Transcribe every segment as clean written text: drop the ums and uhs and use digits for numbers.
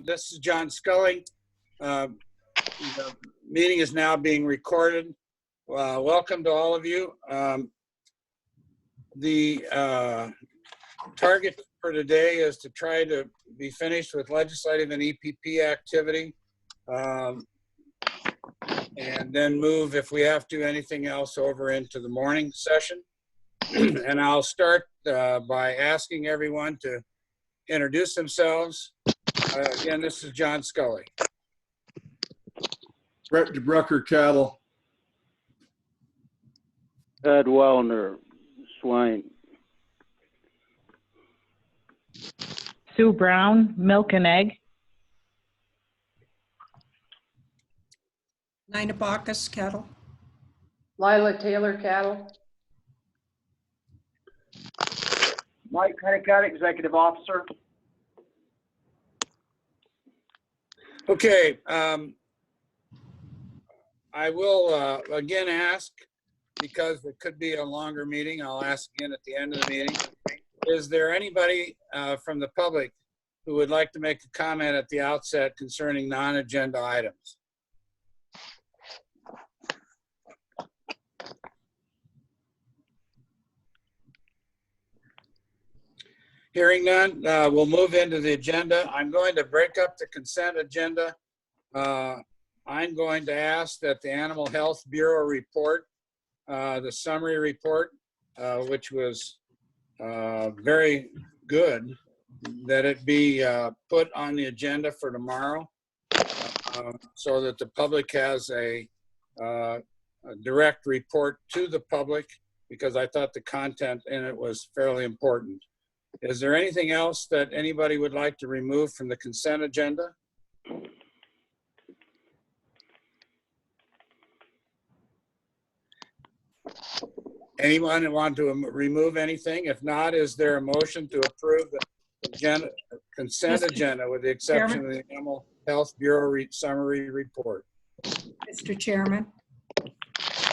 This is John Scully. The meeting is now being recorded. Welcome to all of you. The target for today is to try to be finished with legislative and EPP activity, and then move, if we have to, anything else over into the morning session. And I'll start by asking everyone to introduce themselves. Again, this is John Scully. Brett DeBrucker, cattle. Ed Wellner, swine. Sue Brown, milk and egg. Nina Bacchus, cattle. Lila Taylor, cattle. Mike Honeycutt, Executive Officer. Okay, I will again ask, because it could be a longer meeting, I'll ask again at the end of the meeting. Is there anybody from the public who would like to make a comment at the outset concerning non-agenda items? Hearing none, we'll move into the agenda. I'm going to break up the consent agenda. I'm going to ask that the Animal Health Bureau report, the summary report, which was very good, that it be put on the agenda for tomorrow, so that the public has a direct report to the public, because I thought the content in it was fairly important. Is there anything else that anybody would like to remove from the consent agenda? Anyone want to remove anything? If not, is there a motion to approve the agenda, consent agenda with the exception of the Animal Health Bureau summary report? Mr. Chairman,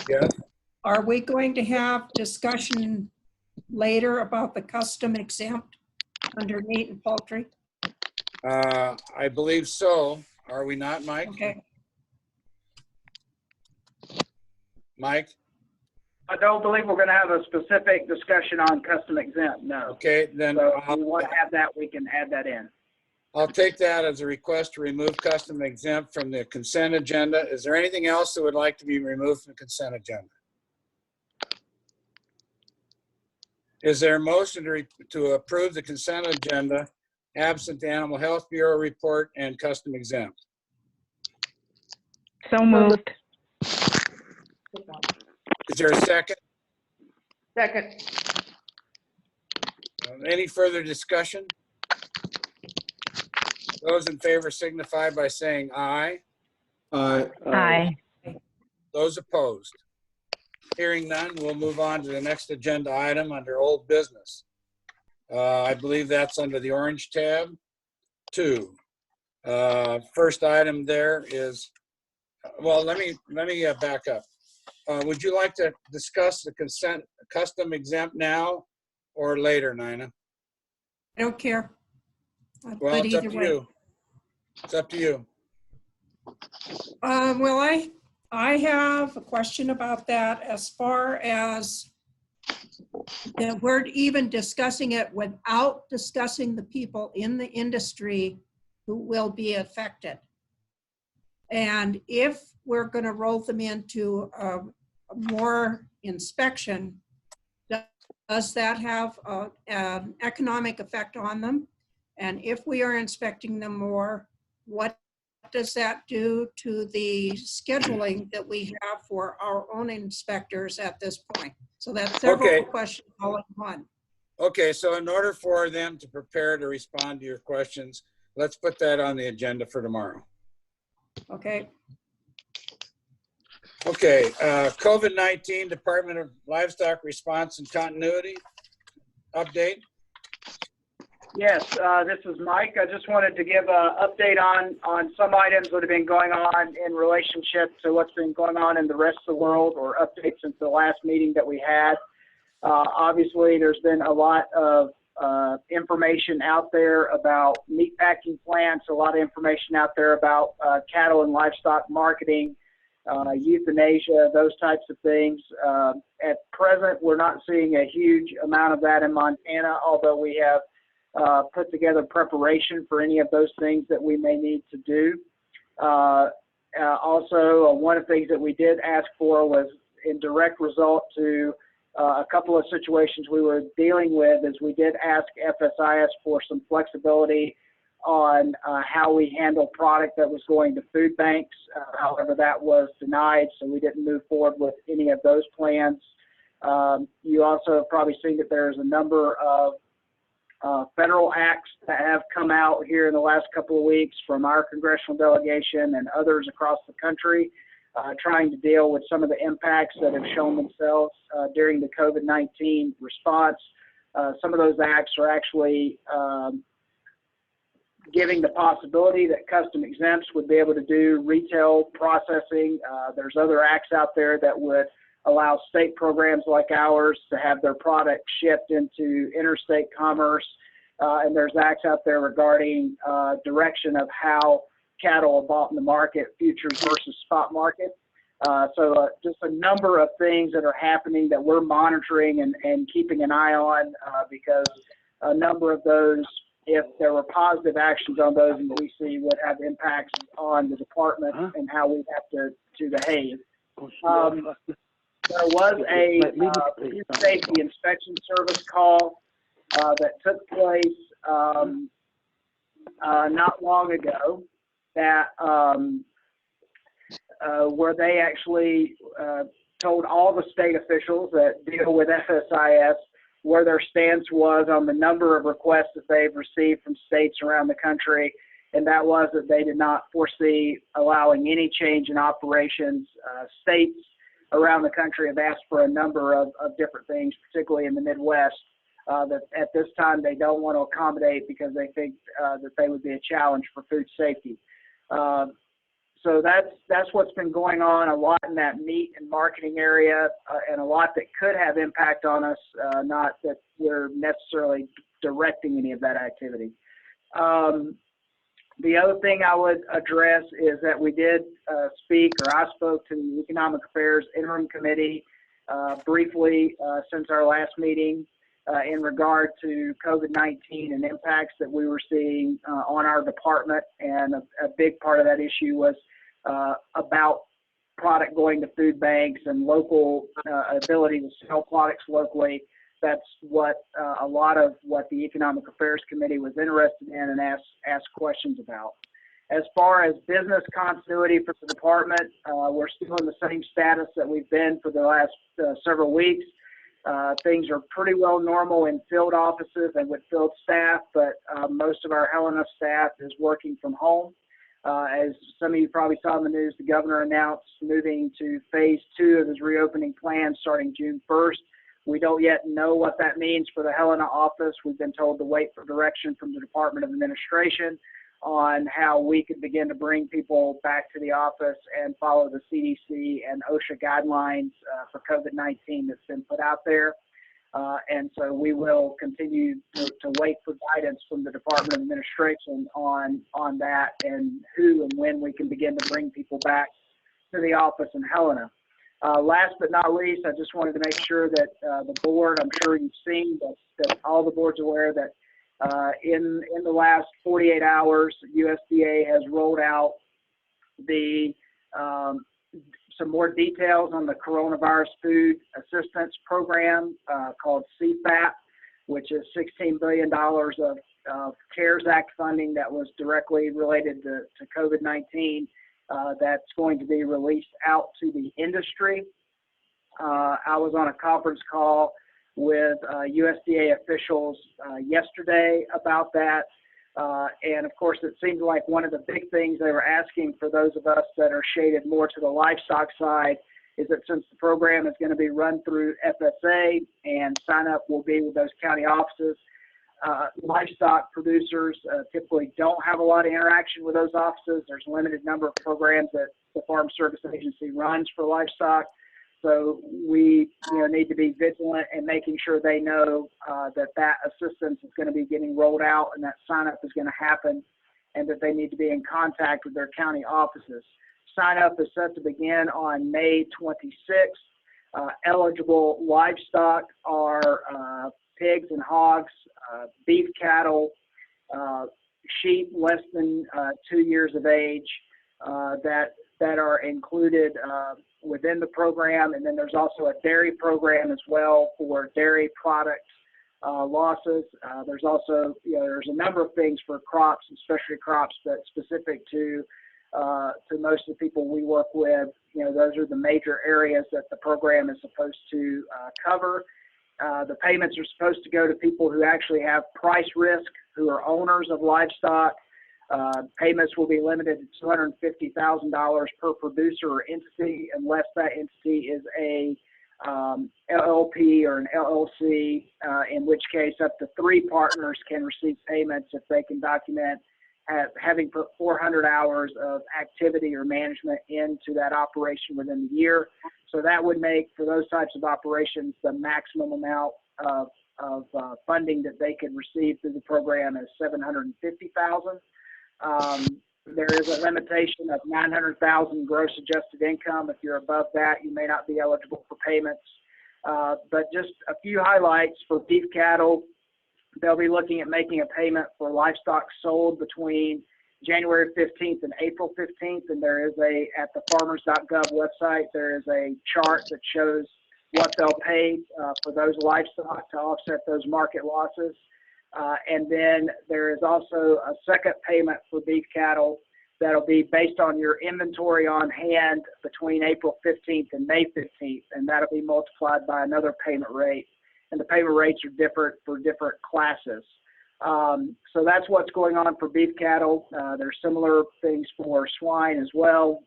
Yes. are we going to have discussion later about the custom exempt under meat and poultry? I believe so. Are we not, Mike? Okay. Mike? I don't believe we're going to have a specific discussion on custom exempt, no. Okay, then So if we want to have that, we can add that in. I'll take that as a request to remove custom exempt from the consent agenda. Is there anything else that would like to be removed from the consent agenda? Is there a motion to approve the consent agenda absent the Animal Health Bureau report and custom exempt? So moved. Is there a second? Second. Any further discussion? Those in favor signify by saying aye. Aye. Those opposed? Hearing none, we'll move on to the next agenda item under old business. I believe that's under the orange tab 2. First item there is, well, let me back up. Would you like to discuss the consent custom exempt now or later, Nina? I don't care. Well, But it's up either to way. you. It's up to you. Well, I have a question about that as far as that we're even discussing it without discussing the people in the industry who will be affected. And if we're going to roll them into more inspection, does that have an economic effect on them? And if we are inspecting them more, what does that do to the scheduling that we have for our own inspectors at this point? So that's several questions all in one. Okay, so in order for them to prepare to respond to your questions, let's put that on the agenda for tomorrow. Okay. Okay, COVID-19 Department of Livestock Response and Continuity update. Yes, this is Mike. I just wanted to give an update on some items that have been going on in relationship to what's been going on in the rest of the world, or updates since the last meeting that we had. Obviously, there's been a lot of information out there about meat packing plants, a lot of information out there about cattle and livestock marketing, euthanasia, those types of things. At present, we're not seeing a huge amount of that in Montana, although we have put together preparation for any of those things that we may need to do. Also, one of the things that we did ask for was in direct result to a couple of situations we were dealing with, is we did ask FSIS for some flexibility on how we handle product that was going to food banks. However, that was denied, so we didn't move forward with any of those plans. You also have probably seen that there's a number of federal acts that have come out here in the last couple of weeks from our congressional delegation and others across the country, trying to deal with some of the impacts that have shown themselves during the COVID-19 response. Some of those acts are actually giving the possibility that custom exempts would be able to do retail processing. There's other acts out there that would allow state programs like ours to have their product shipped into interstate commerce. And there's acts out there regarding direction of how cattle are bought in the market, futures versus spot market. So just a number of things that are happening that we're monitoring and keeping an eye on, because a number of those, if there were positive actions on those and we see, would have impacts on the department and how we have to behave. There was a food safety inspection service call that took place not long ago, that where they actually told all the state officials that deal with FSIS where their stance was on the number of requests that they've received from states around the country, and that was that they did not foresee allowing any change in operations. States around the country have asked for a number of different things, particularly in the Midwest, that at this time they don't want to accommodate because they think that they would be a challenge for food safety. So that's what's been going on a lot in that meat and marketing area, and a lot that could have impact on us, not that we're necessarily directing any of that activity. The other thing I would address is that we did speak, or I spoke to the Economic Affairs Interim Committee briefly since our last meeting in regard to COVID-19 and impacts that we were seeing on our department. And a big part of that issue was about product going to food banks and local ability to sell products locally. That's what a lot of what the Economic Affairs Committee was interested in and asked questions about. As far as business continuity for the department, we're still in the same status that we've been for the last several weeks. Things are pretty well normal in field offices and with field staff, but most of our Helena staff is working from home. As some of you probably saw in the news, the governor announced moving to phase 2 of his reopening plan starting June 1st. We don't yet know what that means for the Helena office. We've been told to wait for direction from the Department of Administration on how we could begin to bring people back to the office and follow the CDC and OSHA guidelines for COVID-19 that's been put out there. And so we will continue to wait for guidance from the Department of Administration on that and who and when we can begin to bring people back to the office in Helena. Last but not least, I just wanted to make sure that the board, I'm sure you've seen, that all the board's aware that in the last 48 hours, USDA has rolled out some more details on the Coronavirus Food Assistance Program called CFAP, which is $16 billion of CARES Act funding that was directly related to COVID-19 that's going to be released out to the industry. I was on a conference call with USDA officials yesterday about that. And of course, it seemed like one of the big things they were asking for those of us that are shaded more to the livestock side is that since the program is going to be run through FSA and sign up will be with those county offices, livestock producers typically don't have a lot of interaction with those offices. There's a limited number of programs that the Farm Service Agency runs for livestock. So we, need to be vigilant in making sure they know that assistance is going to be getting rolled out and that sign up is going to happen, and that they need to be in contact with their county offices. Sign up is set to begin on May 26th. Eligible livestock are pigs and hogs, beef cattle, sheep less than 2 years of age that are included within the program. And then there's also a dairy program as well for dairy product losses. There's also, there's a number of things for crops, especially crops, but specific to most of the people we work with. Those are the major areas that the program is supposed to cover. The payments are supposed to go to people who actually have price risk, who are owners of livestock. Payments will be limited to $250,000 per producer or entity, unless that entity is a LLP or an LLC, in which case up to 3 partners can receive payments if they can document having put 400 hours of activity or management into that operation within the year. So that would make, for those types of operations, the maximum amount of funding that they could receive through the program is $750,000. There is a limitation of $900,000 gross adjusted income. If you're above that, you may not be eligible for payments. But just a few highlights for beef cattle. They'll be looking at making a payment for livestock sold between January 15th and April 15th. And there is at the farmers.gov website, there is a chart that shows what they'll pay for those livestock to offset those market losses. And then there is also a second payment for beef cattle that'll be based on your inventory on hand between April 15th and May 15th. And that'll be multiplied by another payment rate. And the payment rates are different for different classes. So that's what's going on for beef cattle. There's similar things for swine as well.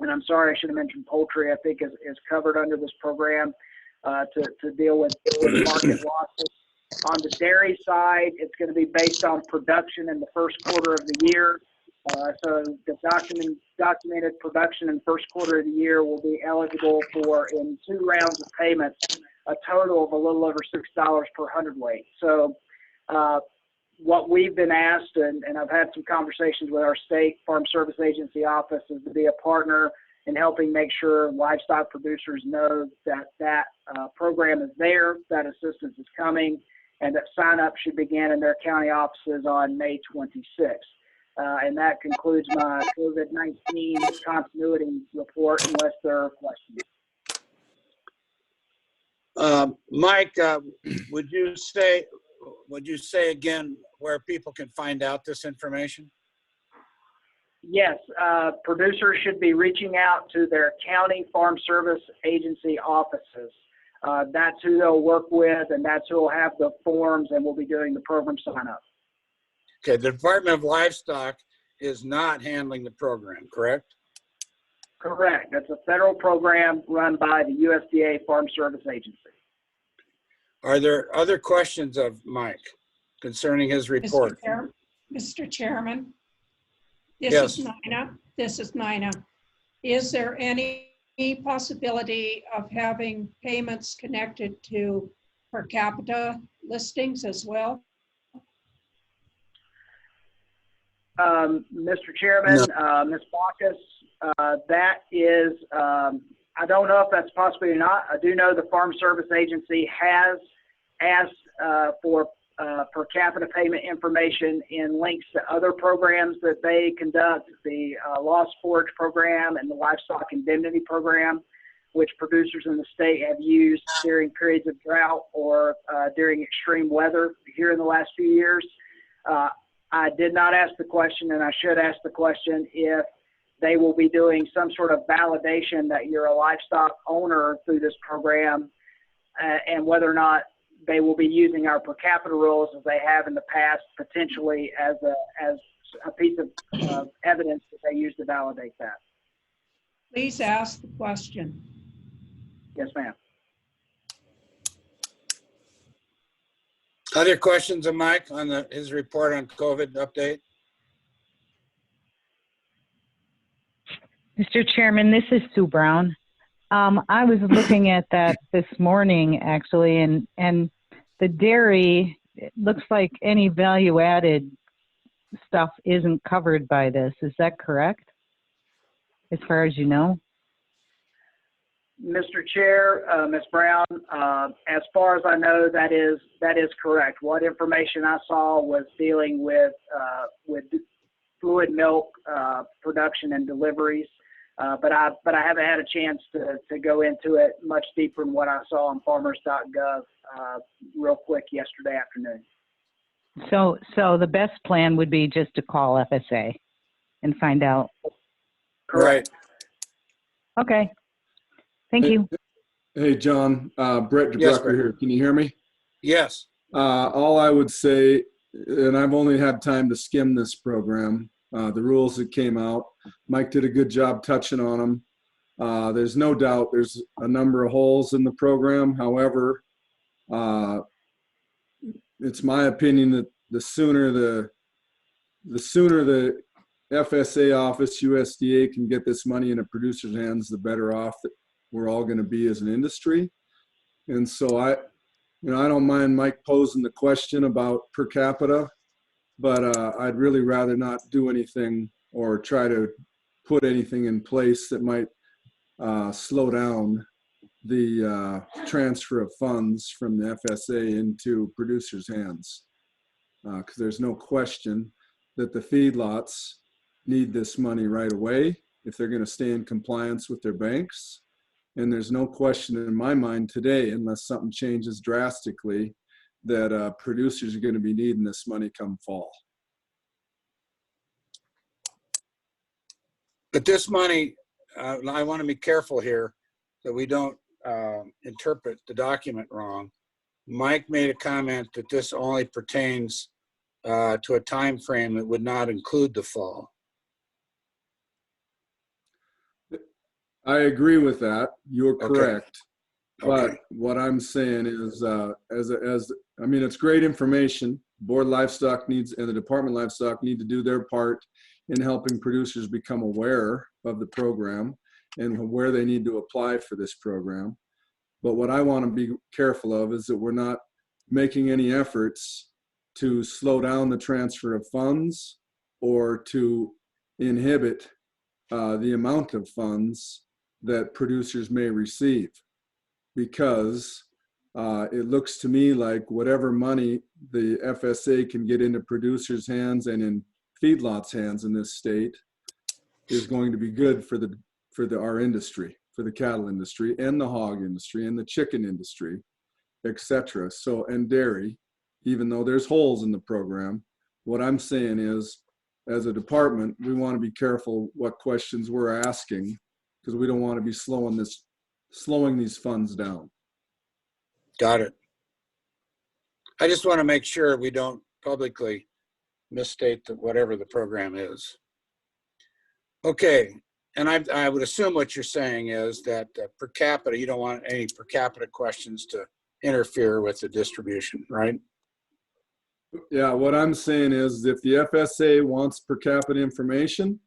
And I'm sorry, I should have mentioned poultry, I think is covered under this program to deal with market losses. On the dairy side, it's going to be based on production in the first quarter of the year. So the documented production in first quarter of the year will be eligible for, in 2 rounds of payments, a total of a little over $6 per hundredweight. So what we've been asked, and I've had some conversations with our state farm service agency office, is to be a partner in helping make sure livestock producers know that program is there, that assistance is coming, and that sign up should begin in their county offices on May 26th. And that concludes my COVID-19 continuity report, unless there are questions. Mike, would you say again where people can find out this information? Yes, producers should be reaching out to their county farm service agency offices. That's who they'll work with, and that's who will have the forms and will be doing the program sign up. Okay, the Department of Livestock is not handling the program, correct? Correct. That's a federal program run by the USDA Farm Service Agency. Are there other questions of Mike concerning his report? Mr. Chairman, this Yes. is Nina. This is Nina. Is there any possibility of having payments connected to per capita listings as well? Mr. Chairman, Ms. Bacchus, that is, I don't know if that's possible or not. I do know the Farm Service Agency has asked for per capita payment information in links to other programs that they conduct, the Lost Forage Program and the Livestock Indemnity Program, which producers in the state have used during periods of drought or during extreme weather here in the last few years. I did not ask the question, and I should ask the question, if they will be doing some sort of validation that you're a livestock owner through this program, and whether or not they will be using our per capita rules as they have in the past, potentially as a piece of evidence that they use to validate that. Please ask the question. Yes, ma'am. Other questions of Mike on his report on COVID update? Mr. Chairman, this is Sue Brown. I was looking at that this morning, actually, and the dairy, it looks like any value-added stuff isn't covered by this. Is that correct? As far as you know? Mr. Chair, Ms. Brown, as far as I know, that is correct. What information I saw was dealing with fluid milk production and deliveries, but I haven't had a chance to go into it much deeper than what I saw on farmers.gov real quick yesterday afternoon. So the best plan would be just to call FSA and find out. Right. Okay. Thank you. Hey, John, Brett Yes, DeBrucker Brett. here. Can you hear me? Yes. All I would say, and I've only had time to skim this program, the rules that came out, Mike did a good job touching on them. There's no doubt there's a number of holes in the program. However, it's my opinion that the sooner the FSA office, USDA, can get this money in a producer's hands, the better off that we're all going to be as an industry. And so I don't mind Mike posing the question about per capita, but I'd really rather not do anything or try to put anything in place that might slow down the transfer of funds from the FSA into producers' hands. Because there's no question that the feedlots need this money right away if they're going to stay in compliance with their banks. And there's no question in my mind today, unless something changes drastically, that producers are going to be needing this money come fall. But this money, I want to be careful here that we don't interpret the document wrong. Mike made a comment that this only pertains to a time frame that would not include the fall. I agree with that. You're correct. Okay. But what I'm saying is, I mean, it's great information. Board Livestock needs, and the Department of Livestock need to do their part in helping producers become aware of the program and where they need to apply for this program. But what I want to be careful of is that we're not making any efforts to slow down the transfer of funds or to inhibit the amount of funds that producers may receive, because it looks to me like whatever money the FSA can get into producers' hands and in feedlots' hands in this state is going to be good for our industry, for the cattle industry and the hog industry and the chicken industry, etc. So, and dairy, even though there's holes in the program, what I'm saying is, as a department, we want to be careful what questions we're asking, because we don't want to be slowing these funds down. Got it. I just want to make sure we don't publicly misstate whatever the program is. Okay, and I would assume what you're saying is that per capita, you don't want any per capita questions to interfere with the distribution, right? Yeah, what I'm saying is if the FSA wants per capita information,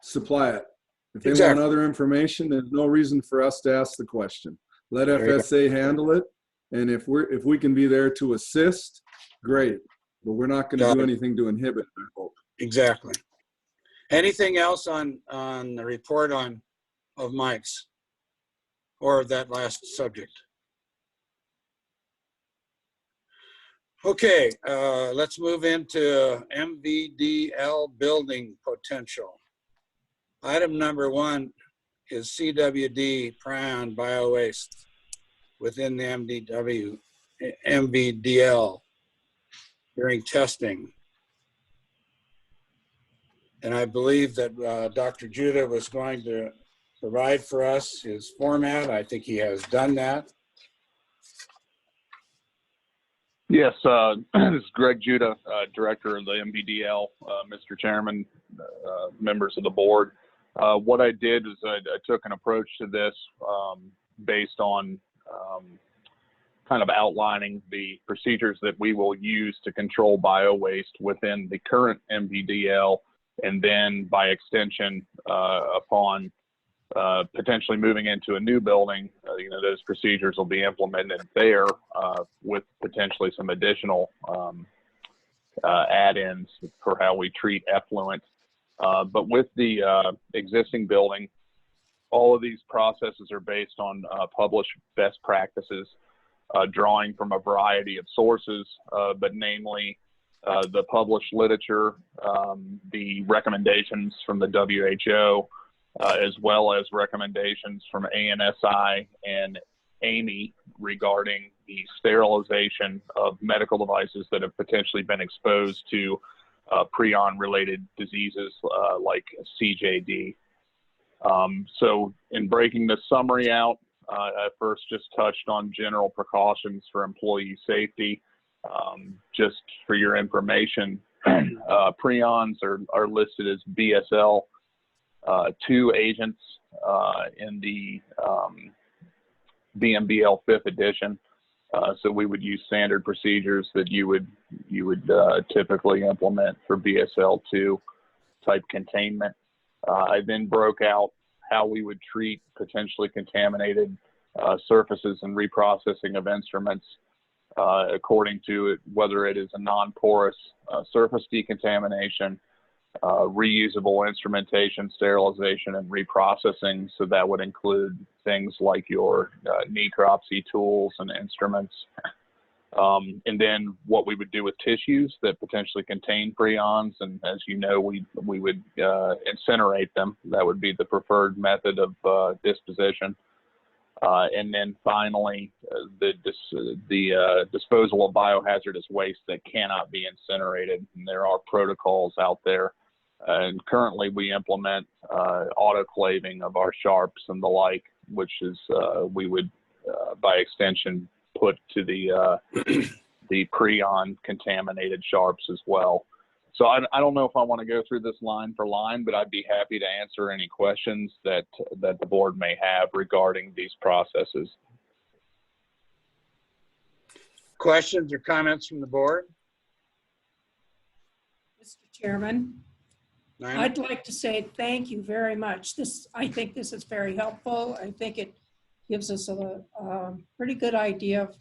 supply it. If they want other information, there's no reason for us to ask the question. Let FSA handle it. And if we can be there to assist, great. But we're not going to do anything to inhibit, I hope. Exactly. Anything else on the report of Mike's or that last subject? Okay, let's move into MVDL building potential. Item number 1 is CWD prion biowaste within the MVDL during testing. And I believe that Dr. Judah was going to provide for us his format. I think he has done that. Yes, this is Greg Judah, Director of the MVDL, Mr. Chairman, members of the board. What I did is I took an approach to this based on kind of outlining the procedures that we will use to control bio-waste within the current MVDL, and then by extension, upon potentially moving into a new building, those procedures will be implemented there with potentially some additional add-ins for how we treat effluent. But with the existing building, all of these processes are based on published best practices, drawing from a variety of sources, but namely the published literature, the recommendations from the WHO, as well as recommendations from ANSI and AMI regarding the sterilization of medical devices that have potentially been exposed to prion-related diseases like CJD. So in breaking this summary out, I first just touched on general precautions for employee safety. Just for your information, prions are listed as BSL 2 agents in the BMBL 5th edition. So we would use standard procedures that you would typically implement for BSL 2 type containment. I then broke out how we would treat potentially contaminated surfaces and reprocessing of instruments according to whether it is a non-porous surface decontamination, reusable instrumentation, sterilization, and reprocessing. So that would include things like your necropsy tools and instruments. And then what we would do with tissues that potentially contain prions, and as you know, we would incinerate them. That would be the preferred method of disposition. And then finally, the disposal of biohazardous waste that cannot be incinerated. And there are protocols out there. And currently we implement autoclaving of our sharps and the like, which is we would, by extension, put to the prion contaminated sharps as well. So I don't know if I want to go through this line for line, but I'd be happy to answer any questions that the board may have regarding these processes. Questions or comments from the board? Mr. Chairman, Nina? I'd like to say thank you very much. I think this is very helpful. I think it gives us a pretty good idea of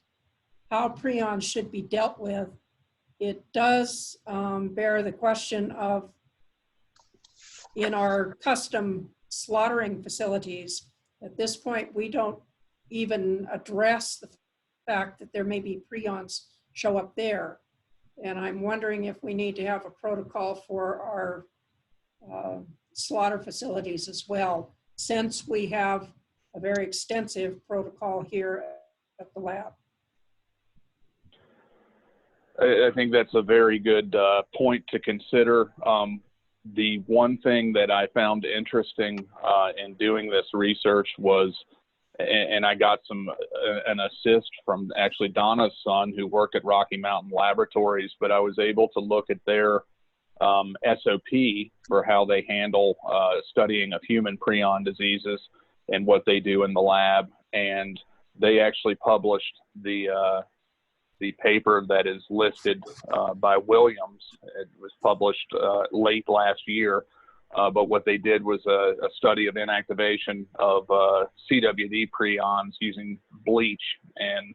how prions should be dealt with. It does bear the question of, in our custom slaughtering facilities, at this point, we don't even address the fact that there may be prions show up there. And I'm wondering if we need to have a protocol for our slaughter facilities as well, since we have a very extensive protocol here at the lab. I think that's a very good point to consider. The one thing that I found interesting in doing this research was, and I got an assist from actually Donna's son who worked at Rocky Mountain Laboratories, but I was able to look at their SOP for how they handle studying of human prion diseases and what they do in the lab. And they actually published the paper that is listed by Williams. It was published late last year, but what they did was a study of inactivation of CWD prions using bleach, and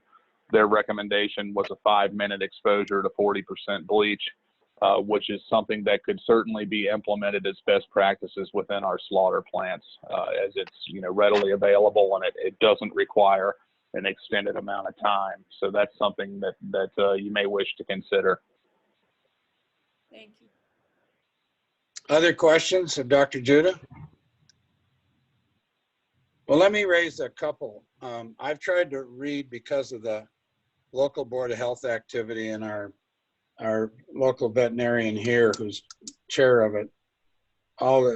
their recommendation was a 5-minute exposure to 40% bleach, which is something that could certainly be implemented as best practices within our slaughter plants, as it's readily available and it doesn't require an extended amount of time. So that's something that you may wish to consider. Thank you. Other questions of Dr. Judah? Well, let me raise a couple. I've tried to read, because of the local Board of Health activity and our local veterinarian here, who's chair of it,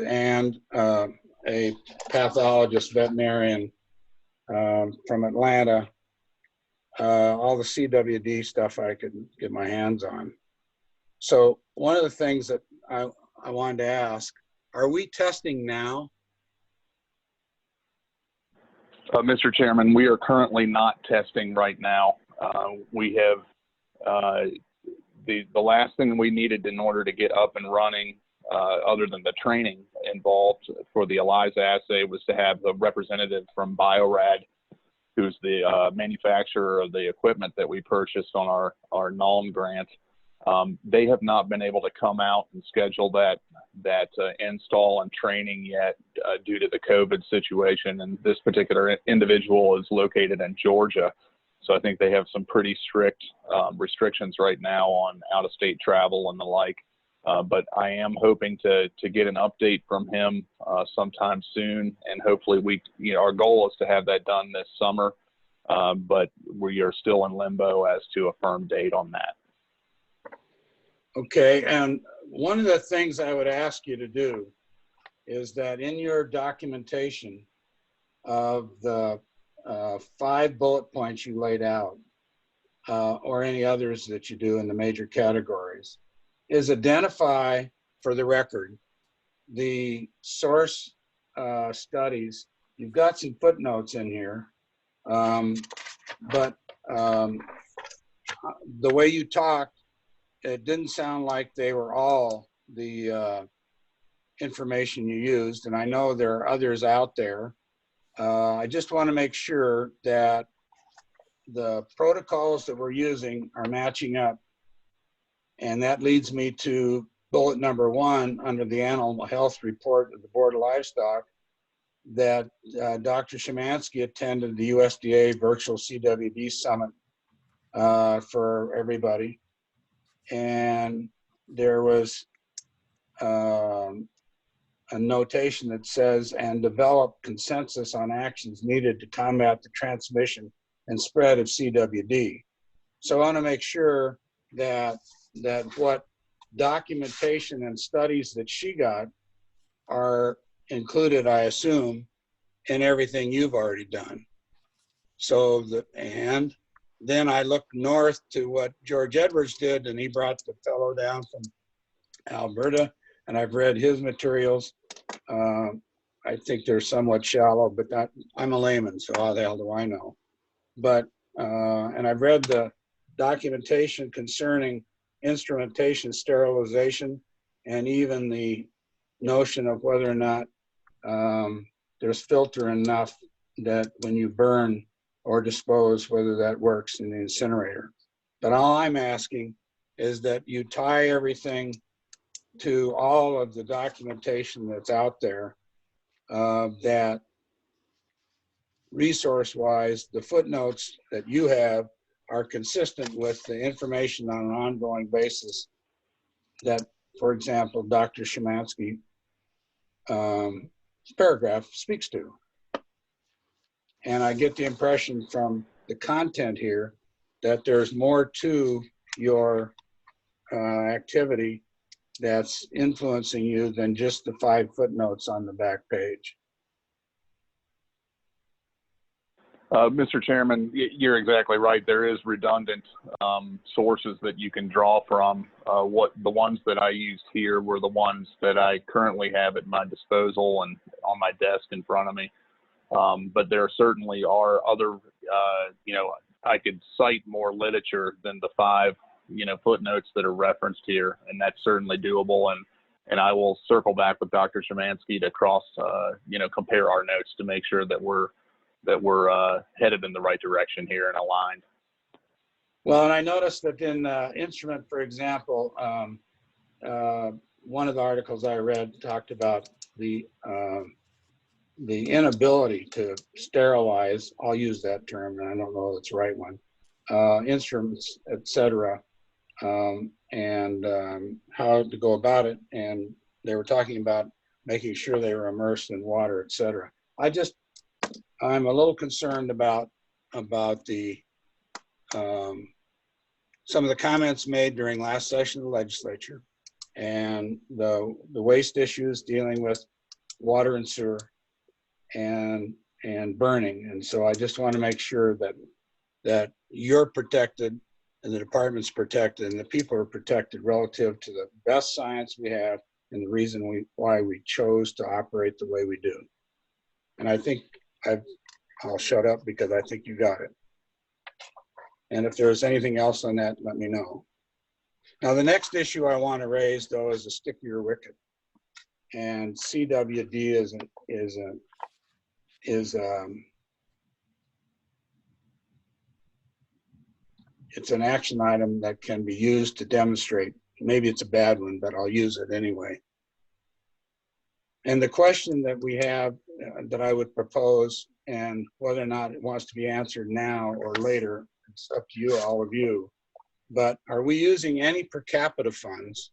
and a pathologist veterinarian from Atlanta, all the CWD stuff I could get my hands on. So one of the things that I wanted to ask, are we testing now? Mr. Chairman, we are currently not testing right now. We have the last thing we needed in order to get up and running, other than the training involved for the ELISA assay was to have a representative from Biorad, who's the manufacturer of the equipment that we purchased on our NALM grant. They have not been able to come out and schedule that install and training yet due to the COVID situation. And this particular individual is located in Georgia. So I think they have some pretty strict restrictions right now on out-of-state travel and the like. But I am hoping to get an update from him sometime soon. And hopefully our goal is to have that done this summer. But we are still in limbo as to a firm date on that. Okay, and one of the things I would ask you to do is that in your documentation of the 5 bullet points you laid out, or any others that you do in the major categories, is identify for the record the source studies. You've got some footnotes in here, but the way you talked, it didn't sound like they were all the information you used, and I know there are others out there. I just want to make sure that the protocols that we're using are matching up. And that leads me to bullet number 1 under the Animal Health Report of the Board of Livestock, that Dr. Szymanski attended the USDA Virtual CWD Summit for everybody. And there was a notation that says, and develop consensus on actions needed to combat the transmission and spread of CWD. So I want to make sure that what documentation and studies that she got are included, I assume, in everything you've already done. So and then I looked north to what George Edwards did, and he brought the fellow down from Alberta, and I've read his materials. I think they're somewhat shallow, but I'm a layman, so how the hell do I know? But, and I've read the documentation concerning instrumentation, sterilization, and even the notion of whether or not there's filter enough that when you burn or dispose, whether that works in the incinerator. But all I'm asking is that you tie everything to all of the documentation that's out there, that resource-wise, the footnotes that you have are consistent with the information on an ongoing basis that, for example, Dr. Szymanski paragraph speaks to. And I get the impression from the content here that there's more to your activity that's influencing you than just the 5 footnotes on the back page. Mr. Chairman, you're exactly right. There is redundant sources that you can draw from. What the ones that I used here were the ones that I currently have at my disposal and on my desk in front of me. But there certainly are other, I could cite more literature than the 5, footnotes that are referenced here, and that's certainly doable. And I will circle back with Dr. Szymanski to compare our notes to make sure that we're headed in the right direction here and aligned. Well, and I noticed that in instrument, for example, one of the articles I read talked about the inability to sterilize, I'll use that term, and I don't know if it's the right one, instruments, et cetera, and how to go about it. And they were talking about making sure they were immersed in water, et cetera. I'm a little concerned about the some of the comments made during last session of the legislature and the waste issues dealing with water and sewer and burning. And so I just want to make sure that you're protected and the department's protected and the people are protected relative to the best science we have and the reason why we chose to operate the way we do. And I think I'll shut up because I think you got it. And if there's anything else on that, let me know. Now, the next issue I want to raise, though, is a stickier wicket. and CWD it's an action item that can be used to demonstrate. Maybe it's a bad one, but I'll use it anyway. And the question that we have that I would propose, and whether or not it wants to be answered now or later, it's up to you, all of you. But are we using any per capita funds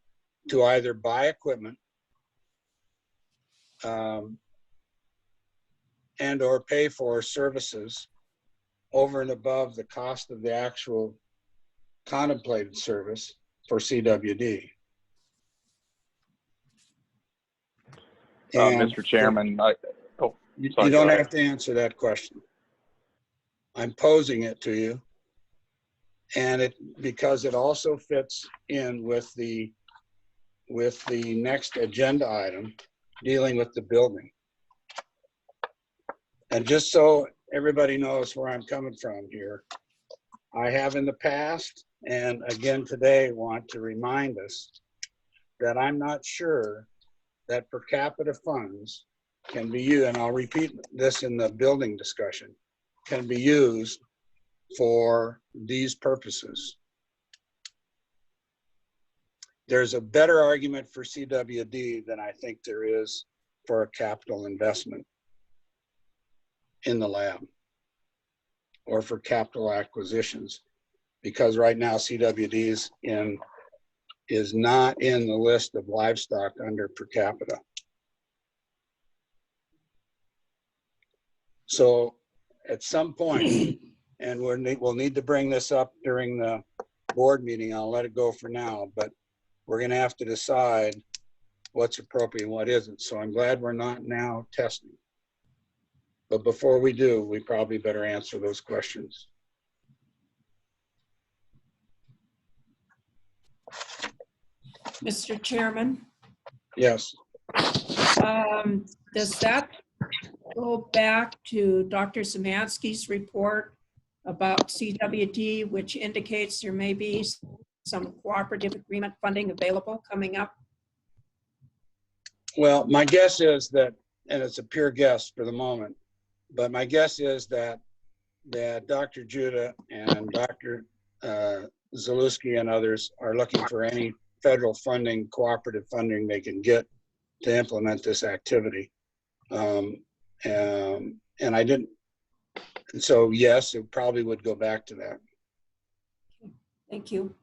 to either buy equipment and or pay for services over and above the cost of the actual contemplated service for CWD? And Mr. Chairman, you sorry, don't go ahead. have to answer that question. I'm posing it to you. And because it also fits in with the next agenda item dealing with the building. And just so everybody knows where I'm coming from here, I have in the past, and again today, want to remind us that I'm not sure that per capita funds can be used, and I'll repeat this in the building discussion, can be used for these purposes. There's a better argument for CWD than I think there is for a capital investment in the lab or for capital acquisitions, because right now CWD is not in the list of livestock under per capita. So at some point, and we'll need to bring this up during the board meeting, I'll let it go for now, but we're gonna have to decide what's appropriate and what isn't. So I'm glad we're not now testing. But before we do, we probably better answer those questions. Mr. Chairman, Yes. does that go back to Dr. Szymanski's report about CWD, which indicates there may be some cooperative agreement funding available coming up? Well, my guess is that, and it's a pure guess for the moment, but my guess is that Dr. Judah and Dr. Zalewski and others are looking for any federal funding, cooperative funding they can get to implement this activity. And I didn't, and so yes, it probably would go back to that. Thank you.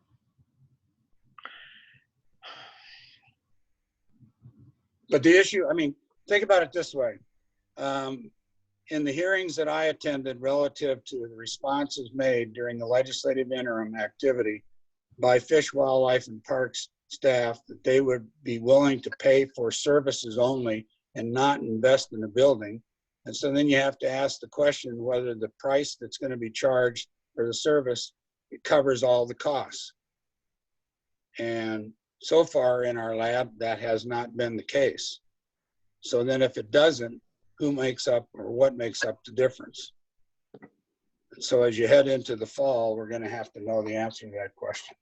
But the issue, I mean, think about it this way. In the hearings that I attended relative to the responses made during the legislative interim activity by Fish, Wildlife, and Parks staff, that they would be willing to pay for services only and not invest in the building. And so then you have to ask the question whether the price that's going to be charged for the service, it covers all the costs. And so far in our lab, that has not been the case. So then if it doesn't, who makes up or what makes up the difference? And so as you head into the fall, we're going to have to know the answer to that question.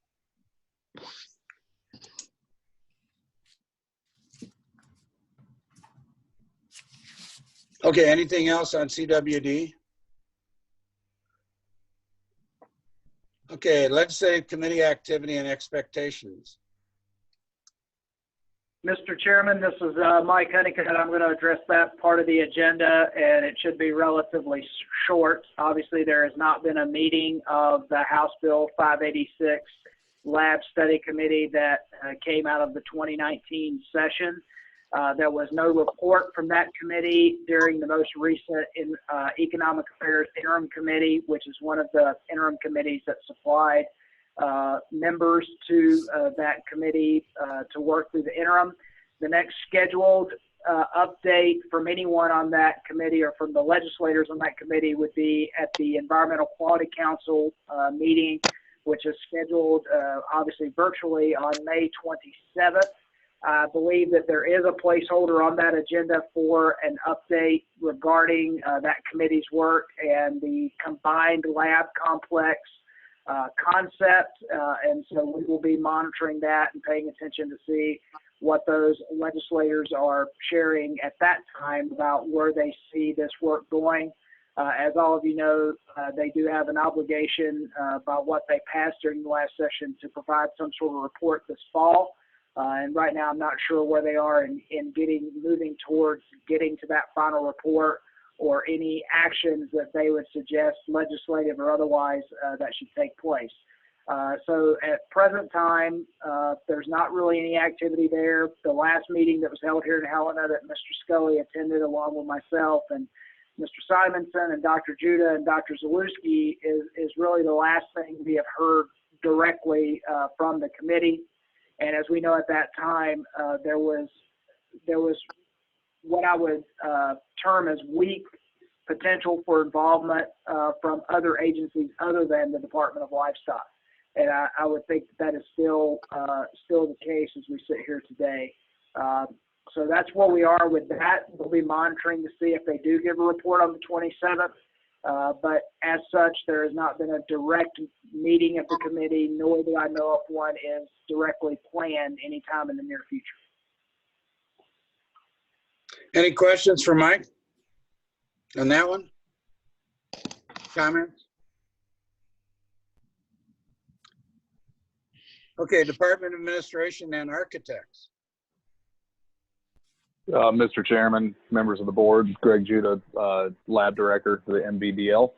Okay, anything else on CWD? Okay, legislative committee activity and expectations. Mr. Chairman, this is Mike Honeycutt. I'm going to address that part of the agenda, and it should be relatively short. Obviously, there has not been a meeting of the House Bill 586 Lab Study Committee that came out of the 2019 session. There was no report from that committee during the most recent Economic Affairs Interim Committee, which is one of the interim committees that supplied members to that committee to work through the interim. The next scheduled update from anyone on that committee or from the legislators on that committee would be at the Environmental Quality Council meeting, which is scheduled obviously virtually on May 27th. I believe that there is a placeholder on that agenda for an update regarding that committee's work and the combined lab complex concept, and so we will be monitoring that and paying attention to see what those legislators are sharing at that time about where they see this work going. As all of you know, they do have an obligation about what they passed during the last session to provide some sort of report this fall. And right now, I'm not sure where they are in moving towards getting to that final report, or any actions that they would suggest, legislative or otherwise, that should take place. So at present time, there's not really any activity there. The last meeting that was held here in Helena that Mr. Scully attended along with myself and Mr. Simonson and Dr. Judah and Dr. Zalewski is really the last thing we have heard directly from the committee. And as we know, at that time, there was what I would term as weak potential for involvement from other agencies other than the Department of Livestock. And I would think that is still the case as we sit here today. So that's where we are with that. We'll be monitoring to see if they do give a report on the 27th. But as such, there has not been a direct meeting of the committee, nor do I know if one is directly planned anytime in the near future. Any questions for Mike on that one? Comments? Okay, Department of Administration and Architects. Mr. Chairman, members of the board, Greg Judah, Lab Director for the MVDL.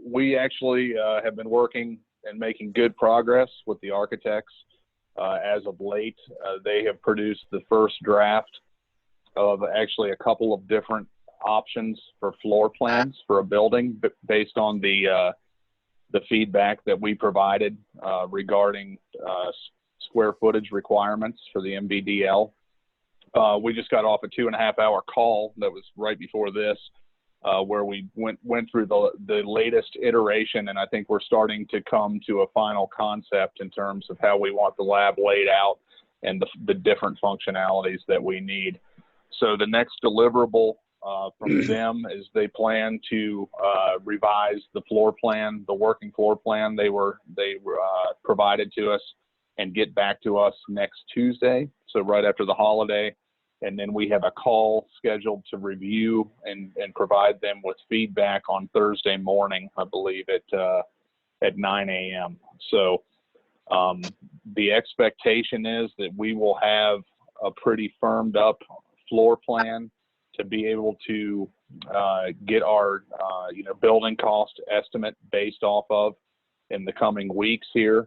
We actually have been working and making good progress with the architects. As of late, they have produced the first draft of actually a couple of different options for floor plans for a building based on the feedback that we provided regarding square footage requirements for the MDOL. We just got off a 2.5-hour call that was right before this, where we went through the latest iteration, and I think we're starting to come to a final concept in terms of how we want the lab laid out and the different functionalities that we need. So the next deliverable from them is they plan to revise the floor plan, the working floor plan they provided to us, and get back to us next Tuesday, so right after the holiday. And then we have a call scheduled to review and provide them with feedback on Thursday morning, I believe at 9 a.m. So the expectation is that we will have a pretty firmed up floor plan to be able to get our building cost estimate based off of in the coming weeks here,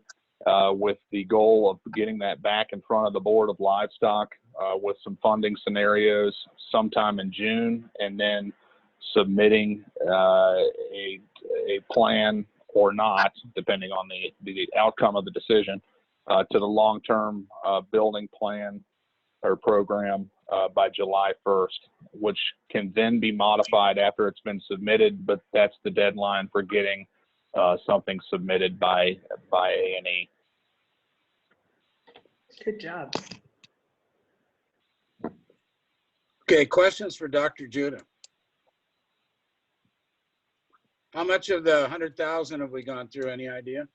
with the goal of getting that back in front of the Board of Livestock with some funding scenarios sometime in June, and then submitting a plan or not, depending on the outcome of the decision, to the long-term building plan or program by July 1st, which can then be modified after it's been submitted, but that's the deadline for getting something submitted by A&E. Good job. Okay, questions for Dr. Judah? How much of the 100,000 have we gone through? Any idea?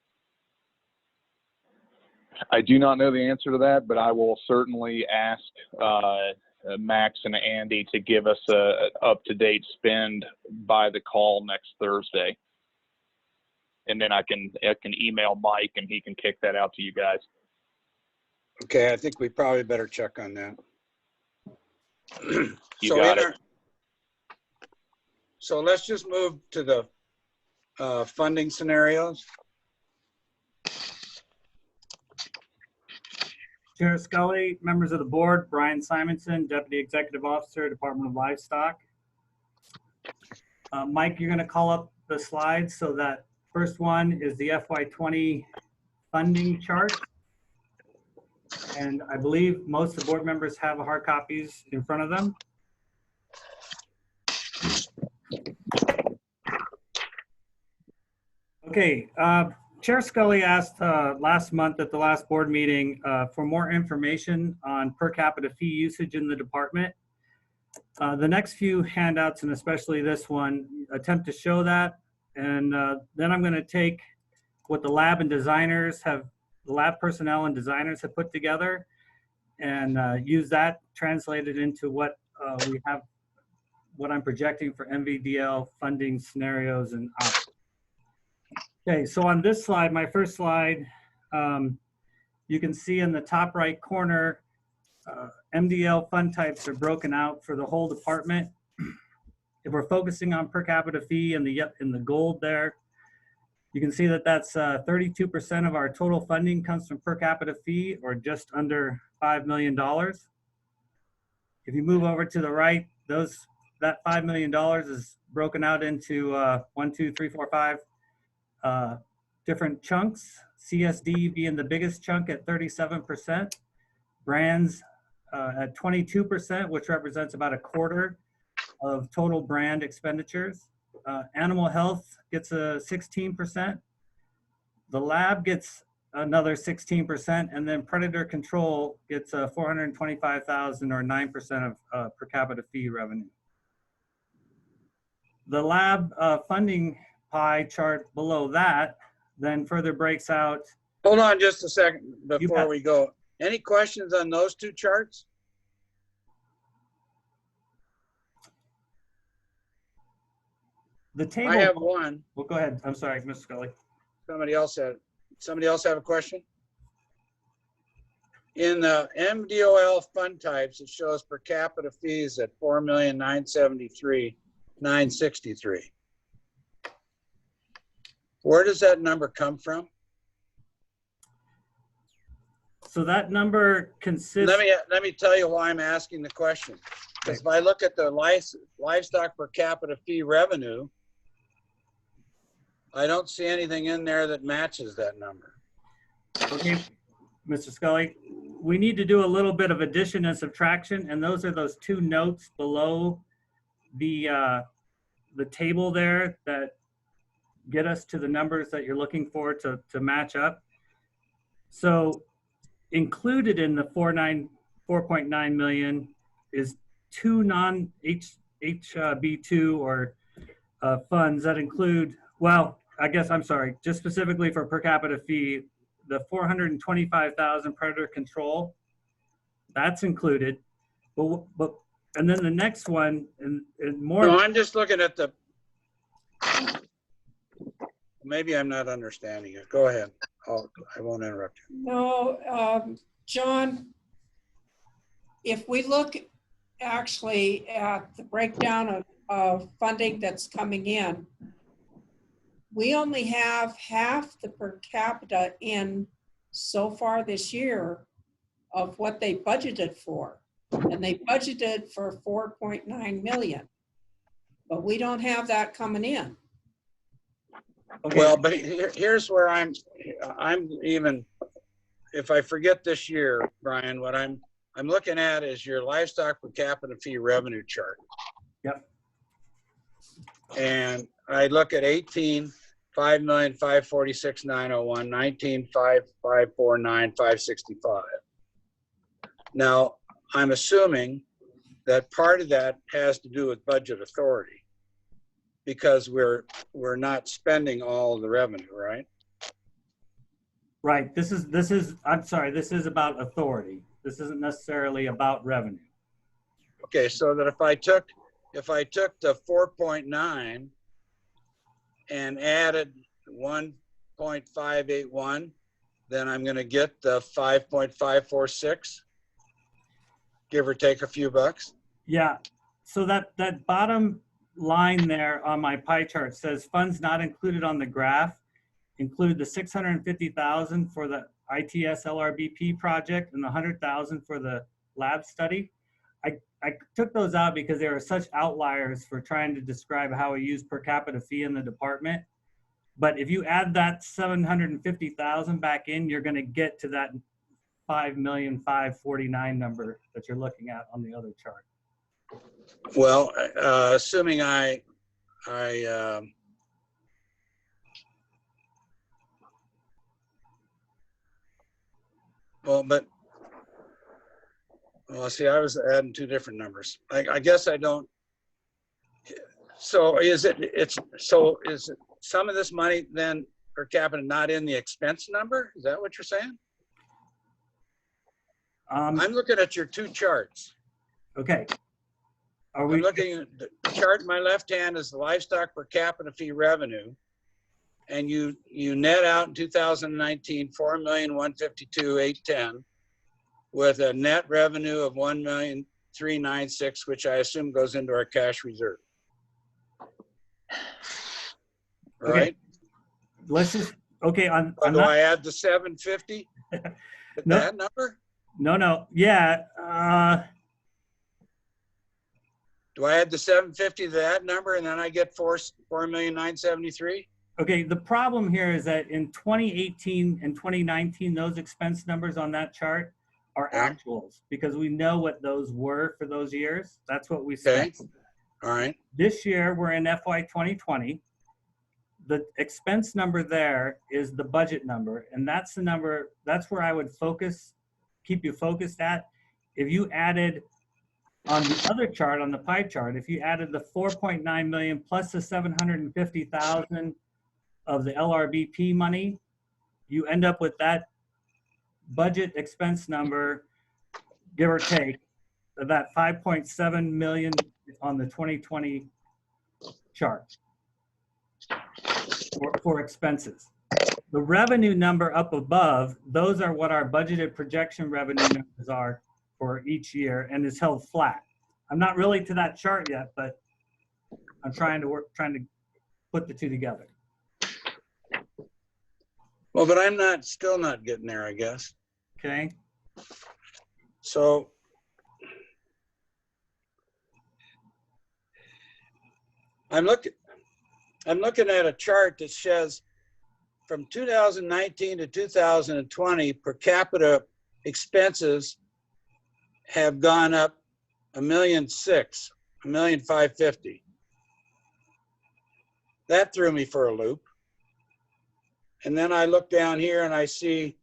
I do not know the answer to that, but I will certainly ask Max and Andy to give us an up-to-date spend by the call next Thursday. And then I can email Mike and he can kick that out to you guys. Okay, I think we probably better check on that. You got it. So let's just move to the funding scenarios. Chair Scully, members of the board, Brian Simonson, Deputy Executive Officer, Department of Livestock. Mike, you're going to call up the slides. So that first one is the FY20 funding chart. And I believe most of the board members have hard copies in front of them. Okay, Chair Scully asked last month at the last board meeting for more information on per capita fee usage in the department. The next few handouts, and especially this one, attempt to show that. And then I'm going to take what the lab personnel and designers have put together and use that translated into what we have, what I'm projecting for MVDL funding scenarios and options. Okay, so on this slide, my first slide, you can see in the top right corner, MDL fund types are broken out for the whole department. If we're focusing on per capita fee in the gold there, you can see that that's 32% of our total funding comes from per capita fee, or just under $5 million. If you move over to the right, that $5 million is broken out into 1, 2, 3, 4, 5 different chunks. CSD being the biggest chunk at 37%, brands at 22%, which represents about a quarter of total brand expenditures. Animal health gets a 16%. The lab gets another 16%, and then predator control gets a $425,000 or 9% of per capita fee revenue. The lab funding pie chart below that then further breaks out. Hold on just a second before we go. Any questions on those two charts? The table. I have one. Well, go ahead. I'm sorry, Mr. Scully. Somebody else have a question? In the MDOL fund types, it shows per capita fees at $4,973,963. Where does that number come from? So that number consists. Let me tell you why I'm asking the question. Because if I look at the livestock per capita fee revenue, I don't see anything in there that matches that number. Okay, Mr. Scully, we need to do a little bit of addition and subtraction, and those are those two notes below the table there that get us to the numbers that you're looking for to match up. So included in the 4.9 million is two non-HB2 or funds that include, well, I guess, I'm sorry, just specifically for per capita fee, the 425,000 predator control, that's included. But and then the next one, and more. No, I'm just looking at the, maybe I'm not understanding it. Go ahead. I won't interrupt you. No, John, if we look actually at the breakdown of funding that's coming in, we only have half the per capita in so far this year of what they budgeted for. And they budgeted for 4.9 million, but we don't have that coming in. Okay. Well, but here's where I'm even, if I forget this year, Brian, what I'm looking at is your livestock per capita fee revenue chart. Yep. And I look at 18, 5,546,901, 19, 5,549,565. Now, I'm assuming that part of that has to do with budget authority, because we're not spending all of the revenue, right? Right. This is I'm sorry, this is about authority. This isn't necessarily about revenue. Okay, so that if I took the 4.9 and added 1.581, then I'm going to get the 5.546, give or take a few bucks. Yeah. So that bottom line there on my pie chart says funds not included on the graph include the 650,000 for the ITS LRBP project and the 100,000 for the lab study. I took those out because they were such outliers for trying to describe how we use per capita fee in the department. But if you add that 750,000 back in, you're going to get to that 5,549,000 number that you're looking at on the other chart. Well, assuming well, see, I was adding two different numbers. I guess I don't. So is it some of this money then per capita not in the expense number? Is that what you're saying? I'm looking at your two charts. Okay. Are I'm we, looking at the chart in my left hand is the livestock per capita fee revenue. And you net out in 2019, 4,152,810 with a net revenue of 1,396,000, which I assume goes into our cash reserve. All okay. right. Let's just, okay. Or do I add the 750? No. That number? No. Yeah. Do I add the 750 to that number and then I get 4,973,000? Okay, the problem here is that in 2018 and 2019, those expense numbers on that chart are actuals because we know what those were for those years. That's what we spent. Okay. All right. This year, we're in FY 2020. The expense number there is the budget number, and that's the number, that's where I would focus, keep you focused at. If you added on the other chart, on the pie chart, if you added the 4.9 million plus the 750,000 of the LRBP money, you end up with that budget expense number, give or take, that 5.7 million on the 2020 chart for expenses. The revenue number up above, those are what our budgeted projection revenue numbers are for each year and is held flat. I'm not really to that chart yet, but I'm trying to put the two together. Well, but I'm still not getting there, I guess. Okay. So I'm looking at a chart that says from 2019 to 2020, per capita expenses have gone up 1,600,000, 1,550,000. That threw me for a loop. And then I look down here and I see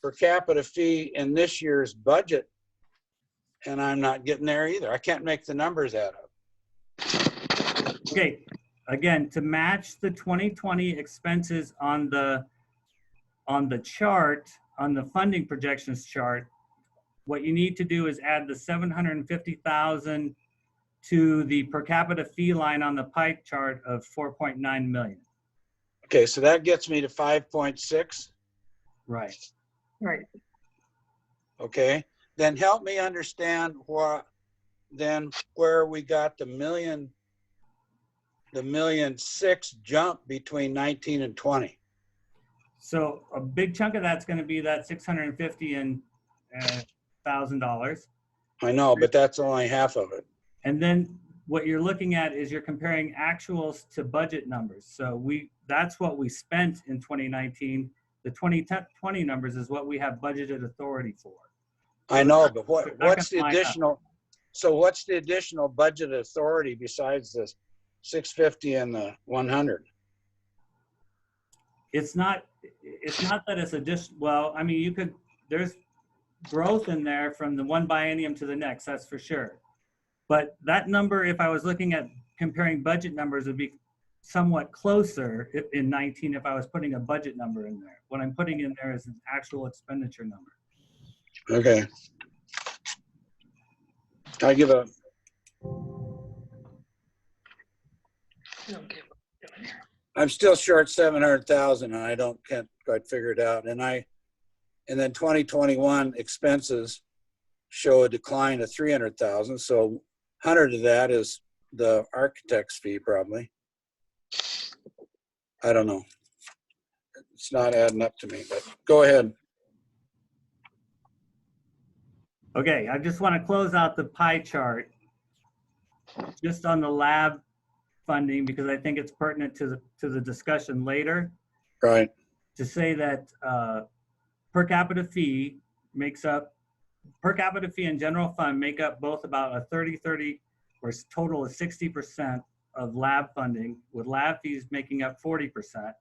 per capita fee in this year's budget, and I'm not getting there either. I can't make the numbers add up. Okay, again, to match the 2020 expenses on the chart, on the funding projections chart, what you need to do is add the 750,000 to the per capita fee line on the pie chart of 4.9 million. Okay, so that gets me to 5.6. Right. Right. Okay, then help me understand where we got the 1,600,000 jump between 19 and 20. So a big chunk of that's going to be that $650,000 and $1,000. I know, but that's only half of it. And then what you're looking at is you're comparing actuals to budget numbers. So that's what we spent in 2019. The 2020 numbers is what we have budgeted authority for. I know, but what's the additional? So what's the additional budget authority besides the 650 and the 100? It's not that it's additional. Well, I mean, there's growth in there from the one biennium to the next, that's for sure. But that number, if I was looking at comparing budget numbers, would be somewhat closer in 19 if I was putting a budget number in there. What I'm putting in there is an actual expenditure number. Okay. I give up. I'm still short 700,000 and I can't quite figure it out. And then 2021 expenses show a decline of 300,000. So 100 of that is the architect's fee probably. I don't know. It's not adding up to me, but go ahead. Okay, I just want to close out the pie chart just on the lab funding because I think it's pertinent to the discussion later. Right. To say that per capita fee and general fund make up both about a 30-30 or a total of 60% of lab funding, with lab fees making up 40%.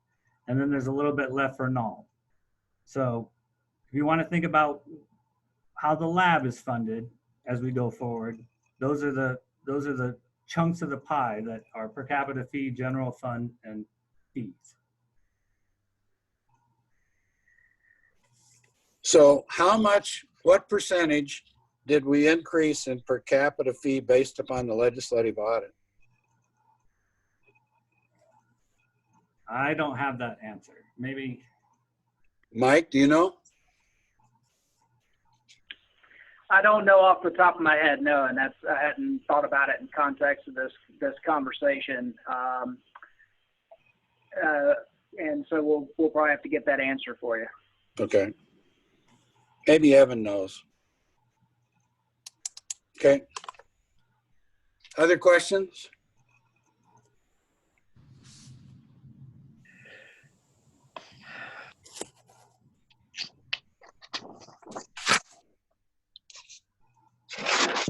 And then there's a little bit left for null. So if you want to think about how the lab is funded as we go forward, those are the chunks of the pie that are per capita fee, general fund, and fees. So what percentage did we increase in per capita fee based upon the legislative audit? I don't have that answer. Maybe. Mike, do you know? I don't know off the top of my head, no, and I hadn't thought about it in context of this conversation. And so we'll probably have to get that answer for you. Okay. Maybe Evan knows. Okay. Other questions?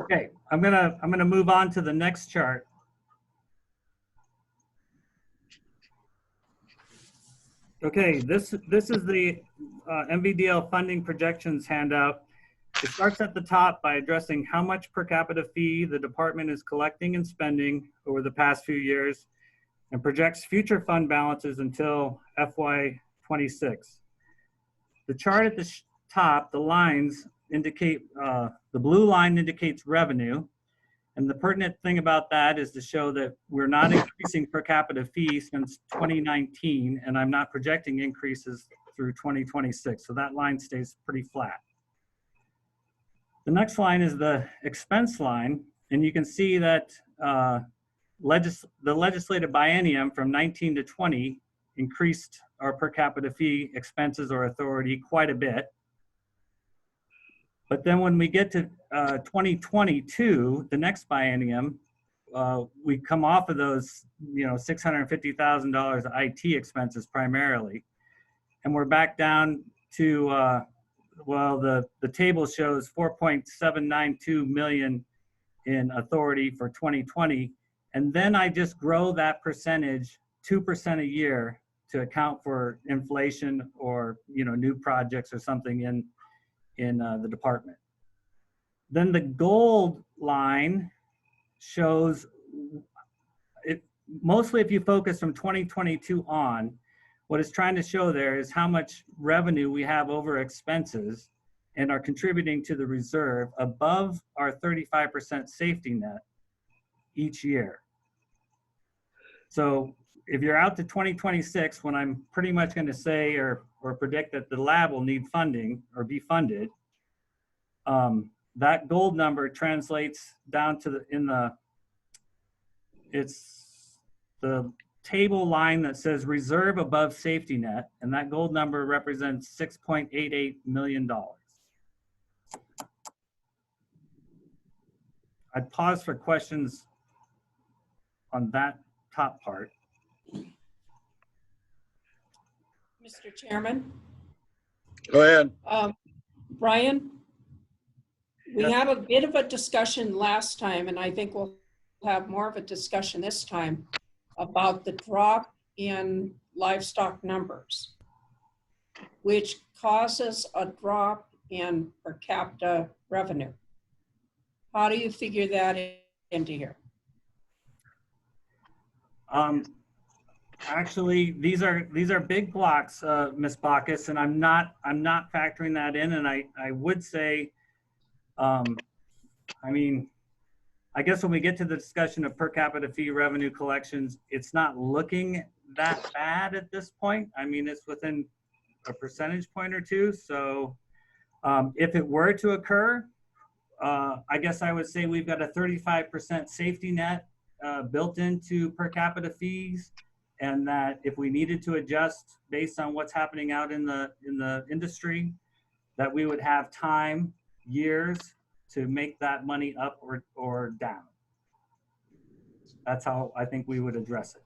Okay, I'm gonna move on to the next chart. Okay, this is the MVDL funding projections handout. It starts at the top by addressing how much per capita fee the department is collecting and spending over the past few years, and projects future fund balances until FY26. The chart at the top, the lines indicate, the blue line indicates revenue. And the pertinent thing about that is to show that we're not increasing per capita fee since 2019, and I'm not projecting increases through 2026. So that line stays pretty flat. The next line is the expense line, and you can see that the legislative biennium from 19 to 20 increased our per capita fee expenses or authority quite a bit. But then when we get to 2022, the next biennium, we come off of those, $650,000 IT expenses primarily, and we're back down to, the table shows 4.792 million in authority for 2020, and then I just grow that percentage 2% a year to account for inflation or new projects or something in the department. Then the gold line shows it mostly if you focus from 2022 on, what it's trying to show there is how much revenue we have over expenses and are contributing to the reserve above our 35% safety net each year. So if you're out to 2026, when I'm pretty much going to say or predict that the lab will need funding or be funded, that gold number translates down to it's the table line that says reserve above safety net, and that gold number represents $6.88 million. I'd pause for questions on that top part. Mr. Chairman, Go ahead. Brian, we Yes. had a bit of a discussion last time, and I think we'll have more of a discussion this time about the drop in livestock numbers, which causes a drop in per capita revenue. How do you figure that into here? Actually, these are big blocks, Ms. Bacchus, and I'm not factoring that in. And I would say, I guess when we get to the discussion of per capita fee revenue collections, it's not looking that bad at this point. I mean, it's within a percentage point or two. So if it were to occur, I guess I would say we've got a 35% safety net built into per capita fees, and that if we needed to adjust based on what's happening out in the industry, that we would have time, years, to make that money up or down. That's how I think we would address it.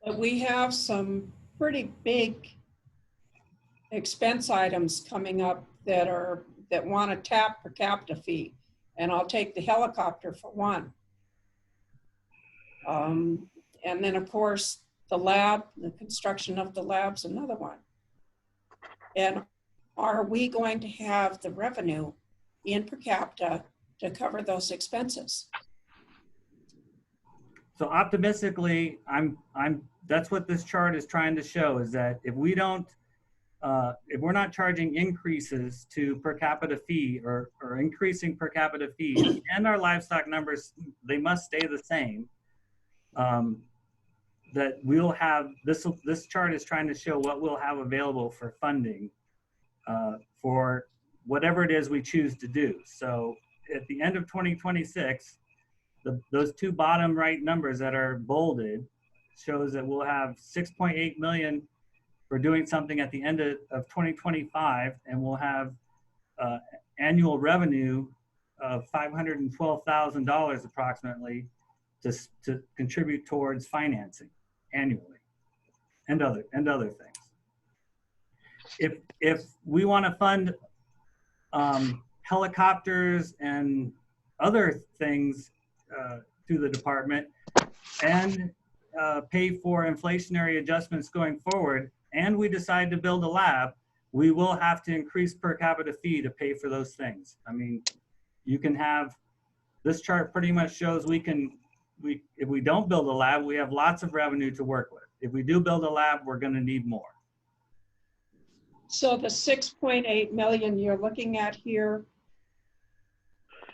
But we have some pretty big expense items coming up that want to tap per capita fee. And I'll take the helicopter for one. And then of course, the lab, the construction of the lab's another one. And are we going to have the revenue in per capita to cover those expenses? So optimistically, that's what this chart is trying to show, is that if we don't, if we're not charging increases to per capita fee or increasing per capita fees, and our livestock numbers, they must stay the same, that we'll have, this chart is trying to show what we'll have available for funding for whatever it is we choose to do. So at the end of 2026, those two bottom right numbers that are bolded shows that we'll have 6.8 million for doing something at the end of 2025, and we'll have annual revenue of $512,000 approximately to contribute towards financing annually, and other things. If we want to fund helicopters and other things through the department and pay for inflationary adjustments going forward, and we decide to build a lab, we will have to increase per capita fee to pay for those things. I mean, you can have, this chart pretty much shows if we don't build a lab, we have lots of revenue to work with. If we do build a lab, we're going to need more. So the 6.8 million you're looking at here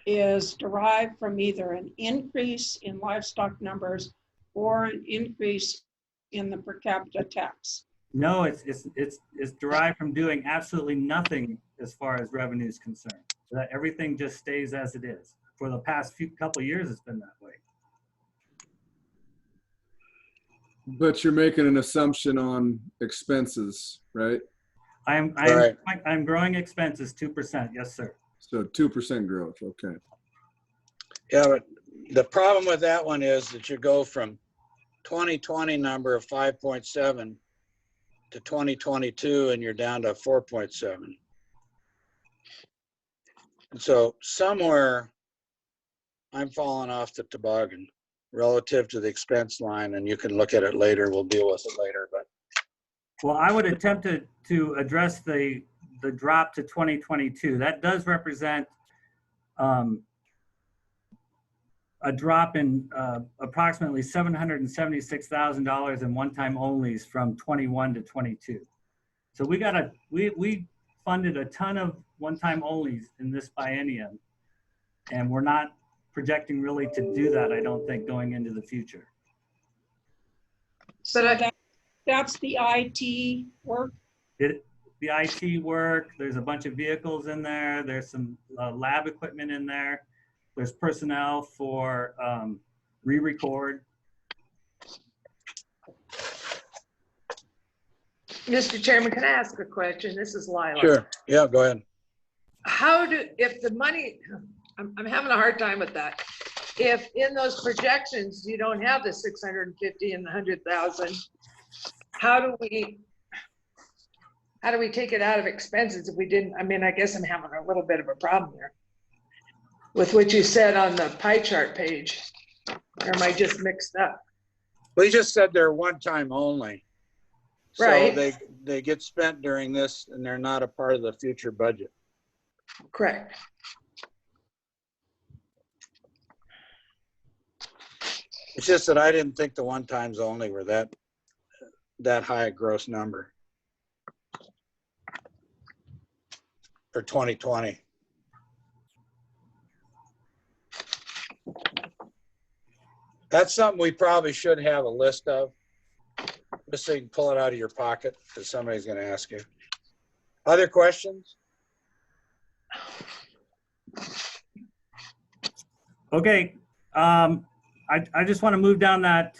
is derived from either an increase in livestock numbers or an increase in the per capita tax. No, it's derived from doing absolutely nothing as far as revenue is concerned. So that everything just stays as it is. For the past couple of years, it's been that way. But you're making an assumption on expenses, right? I'm Right. growing expenses 2%. Yes, sir. So 2% growth, okay. Yeah, but the problem with that one is that you go from 2020 number of 5.7 to 2022 and you're down to 4.7. And so somewhere I'm falling off the toboggan relative to the expense line, and you can look at it later. We'll deal with it later. But Well, I would attempt to address the drop to 2022. That does represent a drop in approximately $776,000 in one-time onlys from 21 to 22. So we funded a ton of one-time onlys in this biennium, and we're not projecting really to do that, I don't think, going into the future. So that's the IT work? The IT work, there's a bunch of vehicles in there, there's some lab equipment in there, there's personnel for re-record. Mr. Chairman, can I ask a question? This is Lila. sure, yeah, go ahead. If the money, I'm having a hard time with that. If in those projections, you don't have the 650 and the 100,000, how do we take it out of expenses if we didn't? I mean, I guess I'm having a little bit of a problem here with what you said on the pie chart page. Or am I just mixed up? We just said they're one time only. So Right. they get spent during this and they're not a part of the future budget. Correct. It's just that I didn't think the one times only were that high a gross number for 2020. That's something we probably should have a list of, just so you can pull it out of your pocket because somebody's going to ask you. Other questions? Okay, I just want to move down that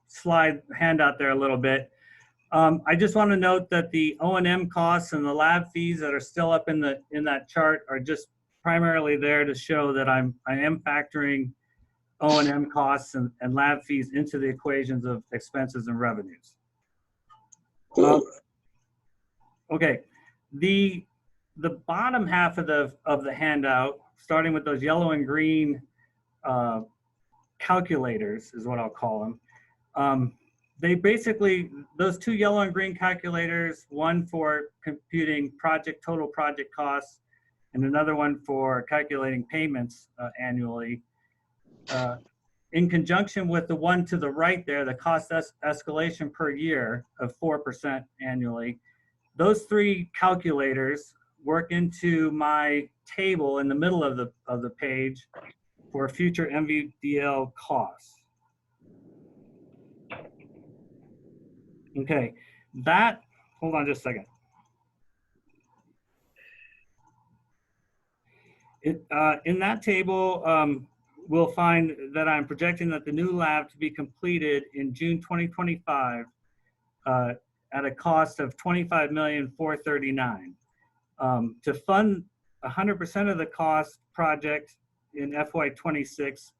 slide handout there a little bit. I just want to note that the O&M costs and the lab fees that are still up in that chart are just primarily there to show that I am factoring O&M costs and lab fees into the equations of expenses and revenues. Okay, the bottom half of the handout, starting with those yellow and green calculators is what I'll call them. They basically, those two yellow and green calculators, one for computing total project costs and another one for calculating payments annually, in conjunction with the one to the right there, the cost escalation per year of 4% annually, those three calculators work into my table in the middle of the page for future MVDL costs. Okay, that, hold on just a second. In that table, we'll find that I'm projecting that the new lab to be completed in June 2025 at a cost of $25,439,000. To fund 100% of the cost project in FY26,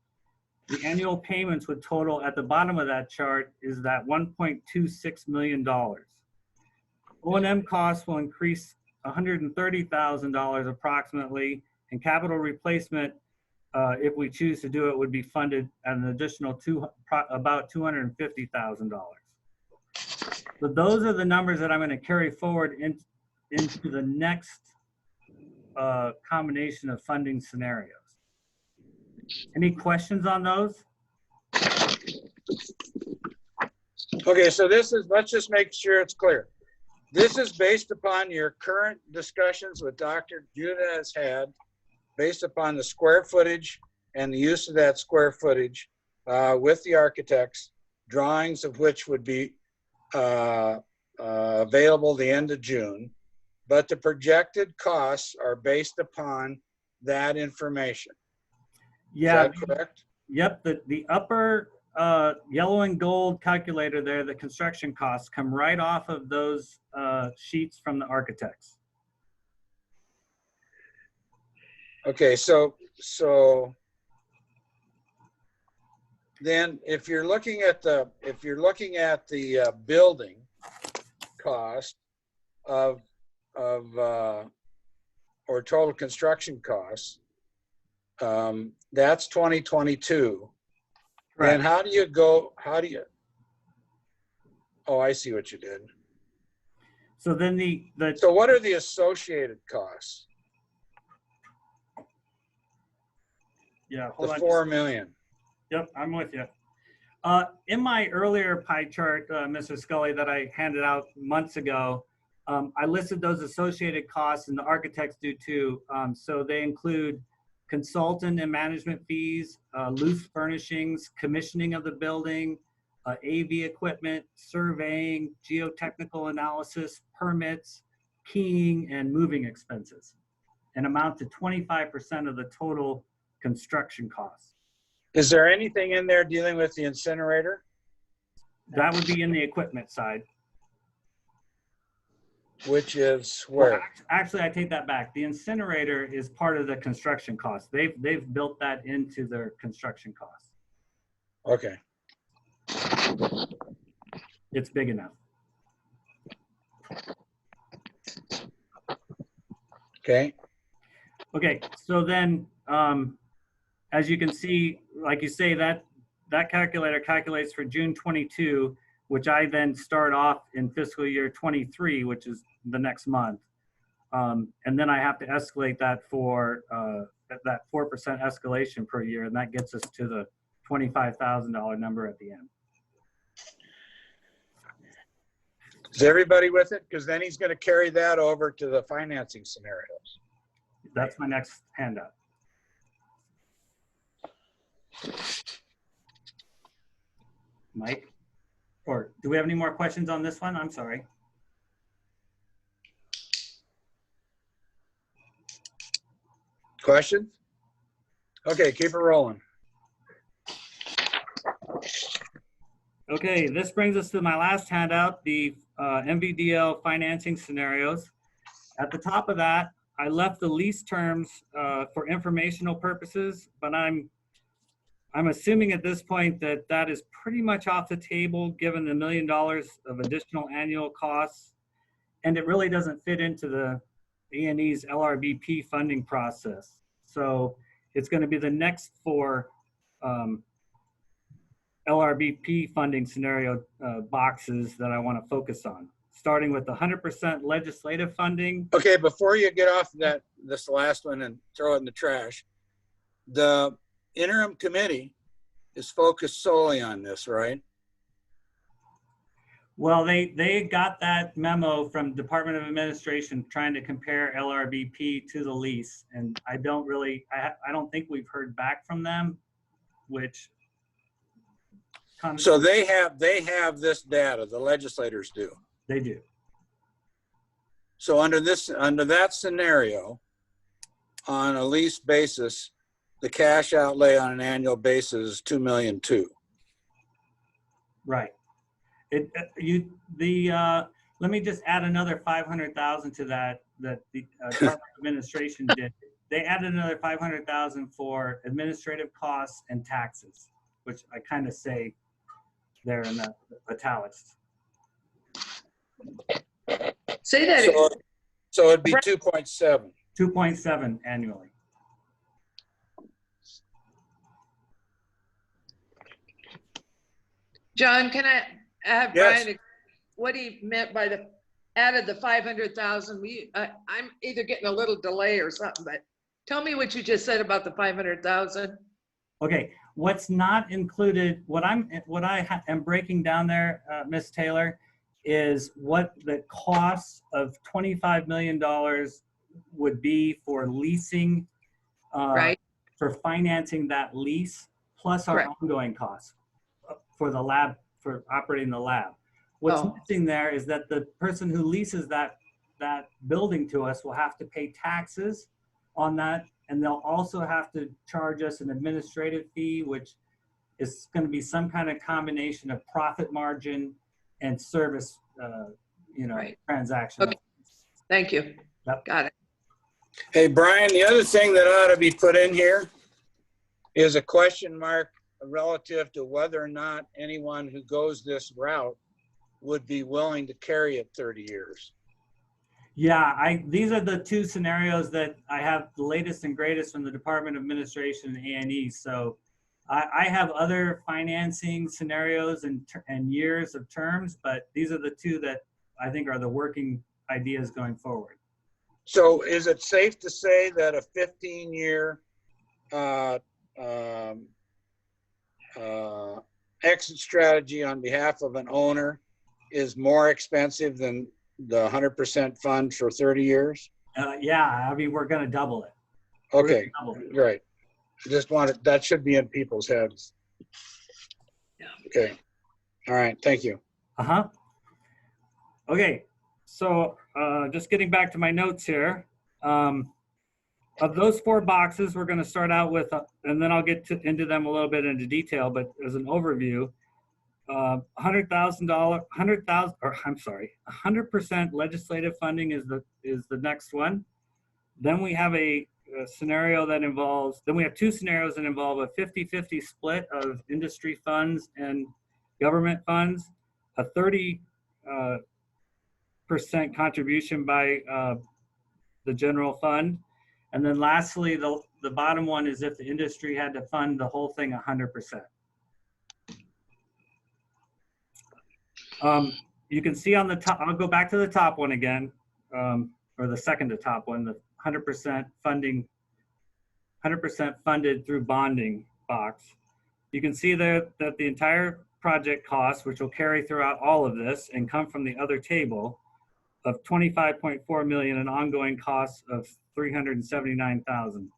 the annual payments would total at the bottom of that chart is that $1.26 million. O&M costs will increase $130,000 approximately, and capital replacement, if we choose to do it, would be funded at an additional about $250,000. So those are the numbers that I'm going to carry forward into the next combination of funding scenarios. Any questions on those? Okay, so this is, let's just make sure it's clear. This is based upon your current discussions with Dr. Judah has had, based upon the square footage and the use of that square footage with the architects, drawings of which would be available the end of June, but the projected costs are based upon that information. Yeah. Is that correct? Yep, the upper yellow and gold calculator there, the construction costs come right off of those sheets from the architects. Okay, so then if you're looking at the building cost of or total construction costs, that's 2022. Correct. And how do you oh, I see what you did. So then So what are the associated costs? Yeah, The hold on. 4 million. Yep, I'm with you. In my earlier pie chart, Mr. Scully, that I handed out months ago, I listed those associated costs, and the architects do too. So they include consultant and management fees, loose furnishings, commissioning of the building, AV equipment, surveying, geotechnical analysis, permits, keying, and moving expenses, and amount to 25% of the total construction costs. Is there anything in there dealing with the incinerator? That would be in the equipment side. Which is where? Well, actually, I take that back. The incinerator is part of the construction cost. They've built that into their construction costs. Okay. It's big enough. Okay. Okay, so then, as you can see, like you say, that calculator calculates for June 22, which I then start off in fiscal year 23, which is the next month. And then I have to escalate that for that 4% escalation per year, and that gets us to the $25,000 number at the end. Is everybody with it? Because then he's going to carry that over to the financing scenarios. That's my next handout. Mike? Or do we have any more questions on this one? I'm sorry. Questions? Okay, keep it rolling. Okay, this brings us to my last handout, the MVDL financing scenarios. At the top of that, I left the lease terms for informational purposes, but I'm assuming at this point that that is pretty much off the table given the $1 million of additional annual costs, and it really doesn't fit into the A&E's LRBP funding process. So it's going to be the next 4 LRBP funding scenario boxes that I want to focus on, starting with the 100% legislative funding. Okay, before you get off that, this last one and throw it in the trash, the interim committee is focused solely on this, right? Well, they got that memo from Department of Administration trying to compare LRBP to the lease, and I don't think we've heard back from them, which So they have this data, the legislators do. they do. So under that scenario, on a lease basis, the cash outlay on an annual basis is $2.2 million. Right. Let me just add another 500,000 to that the Department of Administration did. They added another 500,000 for administrative costs and taxes, which I kind of say there in the italics. Say that again. So it'd be 2.7. 2.7 annually. John, can I have Yes. Brian, what he meant by the added the 500,000? I'm either getting a little delay or something, but tell me what you just said about the 500,000. Okay, what's not included, what I am breaking down there, Ms. Taylor, is what the cost of $25 million would be for leasing, Right. for financing that lease, plus our Correct. ongoing costs for the lab, for operating the lab. What's Oh. missing there is that the person who leases that building to us will have to pay taxes on that, and they'll also have to charge us an administrative fee, which is going to be some kind of combination of profit margin and service, Right. transaction. Okay. Thank you. Yep. Got it. Hey, Brian, the other thing that ought to be put in here is a question mark relative to whether or not anyone who goes this route would be willing to carry it 30 years. Yeah, these are the two scenarios that I have the latest and greatest from the Department of Administration and A&E. So I have other financing scenarios and years of terms, but these are the two that I think are the working ideas going forward. So is it safe to say that a 15-year exit strategy on behalf of an owner is more expensive than the 100% fund for 30 years? Yeah, I mean, we're going to double it. Okay, Double it. great. Just wanted, that should be in people's heads. Yeah. Okay. All right. Thank you. Uh-huh. Okay, so just getting back to my notes here. Of those 4 boxes, we're going to start out with, and then I'll get into them a little bit into detail, but as an overview, $100% legislative funding is the next one. Then we have a scenario that involves, then we have 2 scenarios that involve a 50-50 split of industry funds and government funds, a 30% contribution by the general fund. And then lastly, the bottom one is if the industry had to fund the whole thing 100%. You can see on the top, I'll go back to the top one again, or the second to top one, the 100% funding, 100% funded through bonding box. You can see there that the entire project cost, which will carry throughout all of this and come from the other table, of $25.4 million and ongoing costs of $379,000.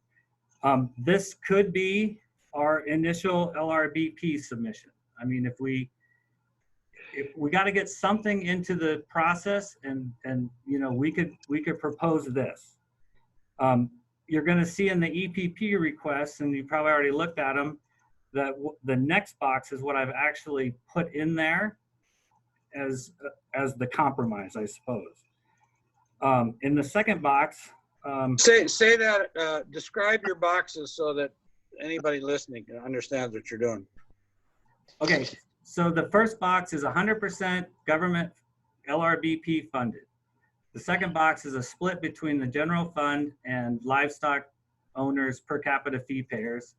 This could be our initial LRBP submission. I mean, if we got to get something into the process, and we could propose this. You're going to see in the EPP requests, and you probably already looked at them, that the next box is what I've actually put in there as the compromise, I suppose. In the second box, Say that. Describe your boxes so that anybody listening understands what you're doing. okay. So the first box is 100% government LRBP funded. The second box is a split between the general fund and livestock owners per capita fee payers.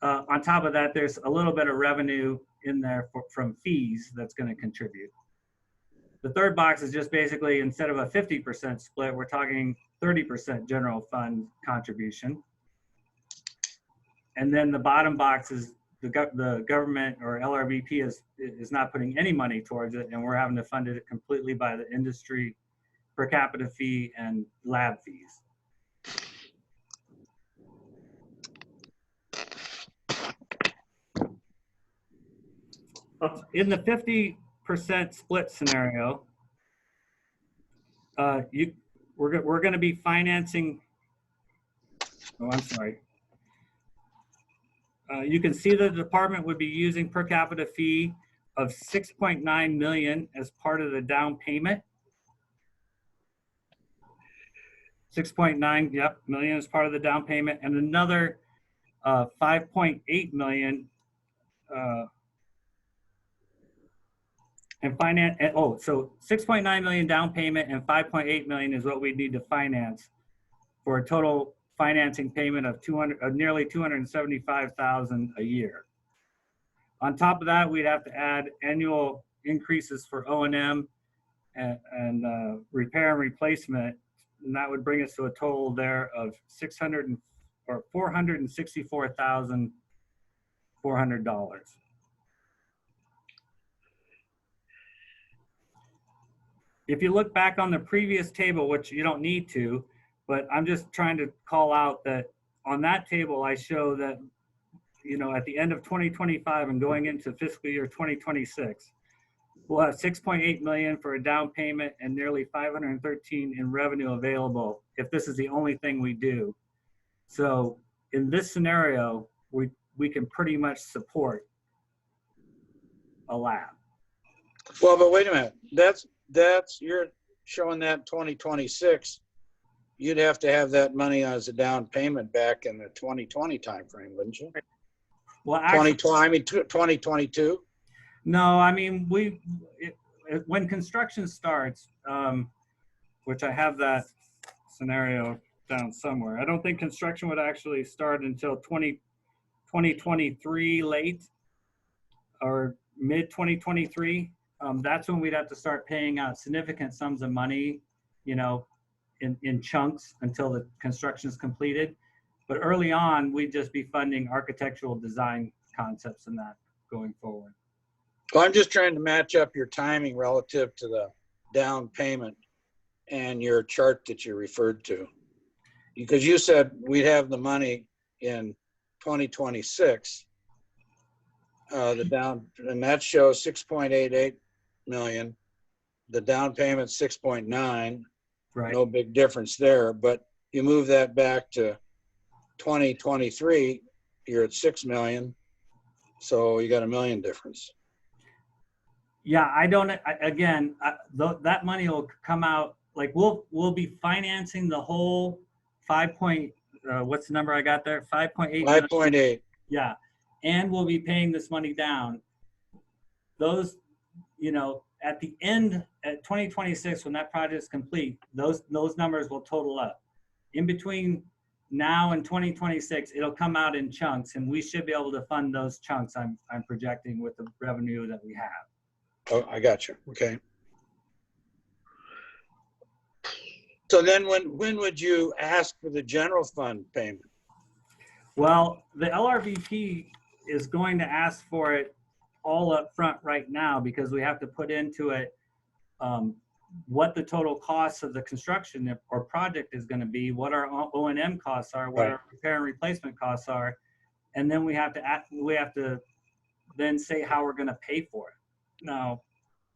On top of that, there's a little bit of revenue in there from fees that's going to contribute. The third box is just basically, instead of a 50% split, we're talking 30% general fund contribution. And then the bottom box is the government or LRBP is not putting any money towards it, and we're having to fund it completely by the industry per capita fee and lab fees. In the 50% split scenario, we're going to be financing. Oh, I'm sorry. You can see that the department would be using per capita fee of 6.9 million as part of the down payment. 6.9, yep, million as part of the down payment, and another 5.8 million and finance. So 6.9 million down payment and 5.8 million is what we need to finance for a total financing payment of nearly 275,000 a year. On top of that, we'd have to add annual increases for O&M and repair and replacement, and that would bring us to a total there of $464,400. If you look back on the previous table, which you don't need to, but I'm just trying to call out that on that table, I show that, at the end of 2025 and going into fiscal year 2026, we'll have 6.8 million for a down payment and nearly 513 in revenue available if this is the only thing we do. So in this scenario, we can pretty much support a lab. Well, but wait a minute. You're showing that 2026. You'd have to have that money as a down payment back in the 2020 timeframe, wouldn't you? Well, actually, 2022. No, I mean when construction starts, which I have that scenario down somewhere. I don't think construction would actually start until 2023 late or mid 2023. That's when we'd have to start paying out significant sums of money, in chunks until the construction is completed. But early on, we'd just be funding architectural design concepts and that going forward. Well, I'm just trying to match up your timing relative to the down payment and your chart that you referred to. Because you said we'd have the money in 2026, and that shows 6.88 million. The down payment 6.9. Right. No big difference there. But you move that back to 2023, you're at 6 million. So you got $1 million difference. Yeah, that money will come out, like we'll be financing the whole what's the number I got there? 5.8. 5.8. Yeah, and we'll be paying this money down. Those, at the end, at 2026, when that project is complete, those numbers will total up. In between now and 2026, it'll come out in chunks, and we should be able to fund those chunks I'm projecting with the revenue that we have. Oh, I got you. Okay. So then when would you ask for the general fund payment? Well, the LRBP is going to ask for it all up front right now because we have to put into it what the total costs of the construction or project is going to be, what our O&M costs are, what our repair and replacement costs are, and then we have to then say how we're going to pay for it. Now,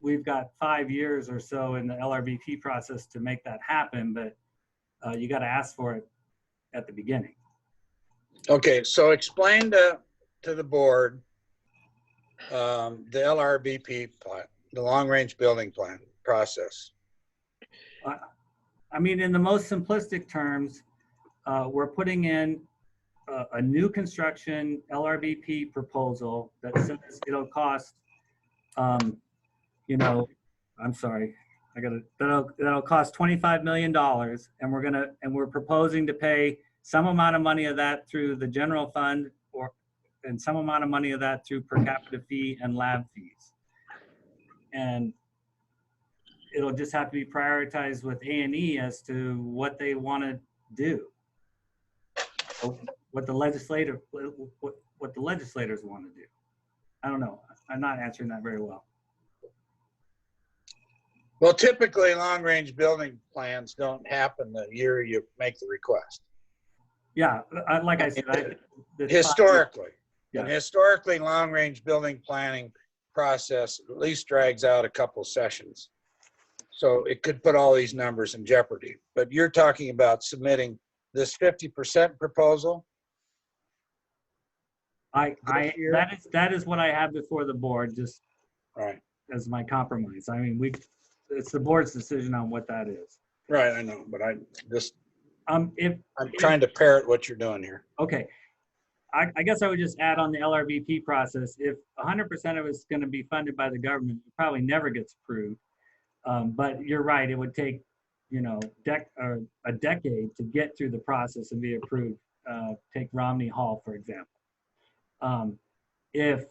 we've got 5 years or so in the LRBP process to make that happen, but you got to ask for it at the beginning. Okay, so explain to the board the LRBP plan, the long-range building plan process. I mean, in the most simplistic terms, we're putting in a new construction LRBP proposal that says it'll cost, I'm sorry, that'll cost $25 million, and we're proposing to pay some amount of money of that through the general fund and some amount of money of that through per capita fee and lab fees. And it'll just have to be prioritized with A&E as to what they want to do, what the what the legislators want to do. I don't know. I'm not answering that very well. Well, typically, long-range building plans don't happen the year you make the request. Yeah, like I said, Historically. Yeah. And historically, long-range building planning process at least drags out a couple sessions. So it could put all these numbers in jeopardy. But you're talking about submitting this 50% proposal? That is what I have before the board, just Right. as my compromise. I mean, it's the board's decision on what that is. Right, I know, but I'm If trying to parrot what you're doing here. okay, I guess I would just add on the LRBP process. If 100% of it's going to be funded by the government, it probably never gets approved. But you're right; it would take, a decade to get through the process and be approved. Take Romney Hall, for example. If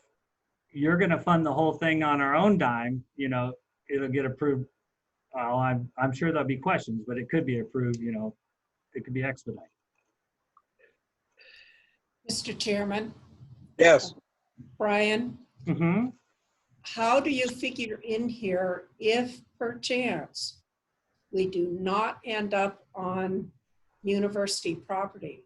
you're going to fund the whole thing on our own dime, it'll get approved. Well, I'm sure there'll be questions, but it could be approved. It could be expedited. Mr. Chairman, Yes. Brian, Mm-hmm. how do you figure in here if perchance we do not end up on university property?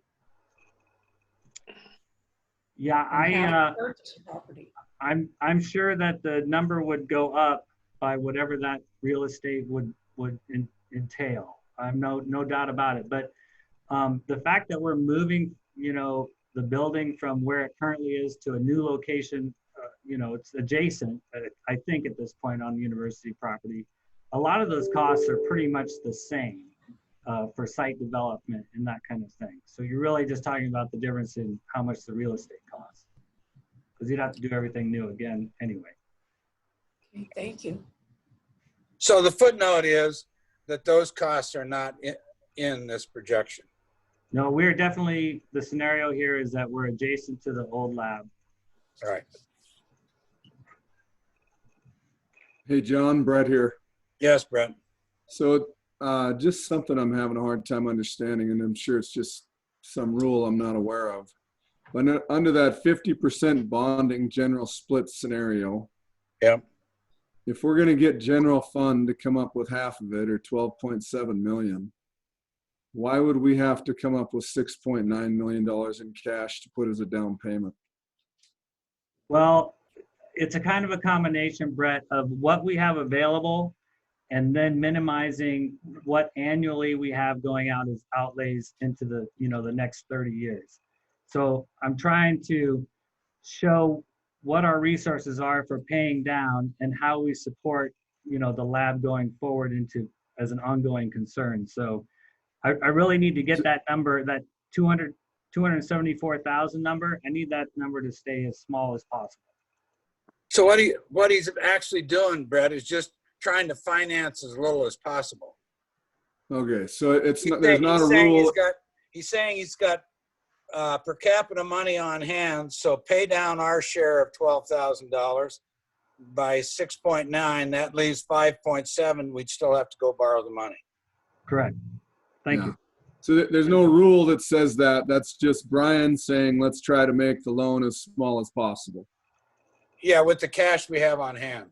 Yeah, and have to purchase property? I'm sure that the number would go up by whatever that real estate would entail. I'm no doubt about it. But the fact that we're moving, the building from where it currently is to a new location, it's adjacent, I think at this point on university property, a lot of those costs are pretty much the same for site development and that kind of thing. So you're really just talking about the difference in how much the real estate costs, because you'd have to do everything new again anyway. Okay, thank you. So the footnote is that those costs are not in this projection. No, we're definitely, the scenario here is that we're adjacent to the old lab. All right. Hey, John, Brett here. Yes, Brent. So just something I'm having a hard time understanding, and I'm sure it's just some rule I'm not aware of. But under that 50% bonding general split scenario, Yep. if we're going to get general fund to come up with half of it, or 12.7 million, why would we have to come up with $6.9 million in cash to put as a down payment? Well, it's a kind of a combination, Brett, of what we have available and then minimizing what annually we have going out as outlays into the, the next 30 years. So I'm trying to show what our resources are for paying down and how we support, the lab going forward as an ongoing concern. So I really need to get that number, that 274,000 number. I need that number to stay as small as possible. So what he's actually doing, Brett, is just trying to finance as little as possible. Okay, so there's not a rule. He's saying he's got per capita money on hand, so pay down our share of $12,000 by 6.9. That leaves 5.7. We'd still have to go borrow the money. Correct. Thank you. So there's no rule that says that. That's just Brian saying, let's try to make the loan as small as possible. Yeah, with the cash we have on hand.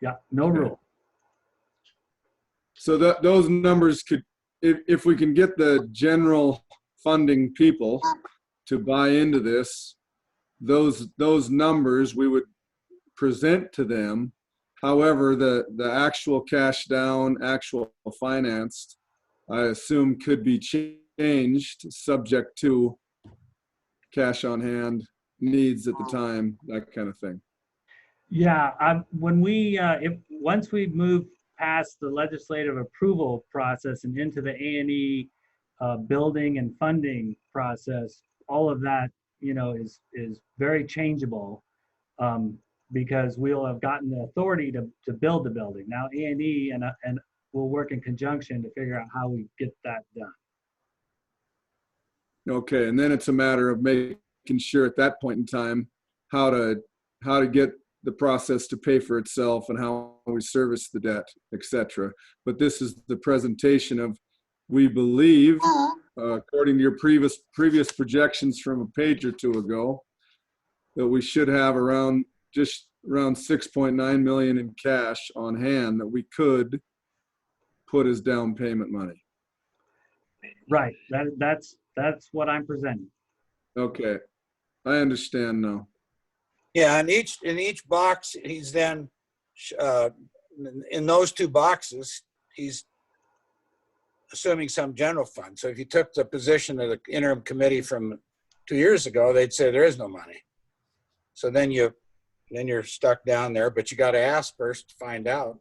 Yeah, no rule. So those numbers could, if we can get the general funding people to buy into this, those numbers we would present to them. However, the actual cash down, actual financed, I assume could be changed subject to cash on hand needs at the time, that kind of thing. Yeah, when once we move past the legislative approval process and into the A&E building and funding process, all of that, is very changeable because we'll have gotten the authority to build the building. Now A&E and we'll work in conjunction to figure out how we get that done. Okay, and then it's a matter of making sure at that point in time how to get the process to pay for itself and how we service the debt, etc. But this is the presentation of, we believe, according to your previous projections from a page or two ago, that we should have just around 6.9 million in cash on hand that we could put as down payment money. Right. That's what I'm presenting. Okay, I understand now. Yeah, in each box, he's then, in those two boxes, he's assuming some general fund. So if you took the position of the interim committee from 2 years ago, they'd say there is no money. So then you're stuck down there, but you got to ask first to find out.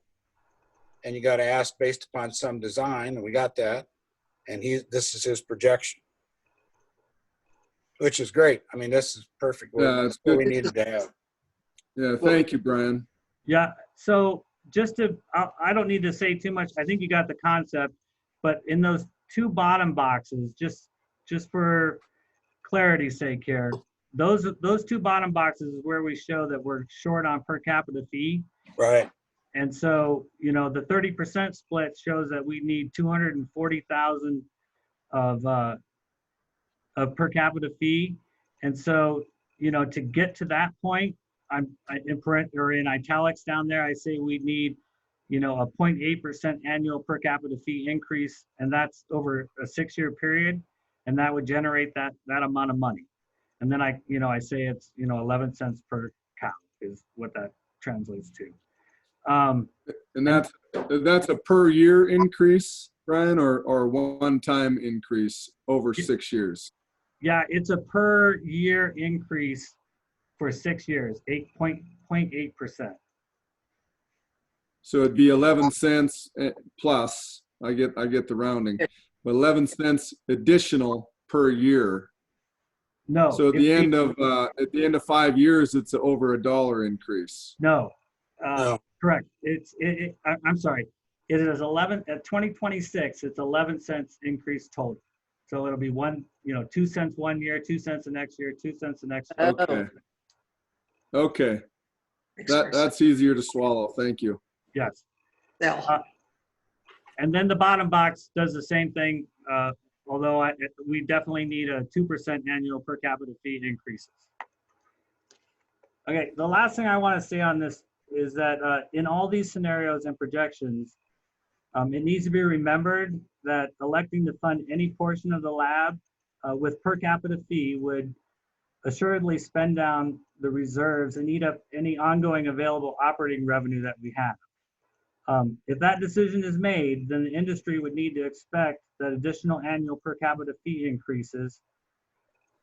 And you got to ask based upon some design, and we got that. And this is his projection, which is great. I mean, this is perfect. Yeah, it's What good. we needed to have. Yeah, thank you, Brian. Yeah. So I don't need to say too much. I think you got the concept, but in those two bottom boxes, just for clarity's sake here, those two bottom boxes is where we show that we're short on per capita fee. Right. And so, the 30% split shows that we need 240,000 of per capita fee. And so, to get to that point, in italics down there, I say we need, a 0.8% annual per capita fee increase, and that's over a 6-year period, and that would generate that amount of money. And then I say it's 11 cents per cow is what that translates to. And that's a per year increase, Brian, or one-time increase over 6 years? Yeah, it's a per year increase for 6 years, 8.8%. So it'd be 11 cents plus. I get the rounding, but 11 cents additional per year. No. So at the end of 5 years, it's over $1 increase. No. No. Correct. I'm sorry. It is 11 at 2026. It's 11 cents increase total. So it'll be 2 cents 1 year, 2 cents the next year, 2 cents the next year. Okay. Okay. That's easier to swallow. Thank you. Yes. Yeah. And then the bottom box does the same thing, although we definitely need a 2% annual per capita fee increases. Okay, the last thing I want to say on this is that in all these scenarios and projections, it needs to be remembered that electing to fund any portion of the lab with per capita fee would assuredly spend down the reserves and eat up any ongoing available operating revenue that we have. If that decision is made, then the industry would need to expect that additional annual per capita fee increases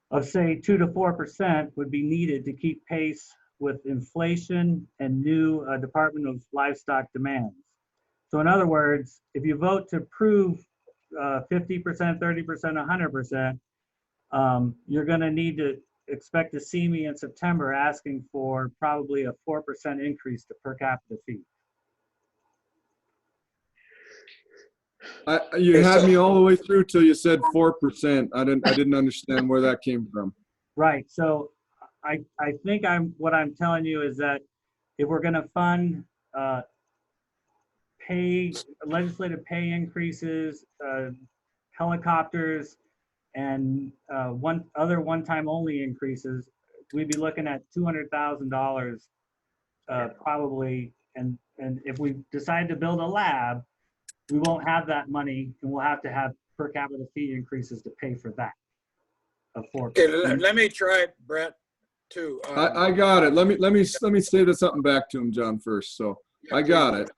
of say 2 to 4% would be needed to keep pace with inflation and new Department of Livestock demands. So in other words, if you vote to approve 50%, 30%, 100%, you're going to need to expect to see me in September asking for probably a 4% increase to per capita fee. You had me all the way through till you said 4%. I didn't understand where that came from. Right. So I think what I'm telling you is that if we're going to fund legislative pay increases, helicopters, and one-time only increases, we'd be looking at $200,000 probably. And if we decide to build a lab, we won't have that money, and we'll have to have per capita fee increases to pay for that. Okay, let me try, Brett, too. I got it. Let me say this something back to him, John, first. So I got it.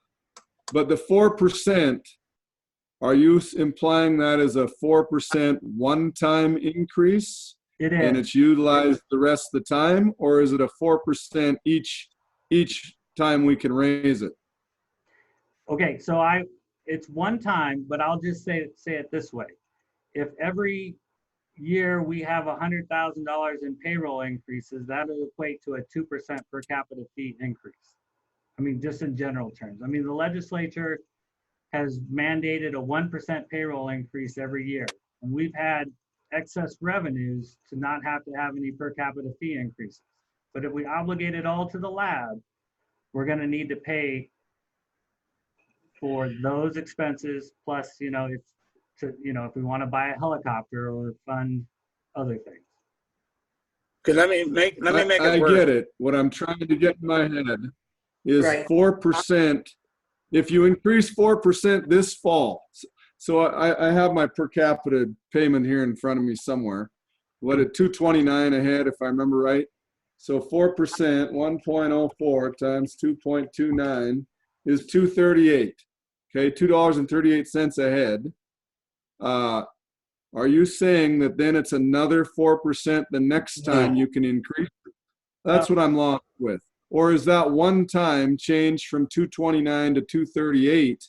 But the 4%, are you implying that is a 4% one-time increase? It is. And it's utilized the rest of the time, or is it a 4% each time we can raise it? Okay, so it's one time, but I'll just say it this way. If every year we have $100,000 in payroll increases, that'll equate to a 2% per capita fee increase. I mean, just in general terms. I mean, the legislature has mandated a 1% payroll increase every year. And we've had excess revenues to not have to have any per capita fee increases. But if we obligate it all to the lab, we're going to need to pay for those expenses, plus, if we want to buy a helicopter or fund other things. Okay, let me make it I work. get it. What I'm trying to get in my head is Right. 4%. If you increase 4% this fall, so I have my per capita payment here in front of me somewhere. What, at 229 ahead, if I remember right? So 4%, 1.04 times 2.29 is 238. Okay, $2.38 ahead. Are you saying that then it's another 4% the next time you can increase? That's what I'm lost with. Or is that one time change from 229 to 238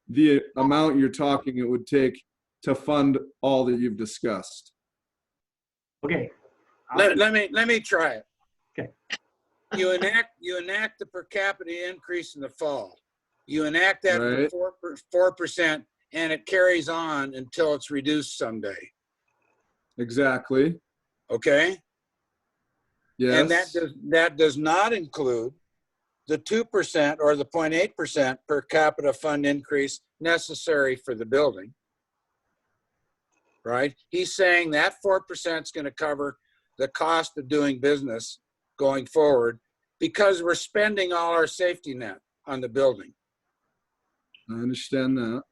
the amount you're talking it would take to fund all that you've discussed? Okay. Let me try it. Okay. You enact the per capita increase in the fall. You enact that Right. for 4%, and it carries on until it's reduced someday. Exactly. Okay. Yes. And that does not include the 2% or the 0.8% per capita fund increase necessary for the building. Right? He's saying that 4% is going to cover the cost of doing business going forward because we're spending all our safety net on the building. I understand that.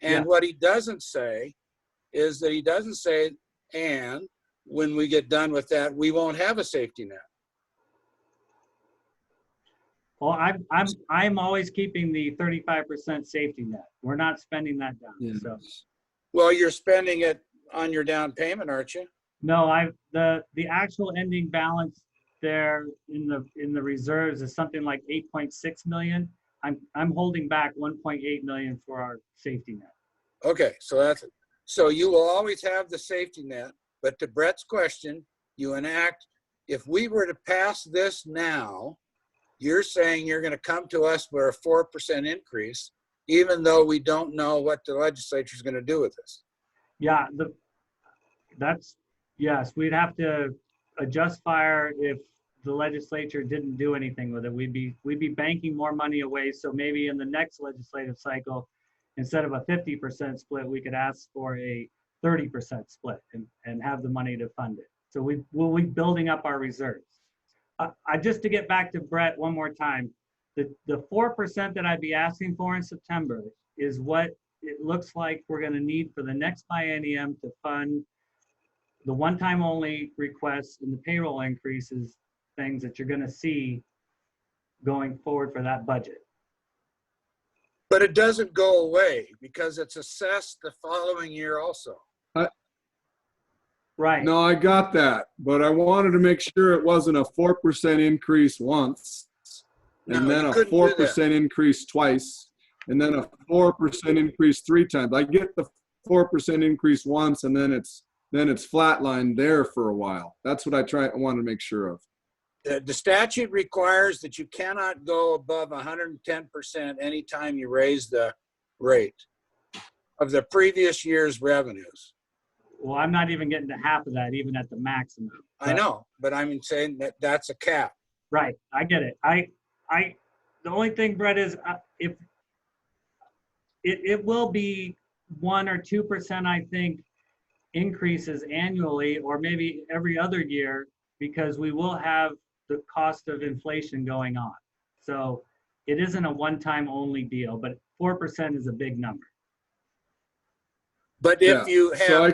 And what he doesn't say is that he doesn't say, and when we get done with that, we won't have a safety net. Well, I'm always keeping the 35% safety net. We're not spending that down. Yes. So Well, you're spending it on your down payment, aren't you? no, the actual ending balance there in the reserves is something like 8.6 million. I'm holding back 1.8 million for our safety net. Okay, so you will always have the safety net, but to Brett's question, you enact, if we were to pass this now, you're saying you're going to come to us for a 4% increase, even though we don't know what the legislature is going to do with this. Yeah, yes, we'd have to adjust fire if the legislature didn't do anything with it. We'd be banking more money away. So maybe in the next legislative cycle, instead of a 50% split, we could ask for a 30% split and have the money to fund it. So we'll be building up our reserves. Just to get back to Brett one more time, the 4% that I'd be asking for in September is what it looks like we're going to need for the next biennium to fund the one-time only requests and the payroll increases, things that you're going to see going forward for that budget. But it doesn't go away because it's assessed the following year also. Right. No, I got that, but I wanted to make sure it wasn't a 4% increase once, and No, then you a couldn't do that. 4% increase twice, and then a 4% increase 3 times. I get the 4% increase once, and then it's flatlined there for a while. That's what I wanted to make sure of. The statute requires that you cannot go above 110% anytime you raise the rate of the previous year's revenues. Well, I'm not even getting to half of that, even at the maximum. I know, but I'm saying that that's a cap. Right, I get it. The only thing, Brett, is if it will be 1 or 2%, I think, increases annually, or maybe every other year, because we will have the cost of inflation going on. So it isn't a one-time only deal, but 4% is a big number. But if you have, So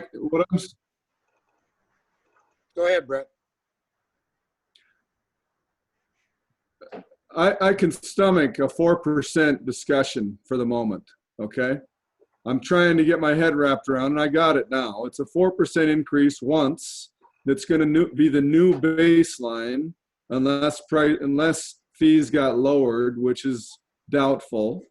go ahead, Brett. I can stomach a 4% discussion for the moment, okay? I'm trying to get my head wrapped around, and I got it now. It's a 4% increase once. That's going to be the new baseline unless fees got lowered, which is doubtful.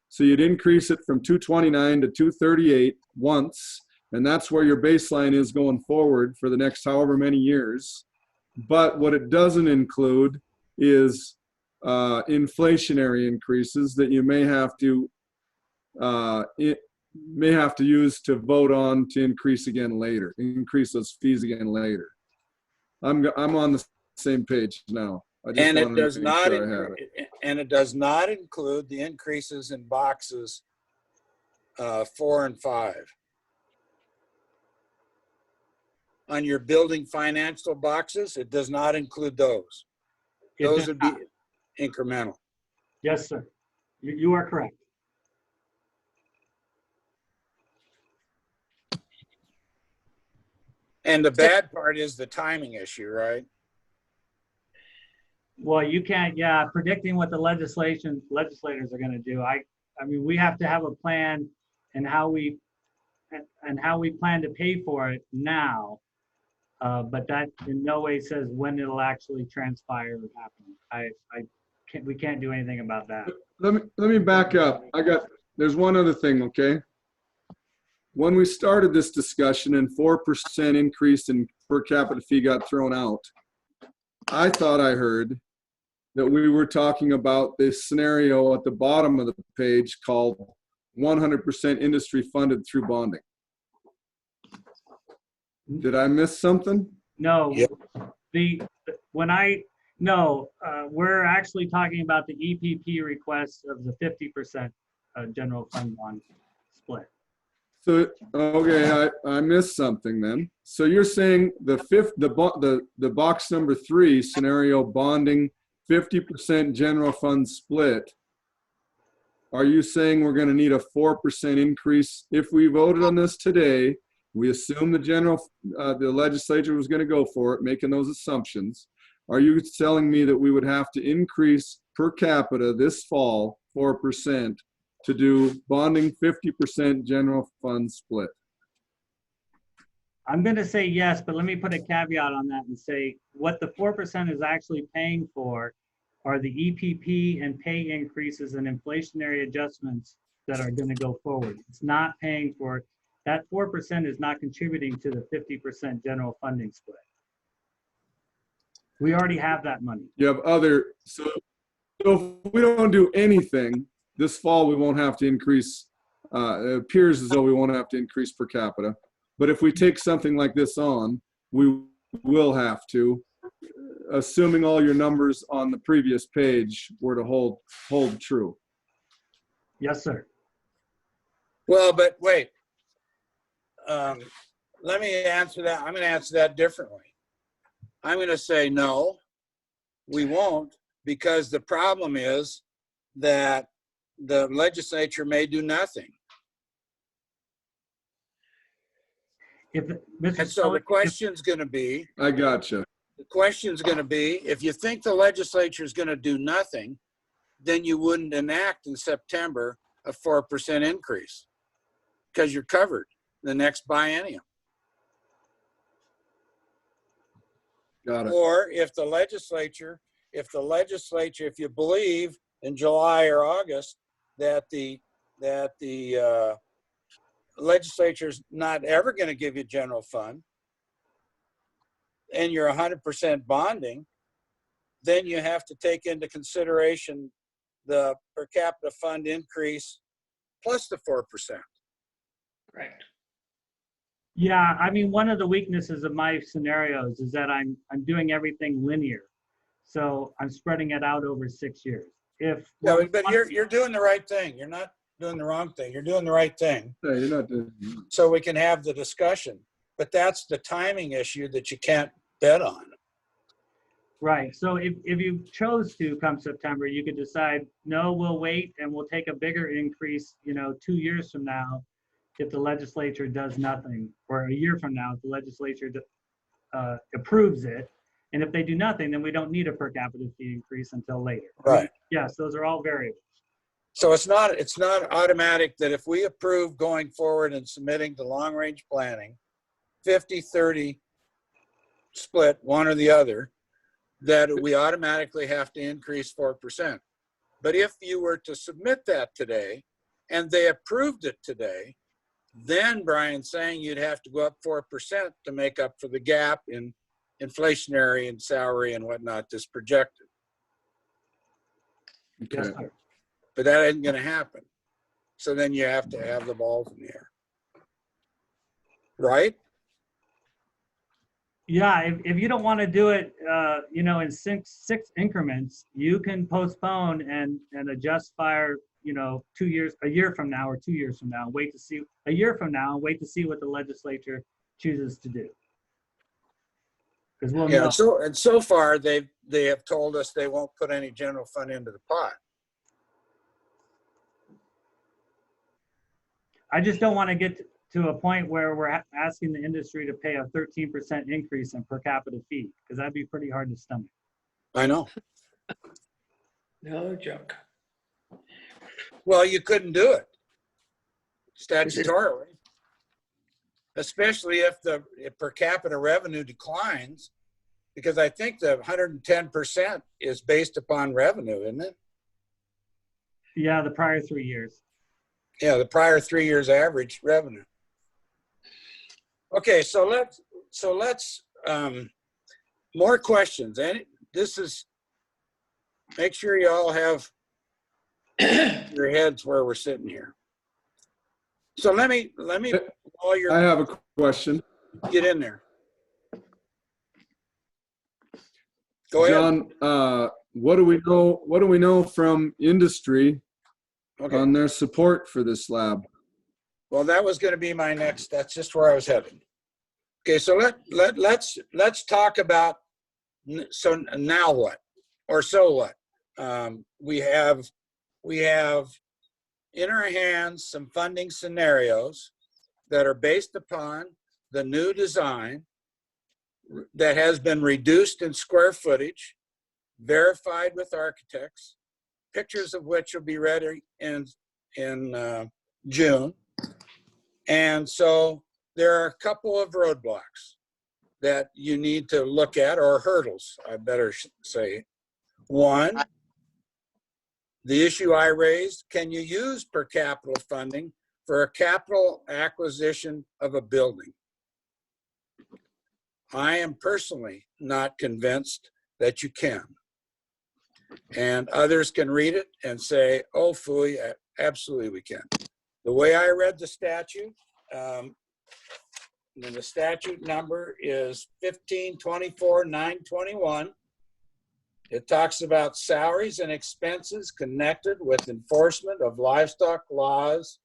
So you'd increase it from 229 to 238 once, and that's where your baseline is going forward for the next however many years. But what it doesn't include is inflationary increases that you may have to use to vote on to increase those fees again later. I'm on the same page now. And it does not include the increases in boxes 4 and 5. on your building financial boxes, it does not include those. It Those does would be not. incremental. Yes, sir. You are correct. And the bad part is the timing issue, right? Well, you can't, yeah, predicting what the legislators are going to do. I mean, we have to have a plan and how we plan to pay for it now. But that in no way says when it'll actually transpire or happen. We can't do anything about that. Let me back up. There's one other thing, okay? When we started this discussion and 4% increase in per capita fee got thrown out, I thought I heard that we were talking about this scenario at the bottom of the page called 100% industry funded through bonding. Did I miss something? No, Yep. We're actually talking about the EPP request of the 50% general fund bond split. So, okay, I missed something then. So you're saying the box number 3 scenario bonding 50% general fund split. Are you saying we're going to need a 4% increase if we voted on this today? We assume the legislature was going to go for it, making those assumptions. Are you telling me that we would have to increase per capita this fall 4% to do bonding 50% general fund split? I'm going to say yes, but let me put a caveat on that and say what the 4% is actually paying for are the EPP and pay increases and inflationary adjustments that are going to go forward. It's not paying for that 4% is not contributing to the 50% general funding split. We already have that money. You have so if we don't do anything this fall, we won't have to increase. It appears as though we won't have to increase per capita. But if we take something like this on, we will have to, assuming all your numbers on the previous page were to hold true. Yes, sir. Well, but wait. Let me answer that. I'm going to answer that differently. I'm going to say no, we won't, because the problem is that the legislature may do nothing. And so the question's going to be, I gotcha. the question's going to be, if you think the legislature is going to do nothing, then you wouldn't enact in September a 4% increase because you're covered the next biennium. Got it. Or if the legislature, if you believe in July or August that the legislature's not ever going to give you general fund and you're 100% bonding, then you have to take into consideration the per capita fund increase plus the 4%. Right. Yeah, I mean, one of the weaknesses of my scenarios is that I'm doing everything linear. So I'm spreading it out over 6 years. Yeah, but you're doing the right thing. You're not doing the wrong thing. You're doing the right thing. No, you're not doing. So we can have the discussion. But that's the timing issue that you can't bet on. Right. So if you chose to come September, you could decide, no, we'll wait and we'll take a bigger increase, 2 years from now, if the legislature does nothing, or a year from now, if the legislature approves it. And if they do nothing, then we don't need a per capita fee increase until later. Right. Yes, those are all variables. So it's not automatic that if we approve going forward and submitting to long range planning, 50-30 split, one or the other, that we automatically have to increase 4%. But if you were to submit that today and they approved it today, then Brian's saying you'd have to go up 4% to make up for the gap in inflationary and salary and whatnot that's projected. Okay. Yes, sir. But that isn't going to happen. So then you have to have the balls in the air. Right? Yeah, if you don't want to do it, in six increments, you can postpone and adjust fire, 2 years, a year from now or 2 years from now, wait to see what the legislature chooses to do. Because we'll Yeah, know. and so far, they have told us they won't put any general fund into the pot. I just don't want to get to a point where we're asking the industry to pay a 13% increase in per capita fee, because that'd be pretty hard to stomach. I know. No joke. Well, you couldn't do it statutorily, especially if if per capita revenue declines, because I think the 110% is based upon revenue, isn't it? Yeah, the prior 3 years. Yeah, the prior 3 years average revenue. Okay, so let's more questions. And this is, make sure you all have your heads where we're sitting here. So let me while you're, I have a question. get in there. Go ahead. John, what do we know from industry Okay. on their support for this lab? Well, that was going to be my next. That's just where I was headed. Okay, so let's talk about. So now what, or so what? We have in our hands some funding scenarios that are based upon the new design that has been reduced in square footage, verified with architects, pictures of which will be ready in June. And so there are a couple of roadblocks that you need to look at, or hurdles, I better say. One, the issue I raised, can you use per capita funding for a capital acquisition of a building? I am personally not convinced that you can. And others can read it and say, oh, phooey, absolutely we can. The way I read the statute, and the statute number is 1524-921. It talks about salaries and expenses connected with enforcement of livestock laws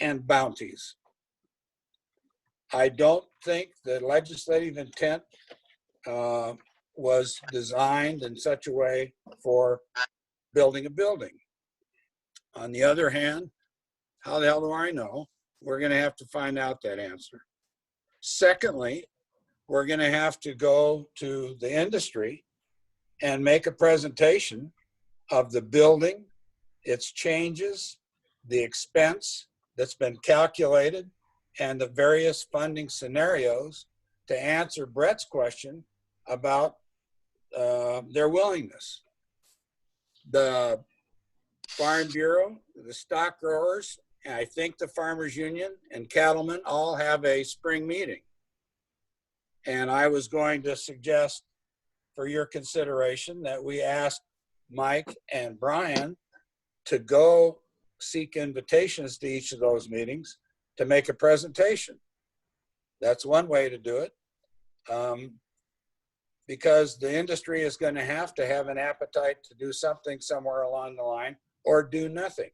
and bounties. I don't think the legislative intent was designed in such a way for building a building. On the other hand, how the hell do I know? We're going to have to find out that answer. Secondly, we're going to have to go to the industry and make a presentation of the building, its changes, the expense that's been calculated, and the various funding scenarios to answer Brett's question about their willingness. The Farm Bureau, the stock growers, and I think the Farmers Union and cattlemen all have a spring meeting. And I was going to suggest for your consideration that we ask Mike and Brian to go seek invitations to each of those meetings to make a presentation. That's one way to do it. Because the industry is going to have an appetite to do something somewhere along the line or do nothing.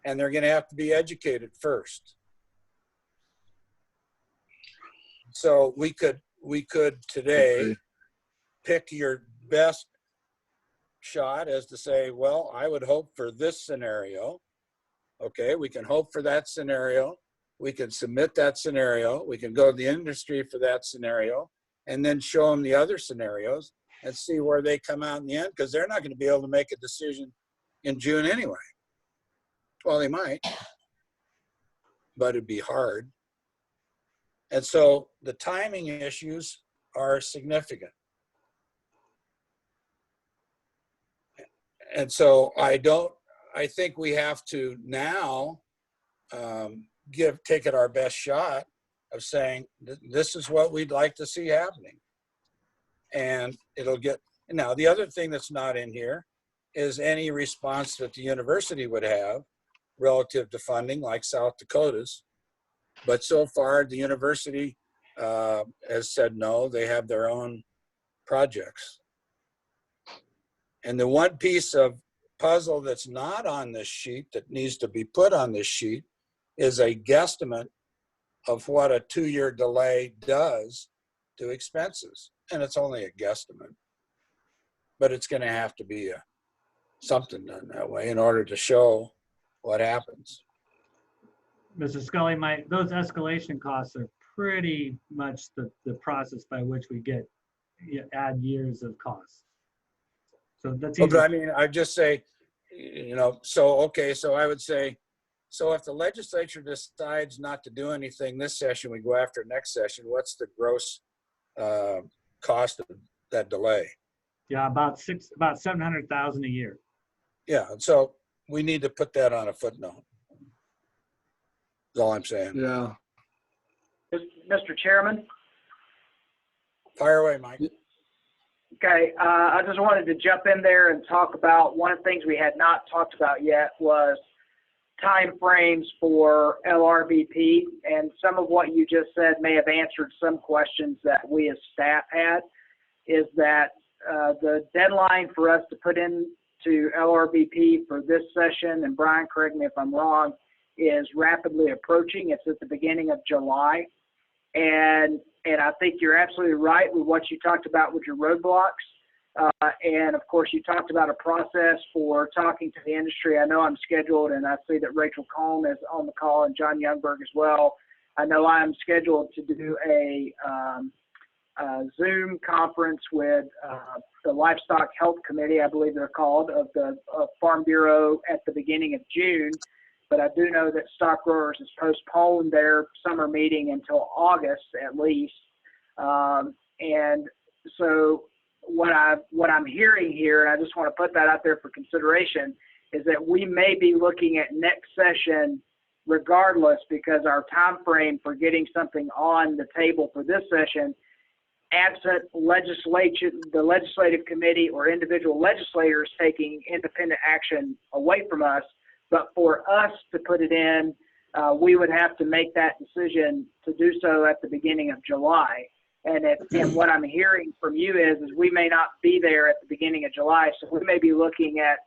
And they're going to have to be educated first. So we could today pick your best shot as to say, well, I would hope for this scenario. Okay, we can hope for that scenario. We can submit that scenario. We can go to the industry for that scenario and then show them the other scenarios and see where they come out in the end, because they're not going to be able to make a decision in June anyway. Well, they might, but it'd be hard. And so the timing issues are significant. And so I think we have to now take it our best shot of saying, this is what we'd like to see happening. And it'll get, now the other thing that's not in here is any response that the university would have relative to funding, like South Dakota's. But so far, the university has said no, they have their own projects. And the one piece of puzzle that's not on this sheet that needs to be put on this sheet is a guesstimate of what a 2-year delay does to expenses. And it's only a guesstimate. But it's going to have to be something done that way in order to show what happens. Mr. Scully, those escalation costs are pretty much the process by which we add years of costs. So that's easy. But I mean, I just say, you know, okay, so I would say, so if the legislature decides not to do anything this session, we go after next session, what's the gross cost of that delay? Yeah, about 700,000 a year. Yeah, so we need to put that on a footnote. That's all I'm saying. Yeah. Mr. Chairman? Fire away, Mike. Okay, I just wanted to jump in there and talk about one of the things we had not talked about yet was time frames for LRBP, and some of what you just said may have answered some questions that we as staff had, is that the deadline for us to put into LRBP for this session, and Brian, correct me if I'm wrong, is rapidly approaching. It's at the beginning of July. And I think you're absolutely right with what you talked about with your roadblocks. And of course, you talked about a process for talking to the industry. I know I'm scheduled, and I see that Rachel Cohn is on the call and John Youngberg as well. I know I'm scheduled to do a Zoom conference with the Livestock Health Committee, I believe they're called, of the Farm Bureau at the beginning of June. But I do know that Stock Growers has postponed their summer meeting until August at least. And so what I'm hearing here, and I just want to put that out there for consideration, is that we may be looking at next session regardless, because our time frame for getting something on the table for this session, absent the legislative committee or individual legislators taking independent action away from us. But for us to put it in, we would have to make that decision to do so at the beginning of July. And what I'm hearing from you is we may not be there at the beginning of July, so we may be looking at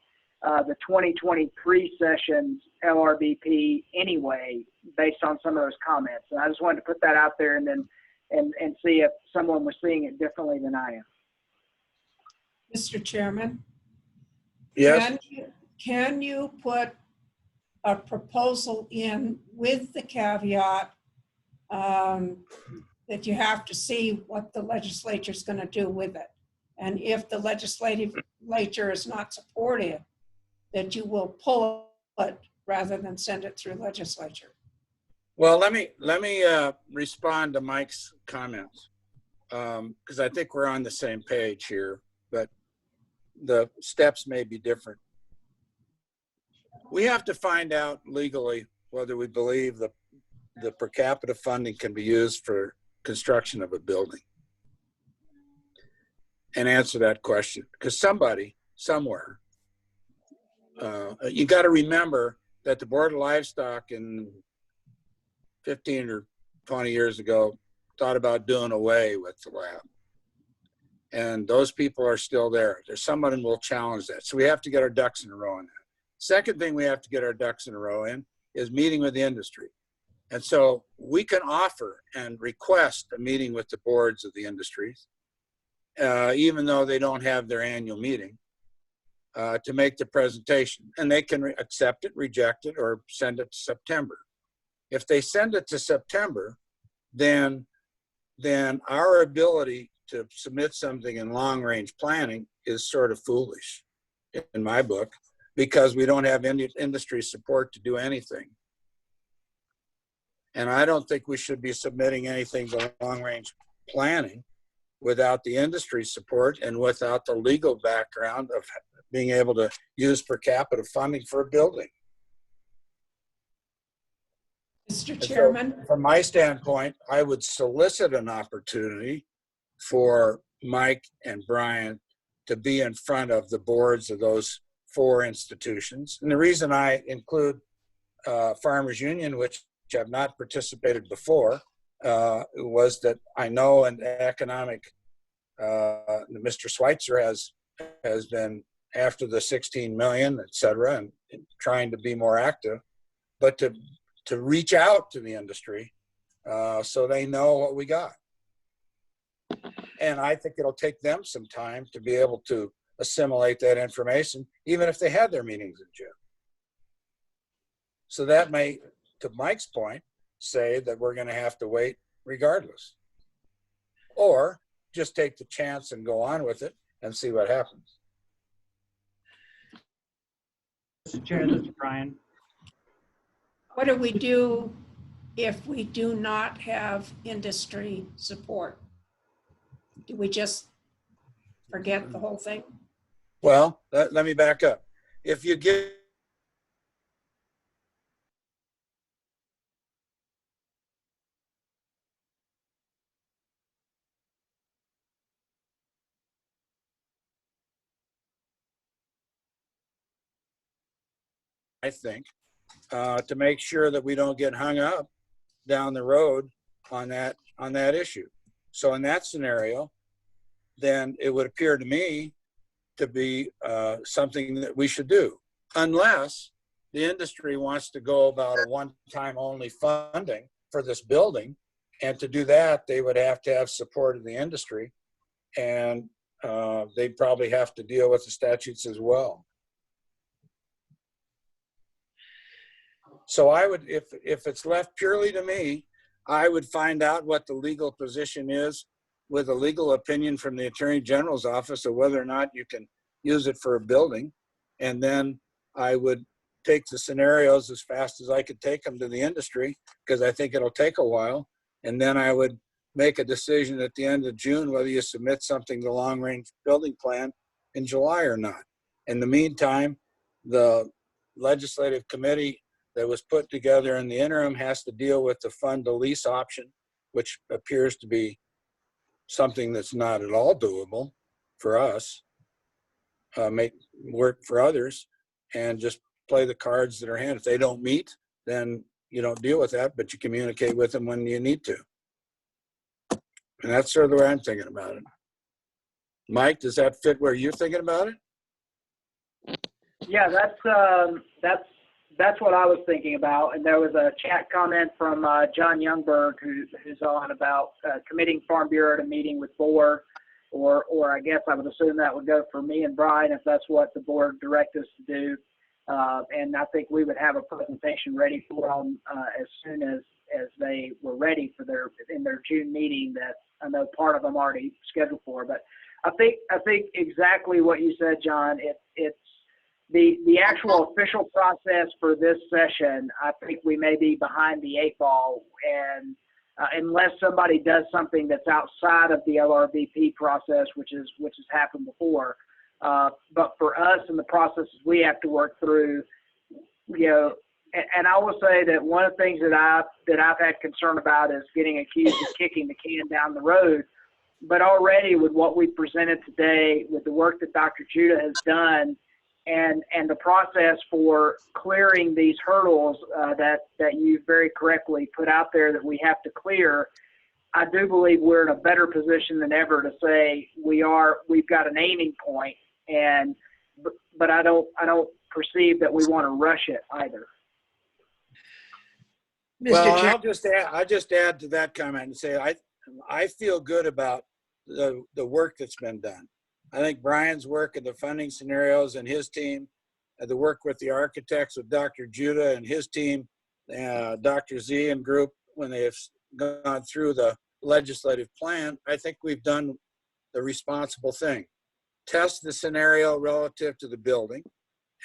the 2023 session's LRBP anyway, based on some of those comments. And I just wanted to put that out there and see if someone was seeing it differently than I am. Mr. Chairman? Yes. Can you put a proposal in with the caveat that you have to see what the legislature is going to do with it? And if the legislature is not supportive, that you will pull it rather than send it through legislature. Well, let me respond to Mike's comments, because I think we're on the same page here, but the steps may be different. We have to find out legally whether we believe the per capita funding can be used for construction of a building, and answer that question. Because somebody, somewhere, you got to remember that the Board of Livestock in 15 or 20 years ago thought about doing away with the lab. And those people are still there. There's someone who will challenge that. So we have to get our ducks in a row on that. Second thing we have to get our ducks in a row in is meeting with the industry. And so we can offer and request a meeting with the boards of the industries, even though they don't have their annual meeting, to make the presentation. And they can accept it, reject it, or send it to September. If they send it to September, then our ability to submit something in long-range planning is sort of foolish, in my book, because we don't have any industry support to do anything. And I don't think we should be submitting anything to long-range planning without the industry support and without the legal background of being able to use per capita funding for a building. Mr. Chairman? So, from my standpoint, I would solicit an opportunity for Mike and Brian to be in front of the boards of those 4 institutions. And the reason I include Farmers Union, which have not participated before, was that I know an economic, Mr. Schweitzer has been after the 16 million, et cetera, and trying to be more active, but to reach out to the industry so they know what we got. And I think it'll take them some time to be able to assimilate that information, even if they had their meetings in June. So that may, to Mike's point, say that we're going to have to wait regardless. Or just take the chance and go on with it and see what happens. Mr. Chair, this is Brian. What do we do if we do not have industry support? Do we just forget the whole thing? Well, let me back up. If you give I think, to make sure that we don't get hung up down the road on that issue. So in that scenario, then it would appear to me to be something that we should do, unless the industry wants to go about a one-time only funding for this building. And to do that, they would have to have support of the industry, and they'd probably have to deal with the statutes as well. So I would, if it's left purely to me, I would find out what the legal position is with a legal opinion from the Attorney General's office of whether or not you can use it for a building. And then I would take the scenarios as fast as I could take them to the industry, because I think it'll take a while. And then I would make a decision at the end of June whether you submit something to the long-range building plan in July or not. In the meantime, the legislative committee that was put together in the interim has to deal with the fund to lease option, which appears to be something that's not at all doable for us, make work for others, and just play the cards that are handed. If they don't meet, then you don't deal with that, but you communicate with them when you need to. And that's sort of the way I'm thinking about it. Mike, does that fit where you're thinking about it? Yeah, that's what I was thinking about. And there was a chat comment from John Youngberg who's on about committing Farm Bureau to meeting with board, or I guess I would assume that would go for me and Brian if that's what the board direct us to do. And I think we would have a presentation ready for them as soon as they were ready for in their June meeting that I know part of them already scheduled for. But I think exactly what you said, John. It's the actual official process for this session. I think we may be behind the 8 ball, and unless somebody does something that's outside of the LRBP process, which has happened before. But for us and the processes we have to work through, you know, and I will say that one of the things that I've had concern about is getting accused of kicking the can down the road. But already with what we presented today, with the work that Dr. Judah has done, and the process for clearing these hurdles that you very correctly put out there that we have to clear, I do believe we're in a better position than ever to say we've got an aiming point, but I don't perceive that we want to rush it either. Well, I'll just add to that comment and say I feel good about the work that's been done. I think Brian's work in the funding scenarios and his team, the work with the architects with Dr. Judah and his team, Dr. Z and group, when they have gone through the legislative plan, I think we've done the responsible thing. Test the scenario relative to the building,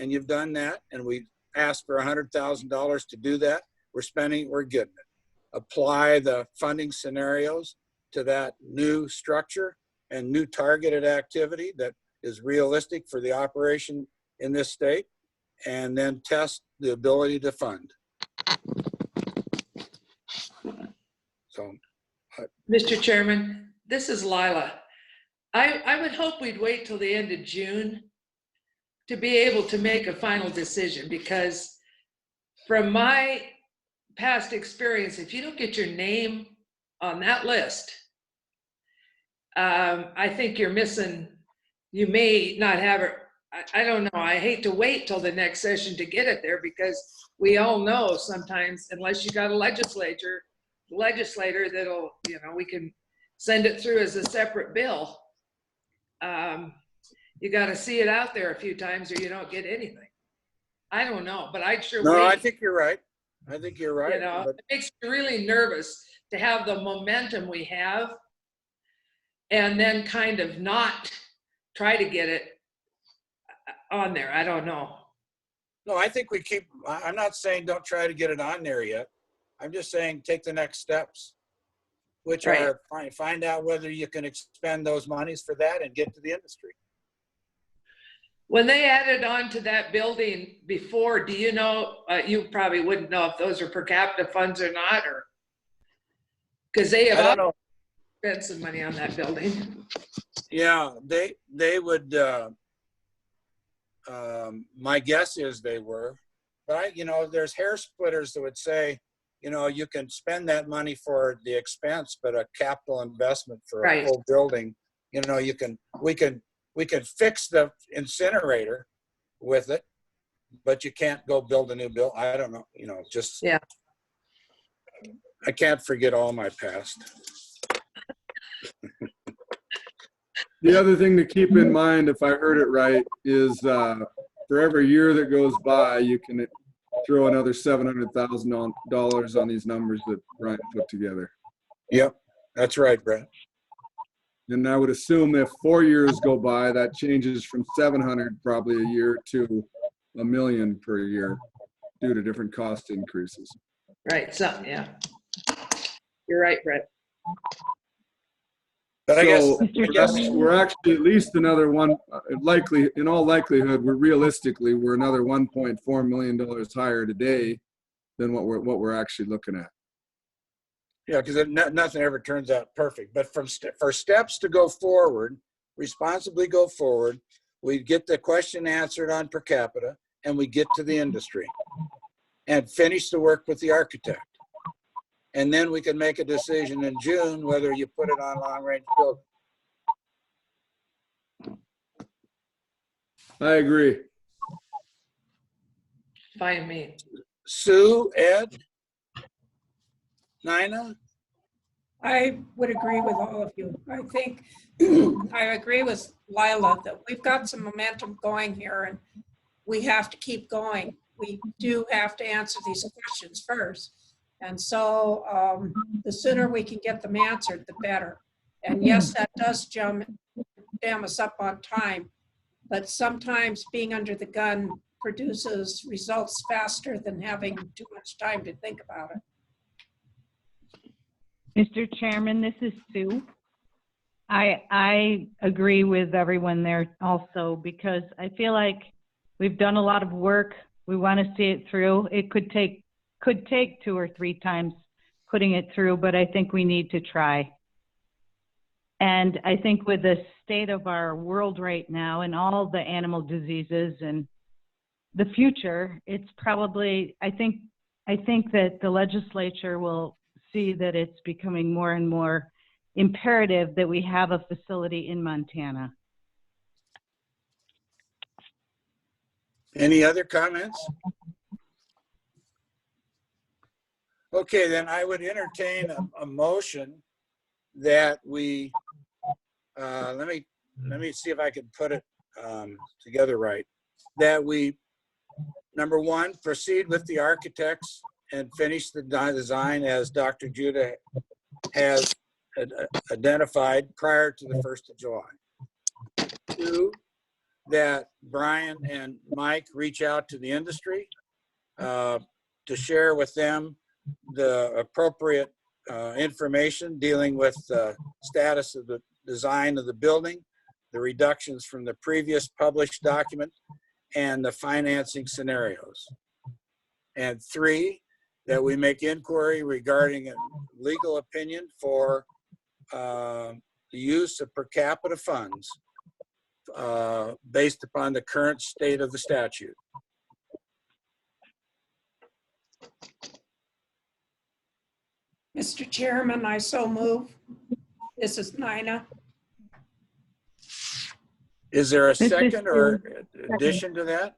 and you've done that, and we asked for $100,000 to do that. We're spending, we're getting it. Apply the funding scenarios to that new structure and new targeted activity that is realistic for the operation in this state, and then test the ability to fund. So, Mr. Chairman, this is Lila. I would hope we'd wait till the end of June to be able to make a final decision, because from my past experience, if you don't get your name on that list, I think you're missing, you may not have it. I don't know. I hate to wait till the next session to get it there, because we all know sometimes, unless you got a legislator that'll, you know, we can send it through as a separate bill. You got to see it out there a few times or you don't get anything. I don't know, but I'd sure No, wait. I think you're right. I think you're right. You know, but- it makes me really nervous to have the momentum we have and then kind of not try to get it on there. I don't know. No, I think we keep, I'm not saying don't try to get it on there yet. I'm just saying take the next steps, which Right. are find out whether you can expend those monies for that and get to the industry. When they added on to that building before, do you know, you probably wouldn't know if those are per capita funds or not, or because they I don't have know. spent some money on that building. Yeah, they would, my guess is they were, but there's hair splitters that would say, you can spend that money for the expense, but a capital investment for a Right. full building, we can fix the incinerator with it, but you can't go build a new build. I don't know, just, Yeah. I can't forget all my past. The other thing to keep in mind, if I heard it right, is for every year that goes by, you can throw another $700,000 on these numbers that Brian put together. Yep, that's right, Brett. And I would assume if 4 years go by, that changes from 700 probably a year to $1 million per year due to different cost increases. Right, so, yeah. You're right, Brett. But I So guess we're actually at least another one, likely, in all likelihood, we're another $1.4 million higher today than what we're actually looking at. yeah, because nothing ever turns out perfect. But for steps to go forward, responsibly go forward, we get the question answered on per capita, and we get to the industry and finish the work with the architect. And then we can make a decision in June whether you put it on long-range building. I agree. Fine me. Sue, Ed, Nina? I would agree with all of you. I think I agree with Lila that we've got some momentum going here and we have to keep going. We do have to answer these questions first. And so the sooner we can get them answered, the better. And yes, that does jam us up on time, but sometimes being under the gun produces results faster than having too much time to think about it. Mr. Chairman, this is Sue. I agree with everyone there also because I feel like we've done a lot of work. We want to see it through. It could take 2 or 3 times putting it through, but I think we need to try. And I think with the state of our world right now and all the animal diseases and the future, it's probably, I think that the legislature will see that it's becoming more and more imperative that we have a facility in Montana. Any other comments? Okay, then I would entertain a motion that we, let me see if I can put it together right. That we, number 1, proceed with the architects and finish the design as Dr. Judah has identified prior to the 1st of July. 2, that Brian and Mike reach out to the industry to share with them the appropriate information dealing with the status of the design of the building, the reductions from the previous published document, and the financing scenarios. And 3, that we make inquiry regarding a legal opinion for the use of per capita funds based upon the current state of the statute. Mr. Chairman, I so move. This is Nina. Is there a This is second or Sue. addition to that?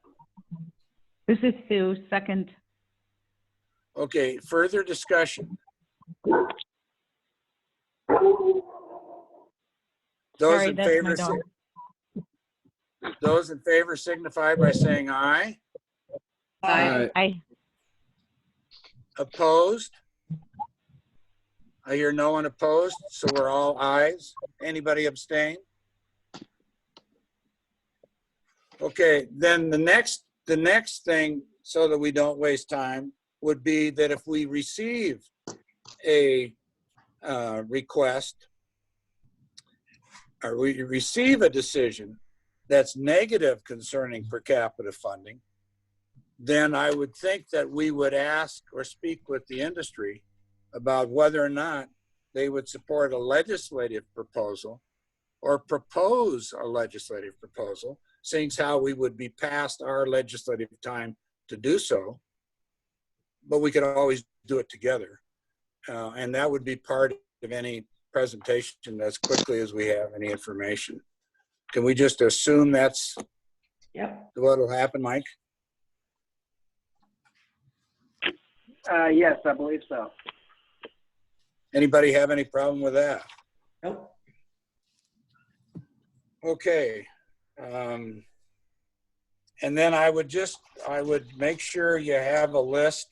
This is Sue, second. Okay, further discussion. Those Sorry, in that's my favor, dog. those in favor signify by saying aye. Aye. I, Opposed? I hear no one opposed, so we're all ayes. Anybody abstain? Okay, then the next thing, so that we don't waste time, would be that if we receive a request, or we receive a decision that's negative concerning per capita funding, then I would think that we would ask or speak with the industry about whether or not they would support a legislative proposal or propose a legislative proposal, seeing how we would be past our legislative time to do so, but we could always do it together. And that would be part of any presentation as quickly as we have any information. Can we just assume that's what will happen, Mike? Yes, I believe so. Anybody have any problem with that? Nope. Okay. And then I would make sure you have a list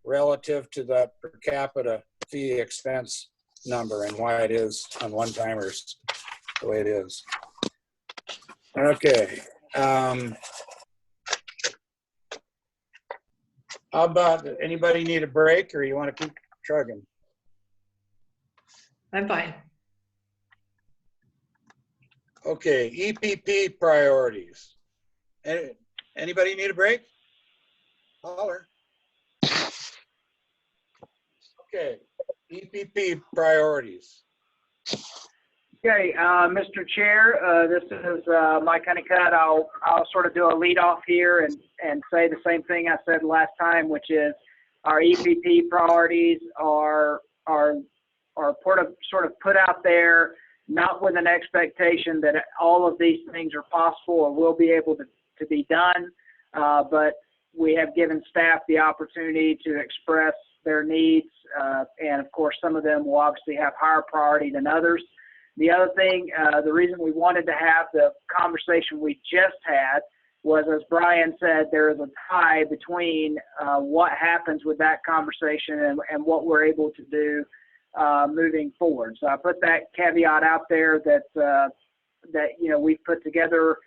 relative to the per capita fee expense number and why it is on one-timers the way it is. Okay. How about, anybody need a break or you want to keep trucking? I'm fine. Okay, EPP priorities. Anybody need a break? Holler. Okay, EPP priorities. Okay, Mr. Chair, this is Mike Honeycutt. I'll sort of do a lead off here and say the same thing I said last time, which is our EPP priorities are sort of put out there, not with an expectation that all of these things are possible or will be able to be done, but we have given staff the opportunity to express their needs, and of course some of them will obviously have higher priority than others. The other thing, the reason we wanted to have the conversation we just had was, as Brian said, there is a tie between what happens with that conversation and what we're able to do moving forward. So I put that caveat out there that we've put together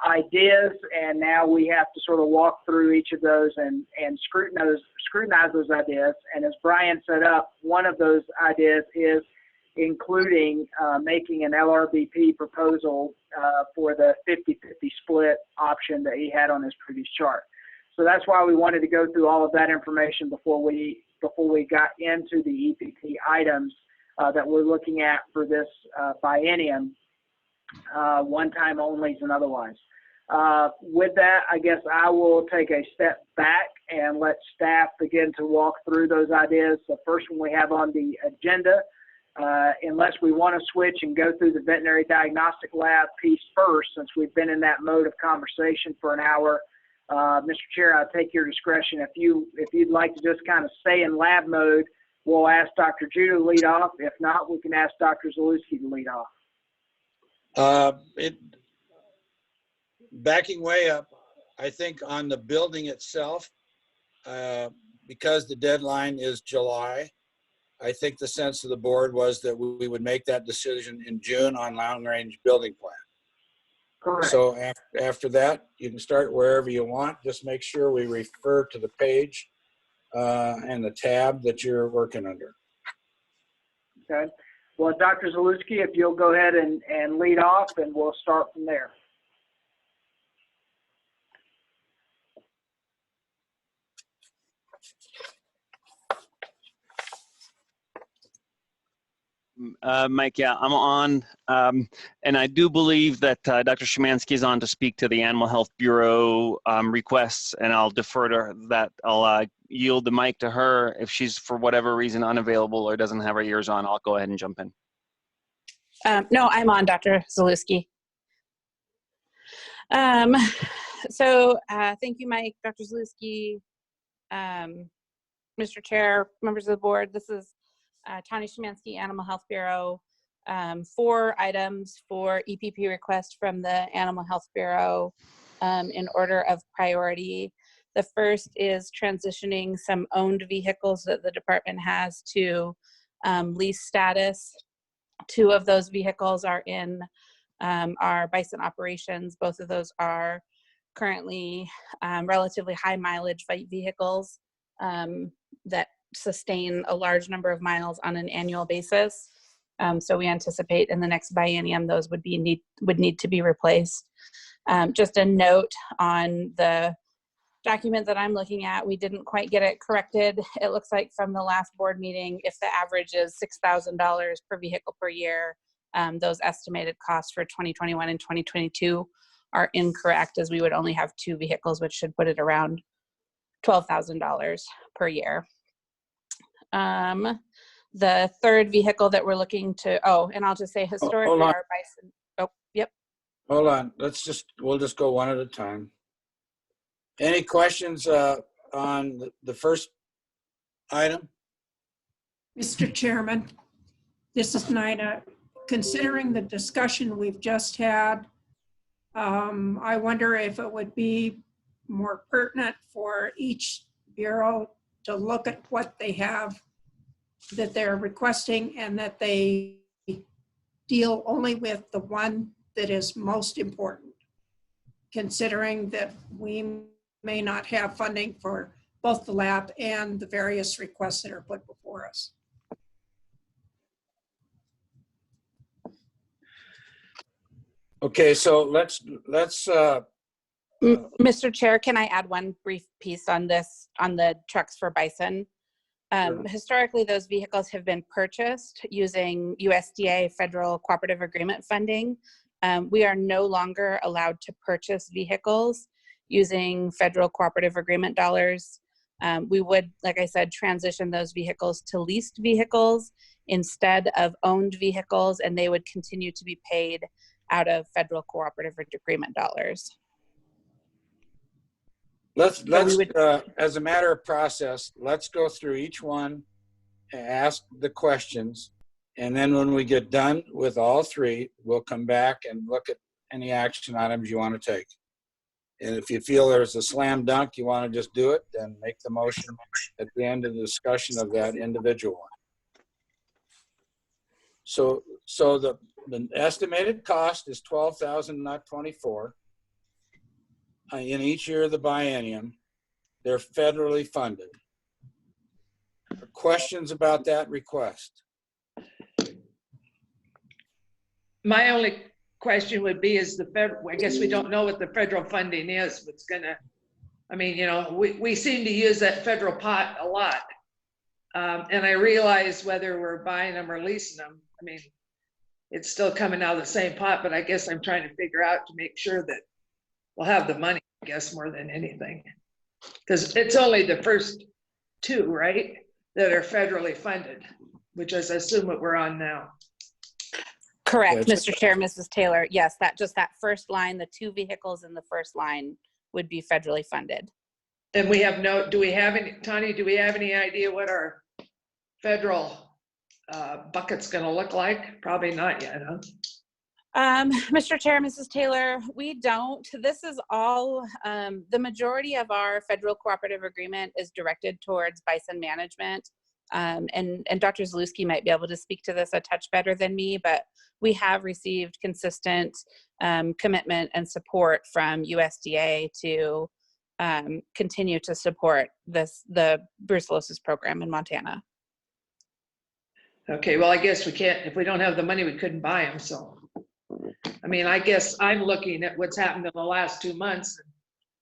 ideas, and now we have to sort of walk through each of those and scrutinize those ideas. And as Brian set up, one of those ideas is including making an LRBP proposal for the 50-50 split option that he had on his previous chart. So that's why we wanted to go through all of that information before we got into the EPP items that we're looking at for this biennium, one-time onlys and otherwise. With that, I guess I will take a step back and let staff begin to walk through those ideas. The first one we have on the agenda, unless we want to switch and go through the veterinary diagnostic lab piece first, since we've been in that mode of conversation for an hour. Mr. Chair, I'll take your discretion. If you'd like to just kind of stay in lab mode, we'll ask Dr. Judah to lead off. If not, we can ask Dr. Zalewski to lead off. Backing way up, I think on the building itself, because the deadline is July, I think the sense of the board was that we would make that decision in June on long-range building plan. Correct. So after that, you can start wherever you want. Just make sure we refer to the page and the tab that you're working under. Okay. Well, Dr. Zalewski, if you'll go ahead and lead off, and we'll start from there. Mike, yeah, I'm on. And I do believe that Dr. Szymanski is on to speak to the Animal Health Bureau requests, and I'll defer to that. I'll yield the mic to her. If she's, for whatever reason, unavailable or doesn't have her ears on, I'll go ahead and jump in. No, I'm on, Dr. Zalewski. So thank you, Mike, Dr. Zalewski, Mr. Chair, members of the board. This is Tanya Szymanski, Animal Health Bureau. 4 items for EPP request from the Animal Health Bureau in order of priority. The first is transitioning some owned vehicles that the department has to lease status. 2 of those vehicles are in our bison operations. Both of those are currently relatively high mileage vehicles that sustain a large number of miles on an annual basis. So we anticipate in the next biennium those would need to be replaced. Just a note on the document that I'm looking at, we didn't quite get it corrected. It looks like from the last board meeting, if the average is $6,000 per vehicle per year, those estimated costs for 2021 and 2022 are incorrect, as we would only have 2 vehicles, which should put it around $12,000 per year. The third vehicle that we're looking to, and I'll just say historically our bison, Hold on, we'll just go one at a time. Any questions on the first item? Mr. Chairman, this is Nina. Considering the discussion we've just had, I wonder if it would be more pertinent for each bureau to look at what they have that they're requesting and that they deal only with the one that is most important, considering that we may not have funding for both the lab and the various requests that are put before us. Okay, so let's Mr. Chair, can I add one brief piece on this, on the trucks for bison? Sure. Historically, those vehicles have been purchased using USDA federal cooperative agreement funding. We are no longer allowed to purchase vehicles using federal cooperative agreement dollars. We would, like I said, transition those vehicles to leased vehicles instead of owned vehicles, and they would continue to be paid out of federal cooperative agreement dollars. Let's as a matter of process, let's go through each one and ask the questions. And then when we get done with all 3, we'll come back and look at any action items you want to take. And if you feel there's a slam dunk, you want to just do it, then make the motion at the end of the discussion of that individual one. So the estimated cost is $12,000, not 24. In each year of the biennium, they're federally funded. Questions about that request? My only question would be, is the federal, I guess we don't know what the federal funding is, what's gonna, I mean, you know, we seem to use that federal pot a lot. And I realize whether we're buying them or leasing them, I mean, it's still coming out of the same pot, but I guess I'm trying to figure out to make sure that we'll have the money, I guess, more than anything. Because it's only the first 2, right, that are federally funded, which is, I assume, what we're on now. Correct, Mr. Chair, Mrs. Taylor. Yes, that first line, the 2 vehicles in the first line would be federally funded. And we have do we have any idea what our federal bucket's gonna look like? Probably not yet, huh? Mr. Chair, Mrs. Taylor, we don't. This is all, the majority of our federal cooperative agreement is directed towards bison management. And Dr. Zalewski might be able to speak to this a touch better than me, but we have received consistent commitment and support from USDA to continue to support the brucellosis program in Montana. Okay, well, I guess we can't, if we don't have the money, we couldn't buy them, so. I mean, I guess I'm looking at what's happened in the last 2 months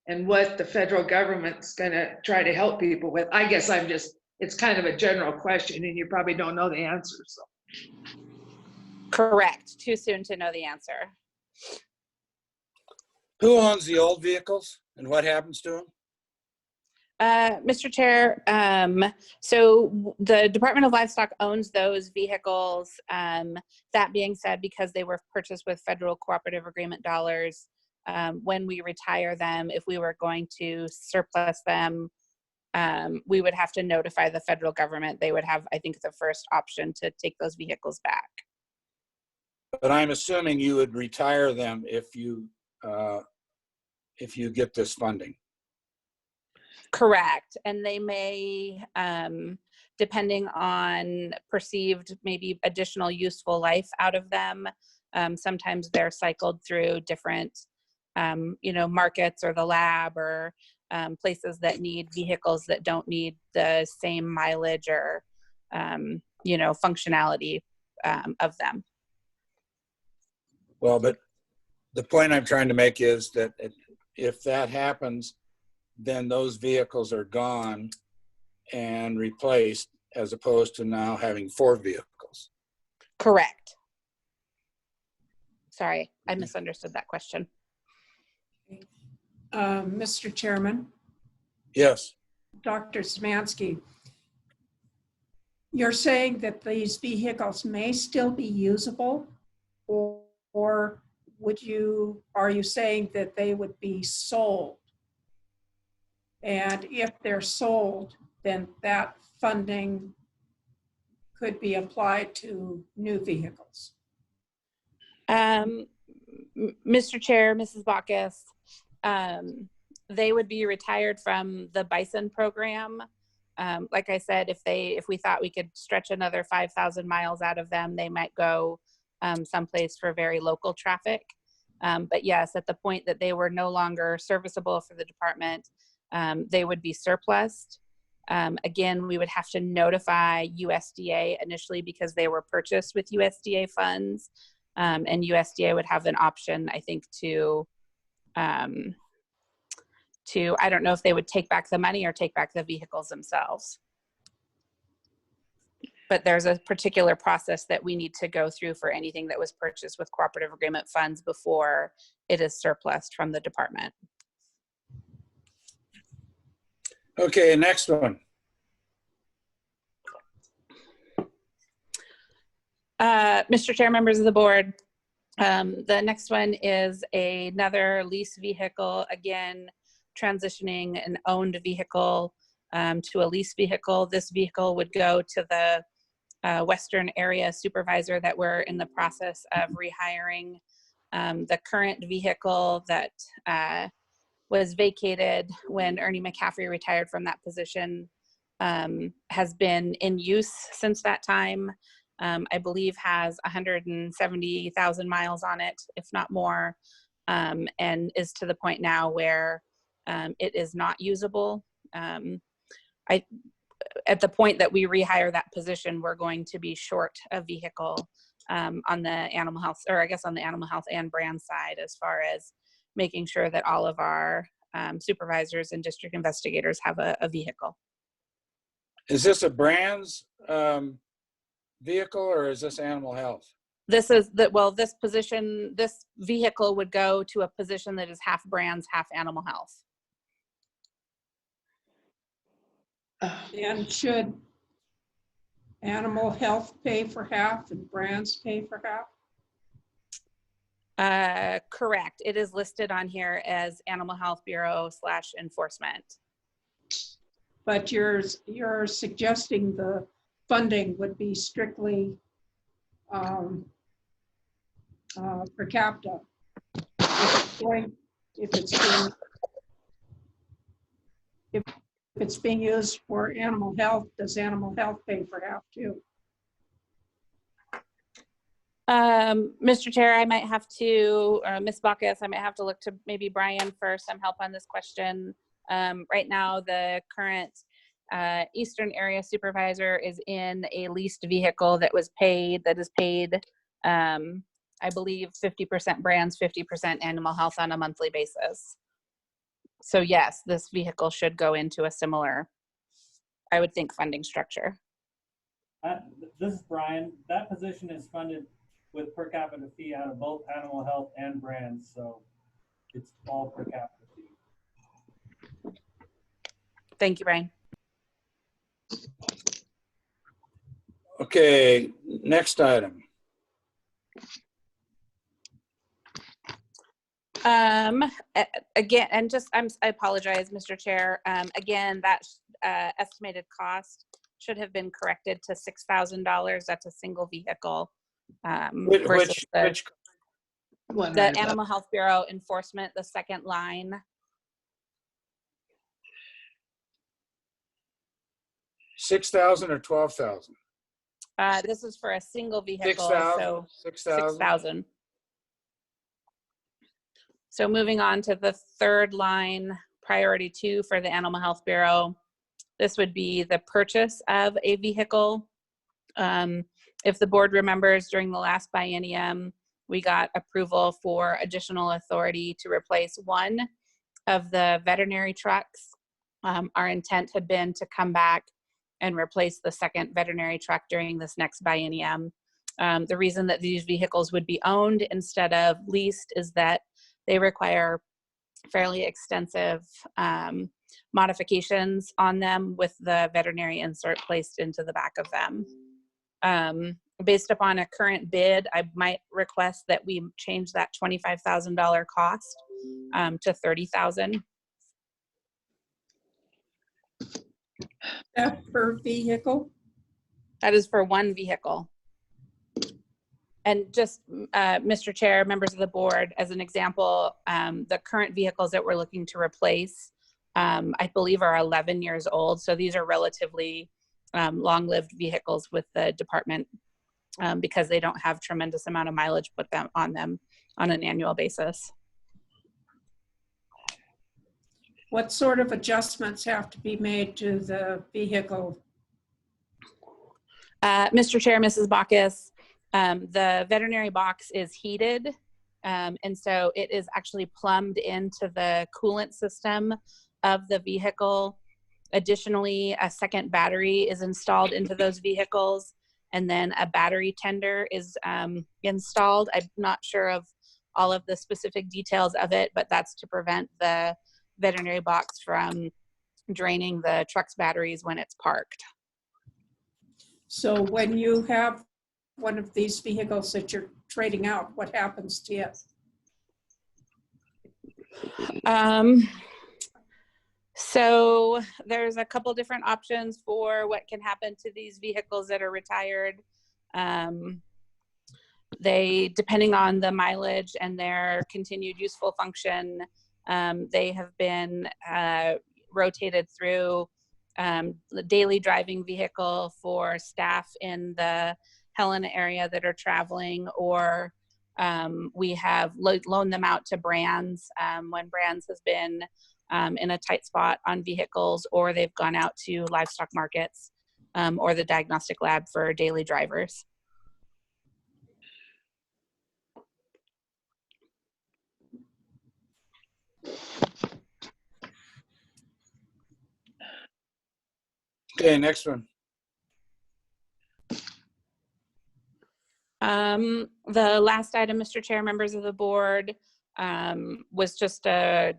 and what the federal government's gonna try to help people with. I guess it's kind of a general question and you probably don't know the answer, so. Correct, too soon to know the answer. Who owns the old vehicles and what happens to them? Mr. Chair, so the Department of Livestock owns those vehicles. That being said, because they were purchased with federal cooperative agreement dollars, when we retire them, if we were going to surplus them, we would have to notify the federal government. They would have, I think, the first option to take those vehicles back. But I'm assuming you would retire them if you get this funding. Correct. And they may, depending on perceived maybe additional useful life out of them, sometimes they're cycled through different, markets or the lab or places that need vehicles that don't need the same mileage or, functionality of them. Well, but the point I'm trying to make is that if that happens, then those vehicles are gone and replaced as opposed to now having 4 vehicles. Correct. Sorry, I misunderstood that question. Mr. Chairman, Yes. Dr. Szymanski, you're saying that these vehicles may still be usable, or are you saying that they would be sold? And if they're sold, then that funding could be applied to new vehicles. Mr. Chair, Mrs. Bacchus, they would be retired from the Bison program. Like I said, if we thought we could stretch another 5,000 miles out of them, they might go someplace for very local traffic. But yes, at the point that they were no longer serviceable for the department, they would be surplused. Again, we would have to notify USDA initially because they were purchased with USDA funds. And USDA would have an option, I think, to, I don't know if they would take back the money or take back the vehicles themselves. But there's a particular process that we need to go through for anything that was purchased with cooperative agreement funds before it is surplused from the department. Okay, next one. Mr. Chair, members of the board, the next one is another lease vehicle, again, transitioning an owned vehicle to a lease vehicle. This vehicle would go to the Western area supervisor that we're in the process of rehiring. The current vehicle that was vacated when Ernie McCaffrey retired from that position has been in use since that time. I believe has 170,000 miles on it, if not more, and is to the point now where it is not usable. At the point that we rehire that position, we're going to be short a vehicle on the animal health, or I guess on the animal health and brand side, as far as making sure that all of our supervisors and district investigators have a vehicle. Is this a brands vehicle or is this animal health? This is this position, this vehicle would go to a position that is half brands, half animal health. And should animal health pay for half and brands pay for half? Correct. It is listed on here as Animal Health Bureau / enforcement. But you're suggesting the funding would be strictly per capita. If it's being used for animal health, does animal health pay for half too? Mr. Chair, I might have to, or Ms. Bacchus, I might have to look to maybe Brian for some help on this question. Right now, the current Eastern Area Supervisor is in a leased vehicle that is paid, I believe 50% brands, 50% animal health on a monthly basis. So yes, this vehicle should go into a similar, I would think, funding structure. This is Brian. That position is funded with per capita fee out of both animal health and brands, so it's all per capita fee. Thank you, Brian. Okay, next item. Again, and just I apologize, Mr. Chair. Again, that estimated cost should have been corrected to $6,000. That's a single vehicle versus Which One the right above. Animal Health Bureau enforcement, the second line. 6,000 or 12,000? This is for a single vehicle, 6,000. so 6,000. 6,000. So moving on to the third line, priority 2 for the Animal Health Bureau. This would be the purchase of a vehicle. If the board remembers, during the last biennium, we got approval for additional authority to replace one of the veterinary trucks. Our intent had been to come back and replace the second veterinary truck during this next biennium. The reason that these vehicles would be owned instead of leased is that they require fairly extensive modifications on them with the veterinary insert placed into the back of them. Based upon a current bid, I might request that we change that $25,000 cost to $30,000. Per vehicle? That is for one vehicle. And just, Mr. Chair, members of the board, as an example, the current vehicles that we're looking to replace, I believe are 11 years old. So these are relatively long-lived vehicles with the department because they don't have tremendous amount of mileage put on them on an annual basis. What sort of adjustments have to be made to the vehicle? Mr. Chair, Mrs. Bacchus, the veterinary box is heated, and so it is actually plumbed into the coolant system of the vehicle. Additionally, a second battery is installed into those vehicles, and then a battery tender is installed. I'm not sure of all of the specific details of it, but that's to prevent the veterinary box from draining the truck's batteries when it's parked. So when you have one of these vehicles that you're trading out, what happens to it? So there's a couple different options for what can happen to these vehicles that are retired. They, depending on the mileage and their continued useful function, they have been rotated through the daily driving vehicle for staff in the Helena area that are traveling, or we have loaned them out to Brands when Brands has been in a tight spot on vehicles, or they've gone out to livestock markets or the diagnostic lab for daily drivers. Okay, next one. The last item, Mr. Chair, members of the board, was just a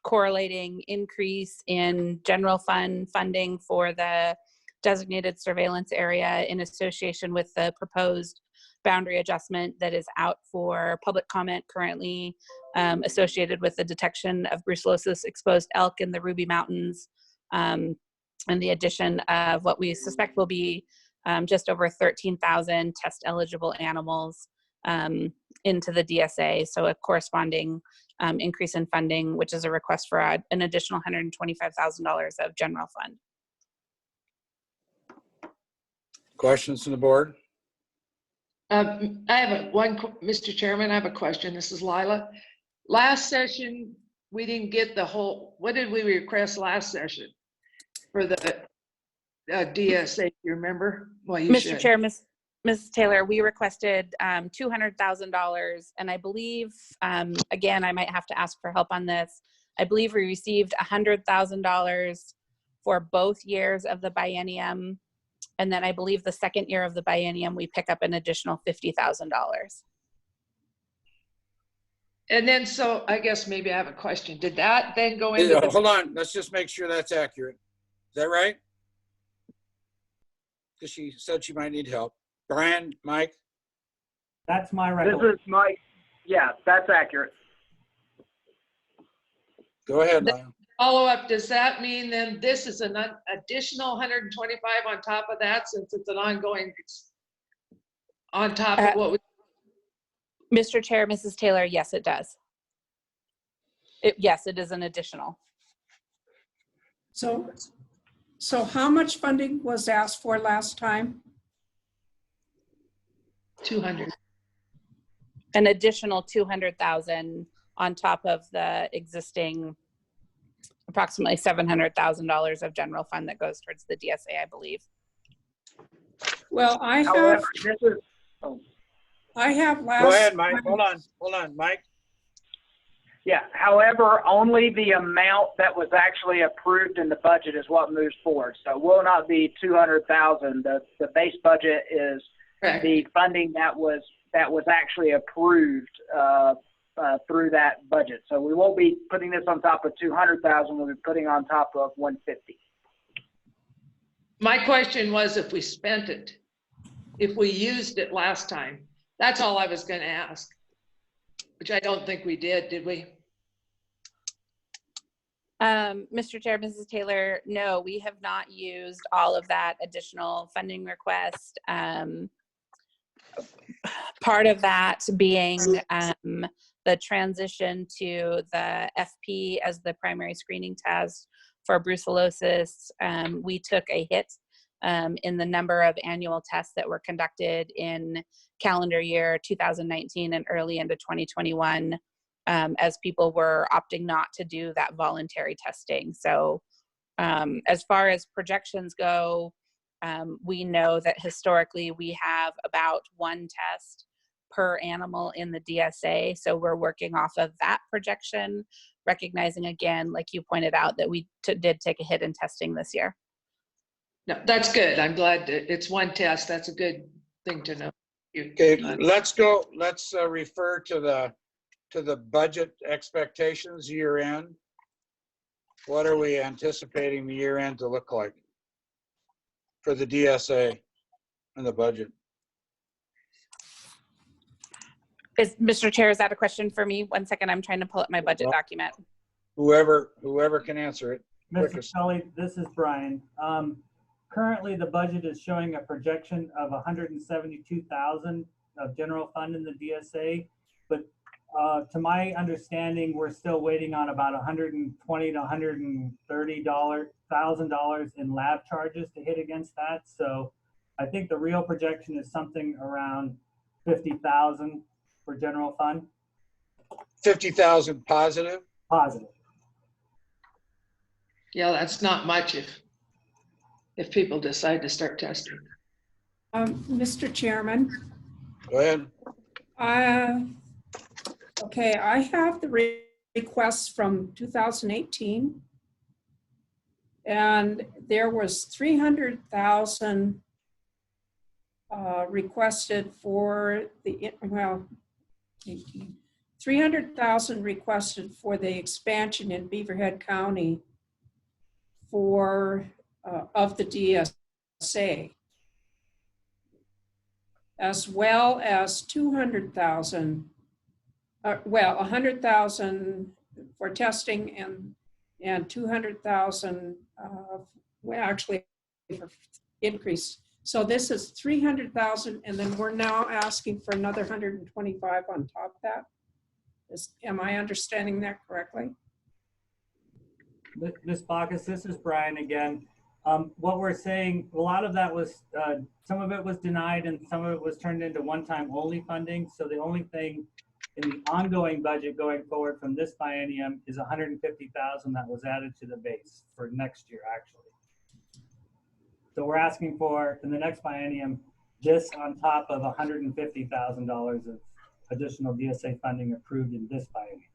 correlating increase in general fund funding for the designated surveillance area in association with the proposed boundary adjustment that is out for public comment currently, associated with the detection of brucellosis exposed elk in the Ruby Mountains, and the addition of what we suspect will be just over 13,000 test eligible animals into the DSA. So a corresponding increase in funding, which is a request for an additional $125,000 of general fund. Questions from the board? I have Mr. Chairman, I have a question. This is Lila. Last session, we didn't get the whole, what did we request last session for the DSA, you remember? Well, you Mr. should. Chair, Ms. Taylor, we requested $200,000, and I believe, again, I might have to ask for help on this. I believe we received $100,000 for both years of the biennium, and then I believe the second year of the biennium, we pick up an additional $50,000. And then, so I guess maybe I have a question. Did that then go into the? Hold on, let's just make sure that's accurate. Is that right? Because she said she might need help. Brian, Mike? That's my This recollection. is Mike. Yeah, that's accurate. Go ahead, Lyle. Follow up, does that mean then this is an additional 125 on top of that, since it's an ongoing on top of what we, Mr. Chair, Mrs. Taylor, yes, it does. Yes, it is an additional. So how much funding was asked for last time? 200. An additional 200,000 on top of the existing approximately $700,000 of general fund that goes towards the DSA, I believe. Well, However, this is, I have last. Go ahead, Mike. Hold on, Mike. yeah, however, only the amount that was actually approved in the budget is what moves forward. So it will not be 200,000. The base budget is Correct. the funding that was actually approved through that budget. So we won't be putting this on top of 200,000. We'll be putting on top of 150. My question was if we spent it, if we used it last time. That's all I was going to ask, which I don't think we did we? Mr. Chair, Mrs. Taylor, no, we have not used all of that additional funding request. Part of that being the transition to the FP as the primary screening test for brucellosis. We took a hit in the number of annual tests that were conducted in calendar year 2019 and early into 2021 as people were opting not to do that voluntary testing. So as far as projections go, we know that historically we have about one test per animal in the DSA. So we're working off of that projection, recognizing again, like you pointed out, that we did take a hit in testing this year. No, that's good. I'm glad that it's one test. That's a good thing to know. Okay, let's go. Let's refer to the budget expectations year end. What are we anticipating the year end to look like for the DSA and the budget? Mr. Chair, is that a question for me? 1 second, I'm trying to pull up my budget document. Whoever can answer it. Mr. Kelly, this is Brian. Currently, the budget is showing a projection of 172,000 of general fund in the DSA, but to my understanding, we're still waiting on about $120,000 to $130,000 in lab charges to hit against that. So I think the real projection is something around 50,000 for general fund. 50,000 positive? Positive. Yeah, that's not much if people decide to start testing. Mr. Chairman. Go ahead. Okay, I have the requests from 2018. And there was 300,000 requested for the, 300,000 requested for the expansion in Beaverhead County for of the DSA, as well as 200,000, 100,000 for testing and 200,000, actually for increase. So this is 300,000, and then we're now asking for another 125 on top of that. Am I understanding that correctly? Ms. Bacchus, this is Brian again. What we're saying, a lot of that was, some of it was denied and some of it was turned into one-time only funding. So the only thing in the ongoing budget going forward from this biennium is 150,000 that was added to the base for next year, actually. So we're asking for, in the next biennium, this on top of $150,000 of additional DSA funding approved in this biennium.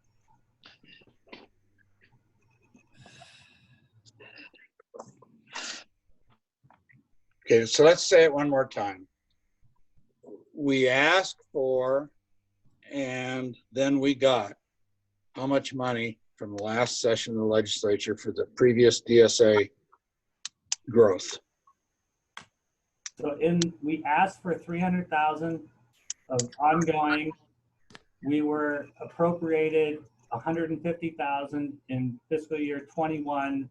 Okay, so let's say it one more time. We asked for, and then we got how much money from the last session of the legislature for the previous DSA growth? So we asked for 300,000 of ongoing. We were appropriated 150,000 in fiscal year 21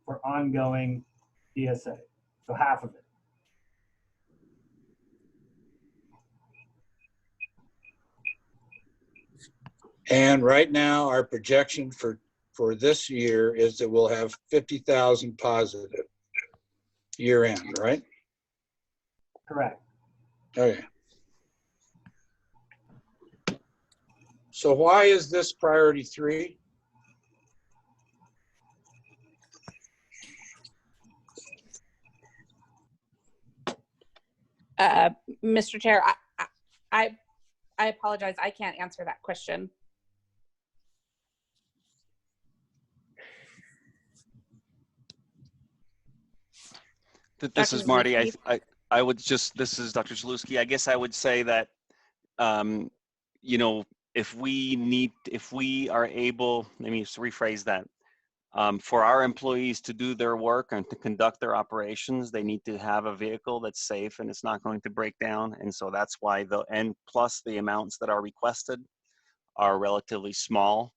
for ongoing DSA. So half of it. And right now, our projection for this year is that we'll have 50,000 positive year end, right? Correct. Okay. So why is this priority 3? Mr. Chair, I apologize. I can't answer that question. This Dr. is Marty. Zalewski? I would just, this is Dr. Zalewski. I guess I would say that, you know, if we are able, let me just rephrase that. For our employees to do their work and to conduct their operations, they need to have a vehicle that's safe and it's not going to break down. And so that's why and plus the amounts that are requested are relatively small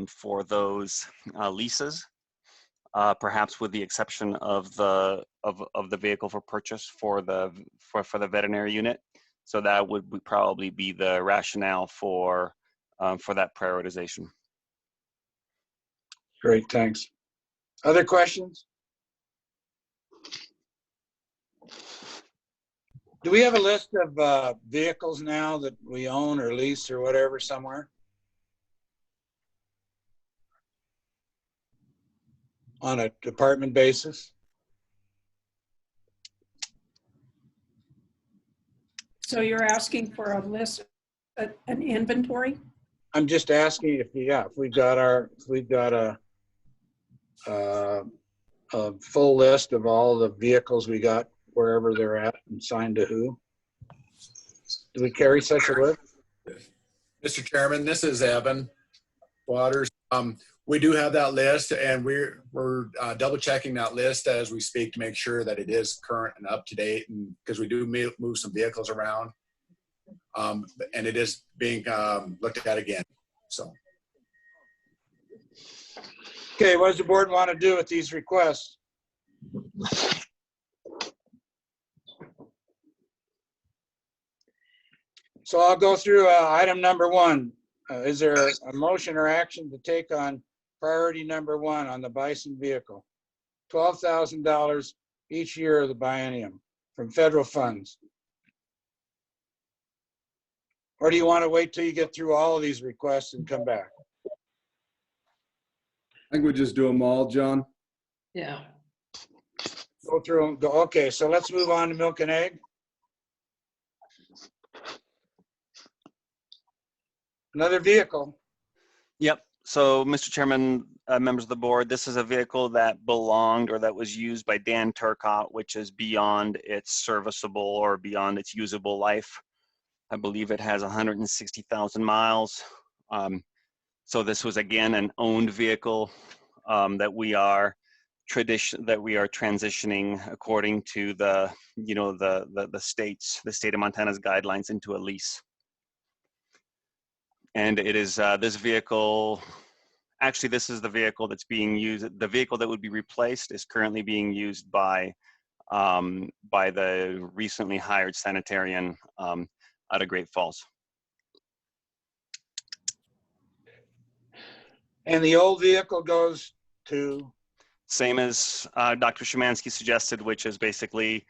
for those leases. Perhaps with the exception of the vehicle for purchase for the veterinary unit. So that would probably be the rationale for that prioritization. Great, thanks. Other questions? Do we have a list of vehicles now that we own or lease or whatever somewhere? On a department basis? So you're asking for a list, an inventory? I'm just asking if we've got a full list of all the vehicles we got wherever they're at and signed to who. Do we carry such a list? Mr. Chairman, this is Evan Waters. We do have that list, and we're double checking that list as we speak to make sure that it is current and up to date, and because we do move some vehicles around, and it is being looked at again. So, okay, what does the board want to do with these requests? So I'll go through item number 1. Is there a motion or action to take on priority number 1 on the Bison vehicle? $12,000 each year of the biennium from federal funds. Or do you want to wait till you get through all of these requests and come back? I think we just do them all, John. Yeah. Go through them. Go. Okay, so let's move on to milk and egg. Another vehicle. Yep. So, Mr. Chairman, members of the board, this is a vehicle that belonged or that was used by Dan Turcott, which is beyond its serviceable or beyond its usable life. I believe it has 160,000 miles. So this was again an owned vehicle that we are transitioning according to the state of Montana's guidelines into a lease. And it is this vehicle. Actually, this is the vehicle that's being used. The vehicle that would be replaced is currently being used by the recently hired sanitarian out of Great Falls. And the old vehicle goes to? Same as Dr. Szymanski suggested, which is basically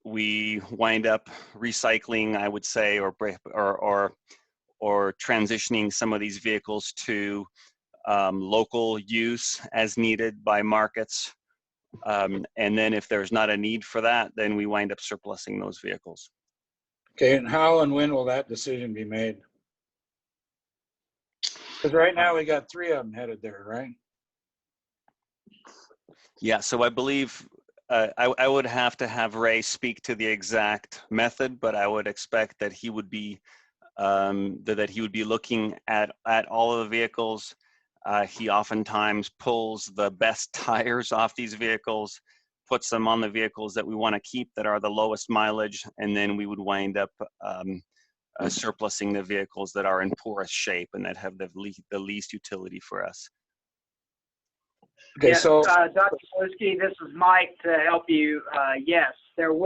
we wind up recycling, I would say, or transitioning some of these vehicles to local use as needed by markets. And then if there's not a need for that, then we wind up surplusing those vehicles. Okay, and how and when will that decision be made? Because right now we got 3 of them headed there, right? Yeah, so I believe I would have to have Ray speak to the exact method, but I would expect that he would be looking at all of the vehicles. He oftentimes pulls the best tires off these vehicles, puts them on the vehicles that we want to keep that are the lowest mileage, and then we would wind up surplusing the vehicles that are in poorest shape and that have the least utility for us. Okay, yes, so Dr. Zalewski, this is Mike to help you. Yes, there'll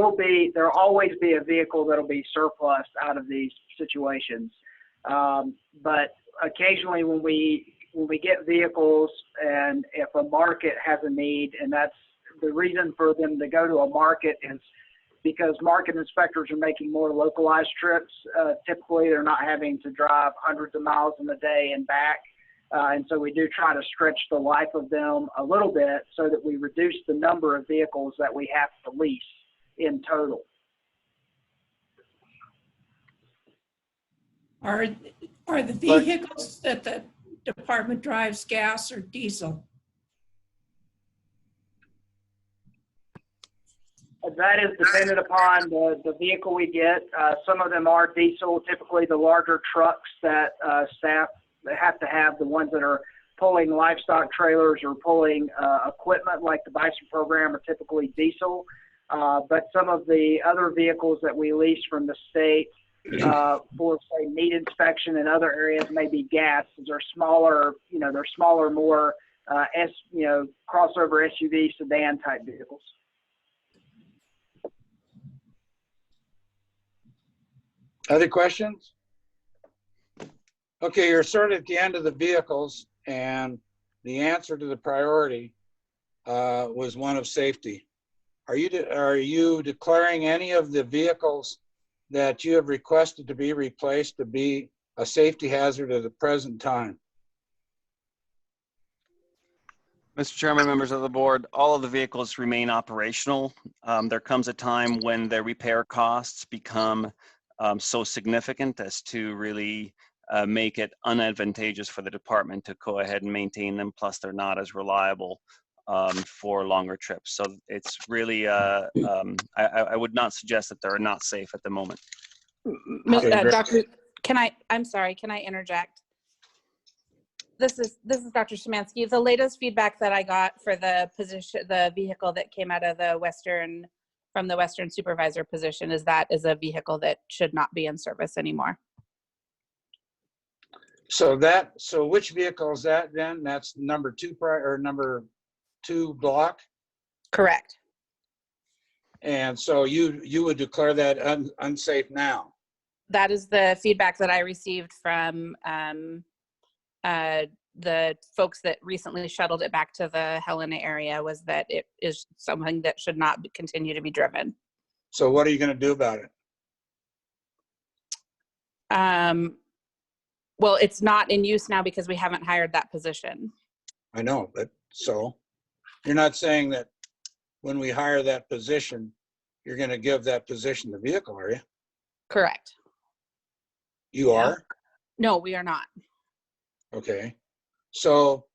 always be a vehicle that'll be surplus out of these situations. But occasionally when we get vehicles and if a market has a need, and that's the reason for them to go to a market is because market inspectors are making more localized trips. Typically, they're not having to drive hundreds of miles in a day and back. And so we do try to stretch the life of them a little bit so that we reduce the number of vehicles that we have to lease in total. Are the vehicles that the department drives gas or diesel? That is dependent upon the vehicle we get. Some of them are diesel, typically the larger trucks that staff have to have, the ones that are pulling livestock trailers or pulling equipment like the Bison program are typically diesel. But some of the other vehicles that we lease from the state for, say, meat inspection and other areas may be gas. They're smaller, they're smaller, more, crossover SUV sedan type vehicles. Other questions? Okay, you're sort of at the end of the vehicles, and the answer to the priority was one of safety. Are you declaring any of the vehicles that you have requested to be replaced to be a safety hazard at the present time? Mr. Chairman, members of the board, all of the vehicles remain operational. There comes a time when their repair costs become so significant as to really make it unadvantageous for the department to go ahead and maintain them. Plus, they're not as reliable for longer trips. So it's really, I would not suggest that they're not safe at the moment. Doctor, I'm sorry, can I interject? This is Dr. Szymanski. The latest feedback that I got for the vehicle that came out of from the Western supervisor position is that is a vehicle that should not be in service anymore. So which vehicle is that then? That's number 2 or number 2 block? Correct. And so you would declare that unsafe now? That is the feedback that I received from the folks that recently shuttled it back to the Helena area, was that it is something that should not continue to be driven. So what are you going to do about it? Well, it's not in use now because we haven't hired that position. I know, but so you're not saying that when we hire that position, you're going to give that position the vehicle, are you? Correct. You are? No, we are not. Okay. So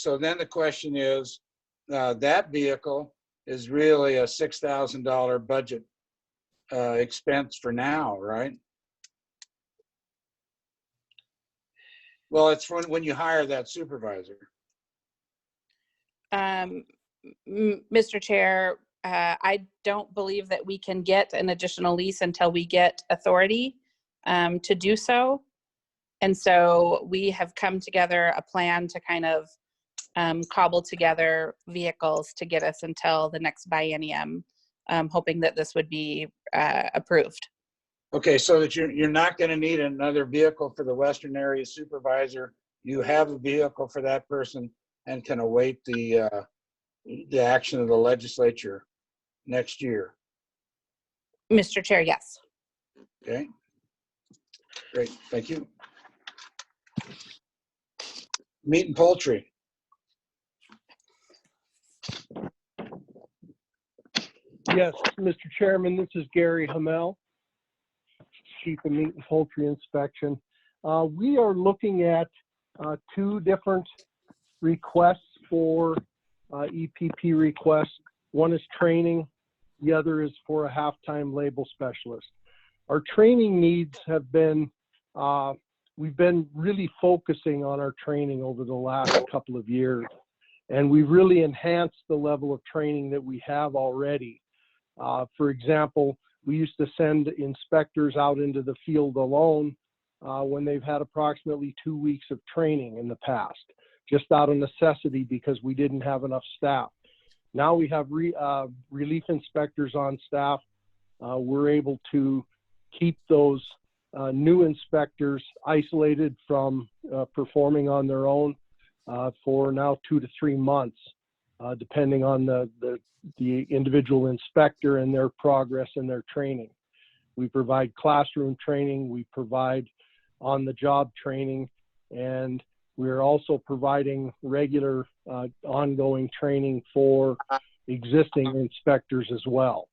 then the question is, that vehicle is really a $6,000 budget expense for now, right? Well, it's when you hire that supervisor. Mr. Chair, I don't believe that we can get an additional lease until we get authority to do so. And so we have come together a plan to kind of cobble together vehicles to get us until the next biennium, hoping that this would be approved. Okay, so that you're not going to need another vehicle for the Western Area Supervisor. You have a vehicle for that person and can await the action of the legislature next year. Mr. Chair, yes. Okay, great, thank you. Meat and poultry. Yes, Mr. Chairman, this is Gary Hamel, Chief of Meat and Poultry Inspection. We are looking at 2 different requests for EPP requests. One is training, the other is for a half-time label specialist. Our training needs have been, we've been really focusing on our training over the last couple of years, and we've really enhanced the level of training that we have already. For example, we used to send inspectors out into the field alone when they've had approximately 2 weeks of training in the past, just out of necessity because we didn't have enough staff. Now we have relief inspectors on staff. We're able to keep those new inspectors isolated from performing on their own for now 2 to 3 months, depending on the individual inspector and their progress in their training. We provide classroom training, we provide on-the-job training, and we're also providing regular ongoing training for existing inspectors as well.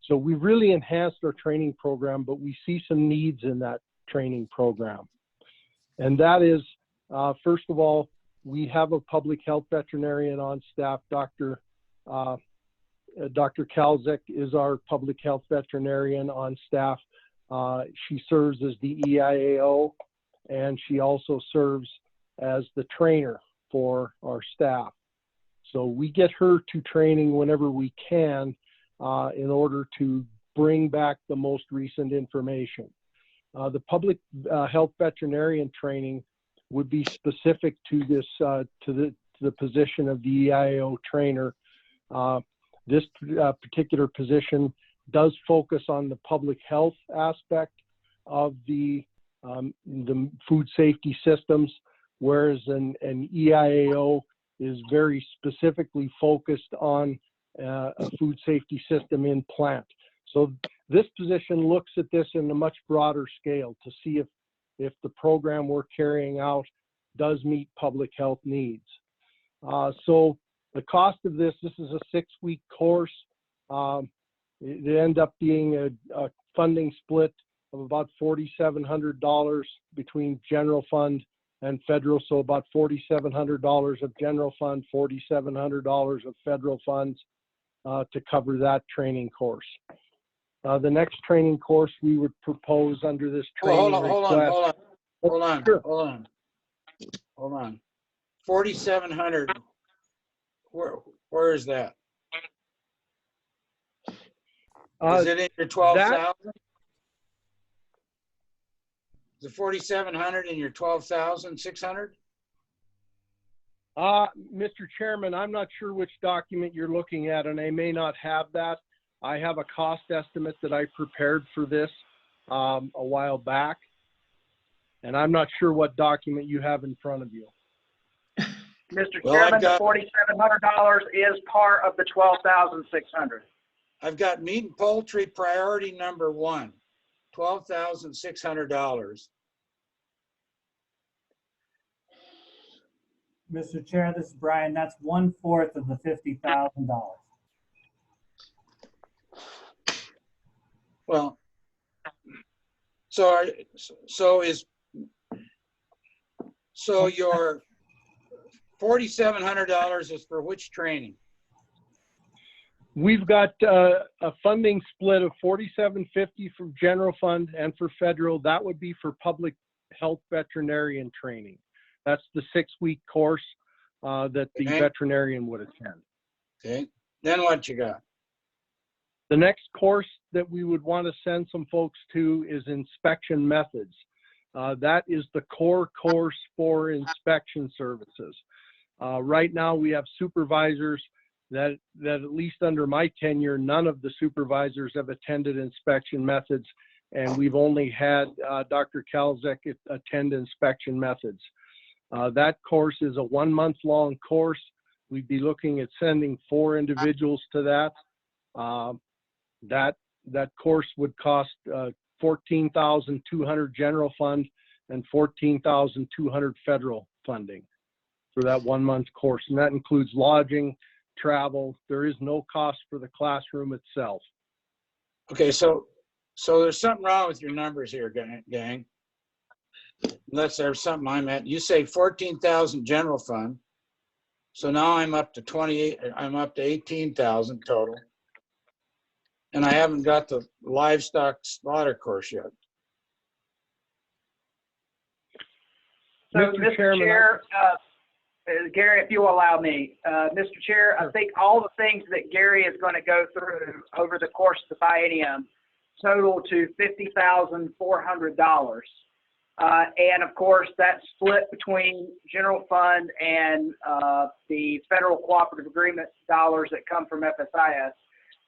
So we've really enhanced our training program, but we see some needs in that training program. And that is, first of all, we have a public health veterinarian on staff. Dr. Kalzek is our public health veterinarian on staff. She serves as the EIAO, and she also serves as the trainer for our staff. So we get her to training whenever we can in order to bring back the most recent information. The public health veterinarian training would be specific to this, to the position of the EIAO trainer. This particular position does focus on the public health aspect of the food safety systems, whereas an EIAO is very specifically focused on a food safety system in plant. So this position looks at this in a much broader scale to see if the program we're carrying out does meet public health needs. So the cost of this is a 6-week course. It ended up being a funding split of about $4,700 between general fund and federal, so about $4,700 of general fund, $4,700 of federal funds to cover that training course. The next training course we would propose under this training request. Hold on. 4,700. Where is that? Is it in your 12,000? Is it 4,700 in your 12,600? Mr. Chairman, I'm not sure which document you're looking at, and I may not have that. I have a cost estimate that I prepared for this a while back, and I'm not sure what document you have in front of you. Mr. Chairman, the $4,700 is part of the $12,600. I've got meat and poultry priority number 1, $12,600. Mr. Chair, this is Brian. That's 1/4 of the $50,000. Well, so your $4,700 is for which training? We've got a funding split of $4,750 for general fund and for federal. That would be for public health veterinarian training. That's the 6-week course that the veterinarian would attend. Okay. Then what you got? The next course that we would want to send some folks to is inspection methods. That is the core course for inspection services. Right now we have supervisors that at least under my tenure, none of the supervisors have attended inspection methods, and we've only had Dr. Kalzek attend inspection methods. That course is a 1-month-long course. We'd be looking at sending 4 individuals to that. That course would cost $14,200 general fund and $14,200 federal funding for that 1-month course, and that includes lodging, travel. There is no cost for the classroom itself. Okay, so there's something wrong with your numbers here, gang. Unless there's something I'm at. You say 14,000 general fund. So now I'm up to 18,000 total. And I haven't got the livestock slaughter course yet. So, Mr. Chair, Gary, if you will allow me, Mr. Chair, I think all the things that Gary is going to go through over the course of the biennium total to $50,400. And of course, that's split between general fund and the federal cooperative agreement dollars that come from FSIS.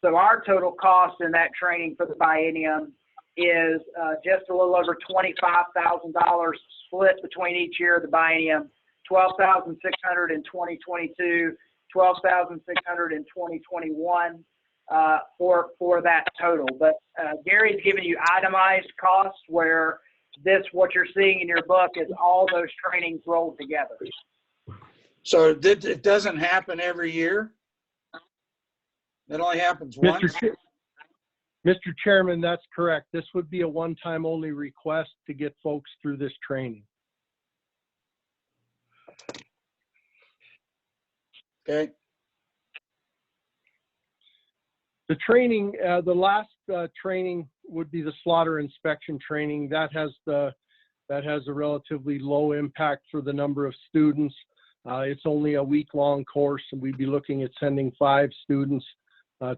So our total cost in that training for the biennium is just a little over $25,000 split between each year of the biennium, $12,600 in 2022, $12,600 in 2021 for that total. But Gary's giving you itemized costs where what you're seeing in your book is all those trainings rolled together. So it doesn't happen every year? It only happens once? Mr. Chairman, that's correct. This would be a one-time only request to get folks through this training. Okay. The training, the last training would be the slaughter inspection training. That has a relatively low impact for the number of students. It's only a week-long course, and we'd be looking at sending 5 students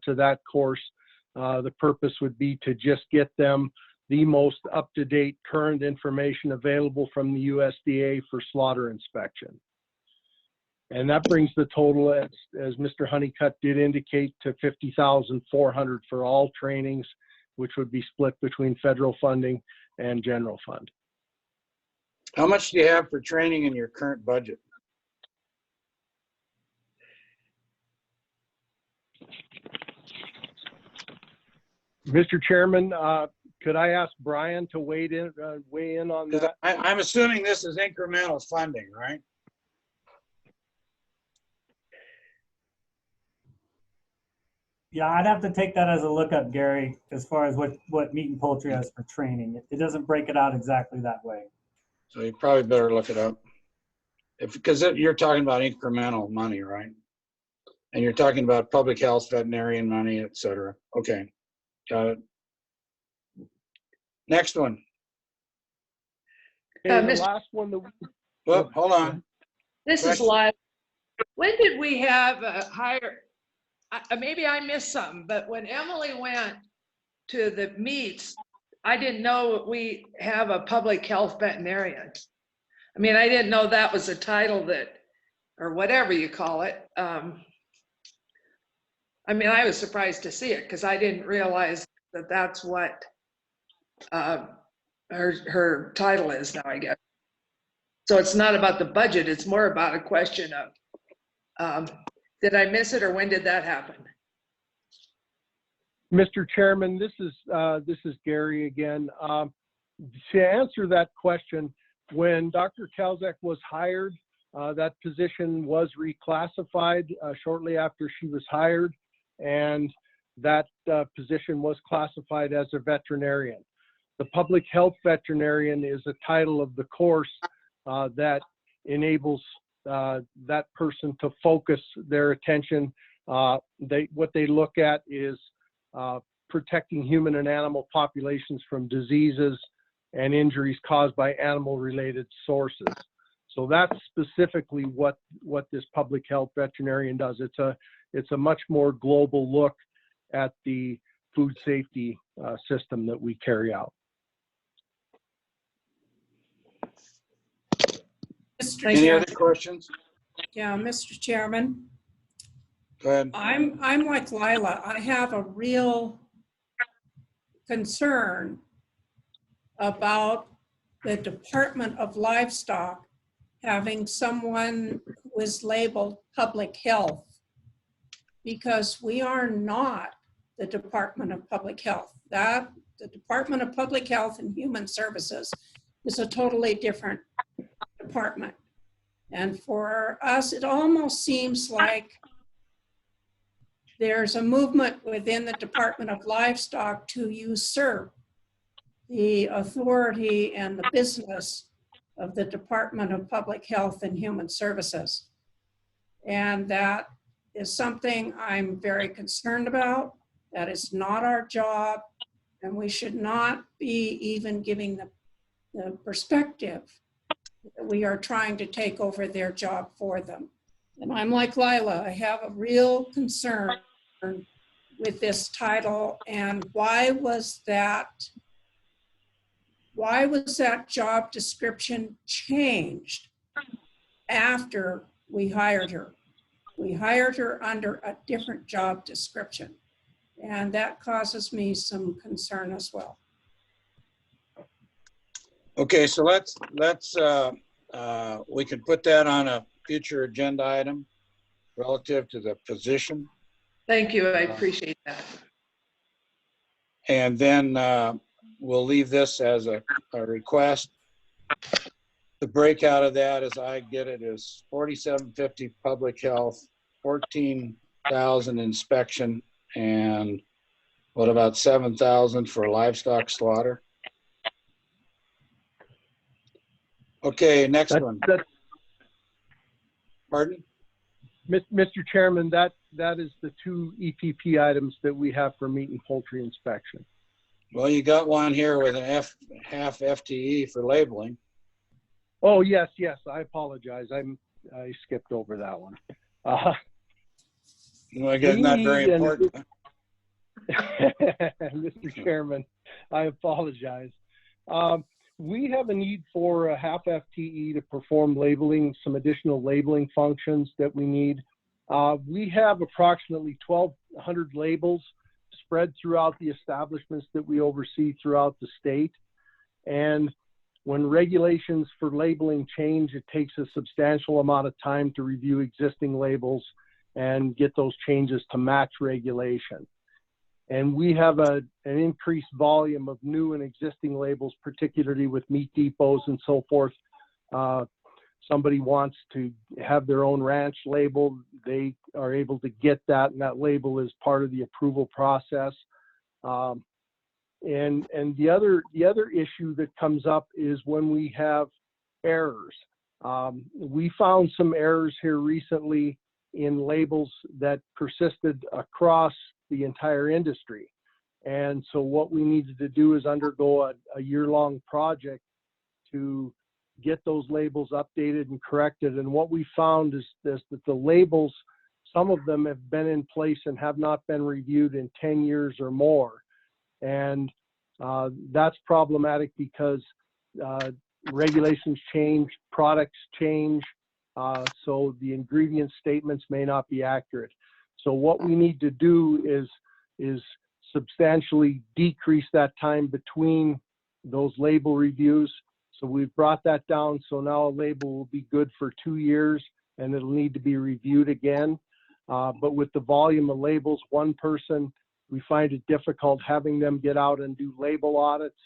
to that course. The purpose would be to just get them the most up-to-date current information available from the USDA for slaughter inspection. And that brings the total, as Mr. Honeycutt did indicate, to $50,400 for all trainings, which would be split between federal funding and general fund. How much do you have for training in your current budget? Mr. Chairman, could I ask Brian to weigh in on that? I'm assuming this is incremental funding, right? Yeah, I'd have to take that as a lookup, Gary, as far as what Meat and Poultry has for training. It doesn't break it out exactly that way. So you probably better look it up. Because you're talking about incremental money, right? And you're talking about public health, veterinarian money, et cetera. Okay, got it. Next one. And the last one that Oh, hold on. This is live. When did we have a higher, maybe I missed something, but when Emily went to the meets, I didn't know we have a public health veterinarian. I mean, I didn't know that was a title that, or whatever you call it. I mean, I was surprised to see it because I didn't realize that that's what her title is now, I guess. So it's not about the budget, it's more about a question of, did I miss it or when did that happen? Mr. Chairman, this is Gary again. To answer that question, when Dr. Kalzak was hired, that position was reclassified shortly after she was hired, and that position was classified as a veterinarian. The public health veterinarian is a title of the course that enables that person to focus their attention. What they look at is protecting human and animal populations from diseases and injuries caused by animal-related sources. So that's specifically what this public health veterinarian does. It's a much more global look at the food safety system that we carry out. Any other questions? Yeah, Mr. Chairman. Go ahead. I'm like Lila. I have a real concern about the Department of Livestock having someone who is labeled public health, because we are not the Department of Public Health. The Department of Public Health and Human Services is a totally different department. And for us, it almost seems like there's a movement within the Department of Livestock to usurp the authority and the business of the Department of Public Health and Human Services. And that is something I'm very concerned about. That is not our job, and we should not be even giving the perspective that we are trying to take over their job for them. And I'm like Lila, I have a real concern with this title. And why was that job description changed after we hired her? We hired her under a different job description. And that causes me some concern as well. Okay, so we can put that on a future agenda item relative to the position. Thank you, I appreciate that. And then we'll leave this as a request. The breakout of that, as I get it, is 4750 public health, 14,000 inspection, and what about 7,000 for livestock slaughter? Okay, next one. Pardon? Mr. Chairman, that is the two EPP items that we have for meat and poultry inspection. Well, you got one here with an half FTE for labeling. Oh, yes, I apologize. I skipped over that one. Well, I guess not very important. Mr. Chairman, I apologize. We have a need for a half FTE to perform labeling, some additional labeling functions that we need. We have approximately 1,200 labels spread throughout the establishments that we oversee throughout the state. And when regulations for labeling change, it takes a substantial amount of time to review existing labels and get those changes to match regulation. And we have an increased volume of new and existing labels, particularly with meat depots and so forth. Somebody wants to have their own ranch labeled, they are able to get that, and that label is part of the approval process. And the other issue that comes up is when we have errors. We found some errors here recently in labels that persisted across the entire industry. And so what we needed to do is undergo a year-long project to get those labels updated and corrected. And what we found is that the labels, some of them have been in place and have not been reviewed in 10 years or more. And that's problematic because regulations change, products change, so the ingredient statements may not be accurate. So what we need to do is substantially decrease that time between those label reviews. So we've brought that down, so now a label will be good for 2 years and it'll need to be reviewed again. But with the volume of labels, one person, we find it difficult having them get out and do label audits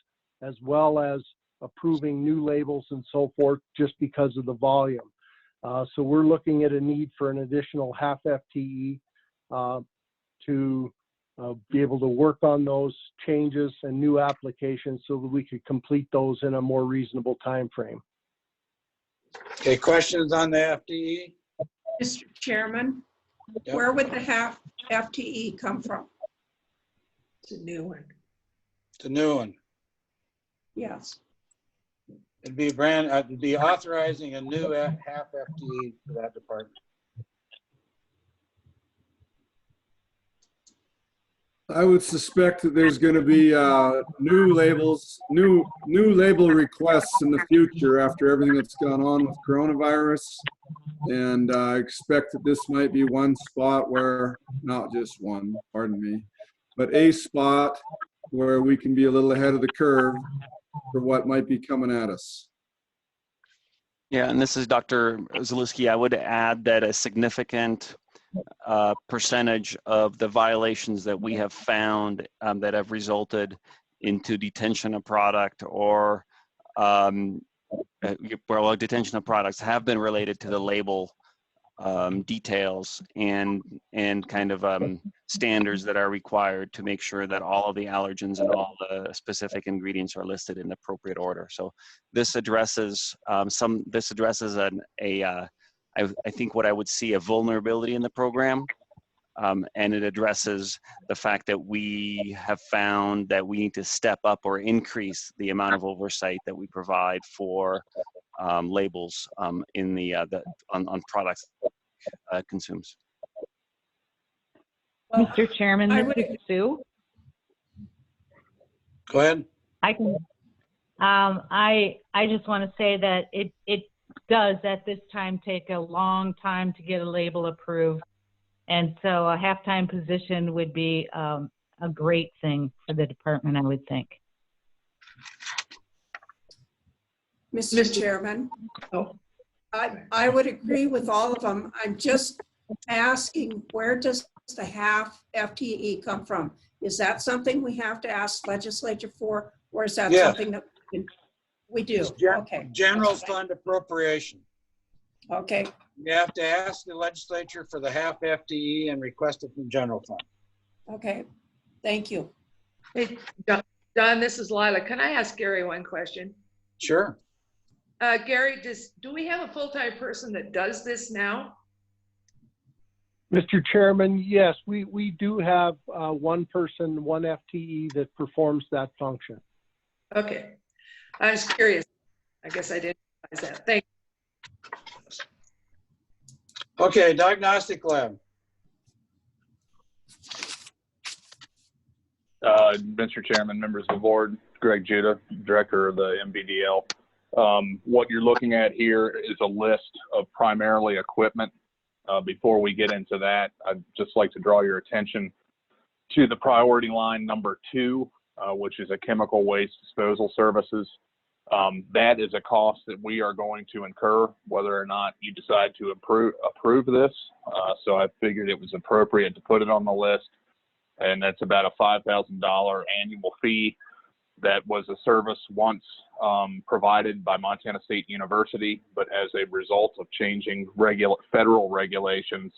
as well as approving new labels and so forth just because of the volume. So we're looking at a need for an additional half FTE to be able to work on those changes and new applications so that we could complete those in a more reasonable time frame. Okay, questions on the FTE? Mr. Chairman, Yep. where would the half FTE come from? It's a new one. It's a new one. Yes. It'd be authorizing a new half FTE for that department. I would suspect that there's going to be new labels, new label requests in the future after everything that's gone on with coronavirus. And I expect that this might be one spot where, not just one, pardon me, but a spot where we can be a little ahead of the curve for what might be coming at us. Yeah, and this is Dr. Zalewski. I would add that a significant percentage of the violations that we have found that have resulted into detention of product or detention of products have been related to the label details and kind of standards that are required to make sure that all of the allergens and all the specific ingredients are listed in appropriate order. So this addresses I think what I would see a vulnerability in the program, and it addresses the fact that we have found that we need to step up or increase the amount of oversight that we provide for labels in on products consumes. Well, Mr. Chairman, I this would- is Sue. Go ahead. I can. I just want to say that it does at this time take a long time to get a label approved, and so a half-time position would be a great thing for the department, I would think. Mr. Chairman. Oh. I would agree with all of them. I'm just asking, where does the half FTE come from? Is that something we have to ask legislature for, or is that Yes. something that we do? Okay. General fund appropriation. Okay. You have to ask the legislature for the half FTE and request it from general fund. Okay. Thank you. Hey, Don, this is Lila. Can I ask Gary one question? Sure. Gary, do we have a full-time person that does this now? Mr. Chairman, yes, we do have one person, one FTE that performs that function. Okay. I was curious. I guess I didn't realize that. Thank you. Okay, diagnostic lab. Mr. Chairman, members of the board, Greg Judah, Director of the MVDL. What you're looking at here is a list of primarily equipment. Before we get into that, I'd just like to draw your attention to the priority line number 2, which is a chemical waste disposal services. That is a cost that we are going to incur whether or not you decide to approve this. So I figured it was appropriate to put it on the list. And that's about a $5,000 annual fee. That was a service once provided by Montana State University, but as a result of changing federal regulations,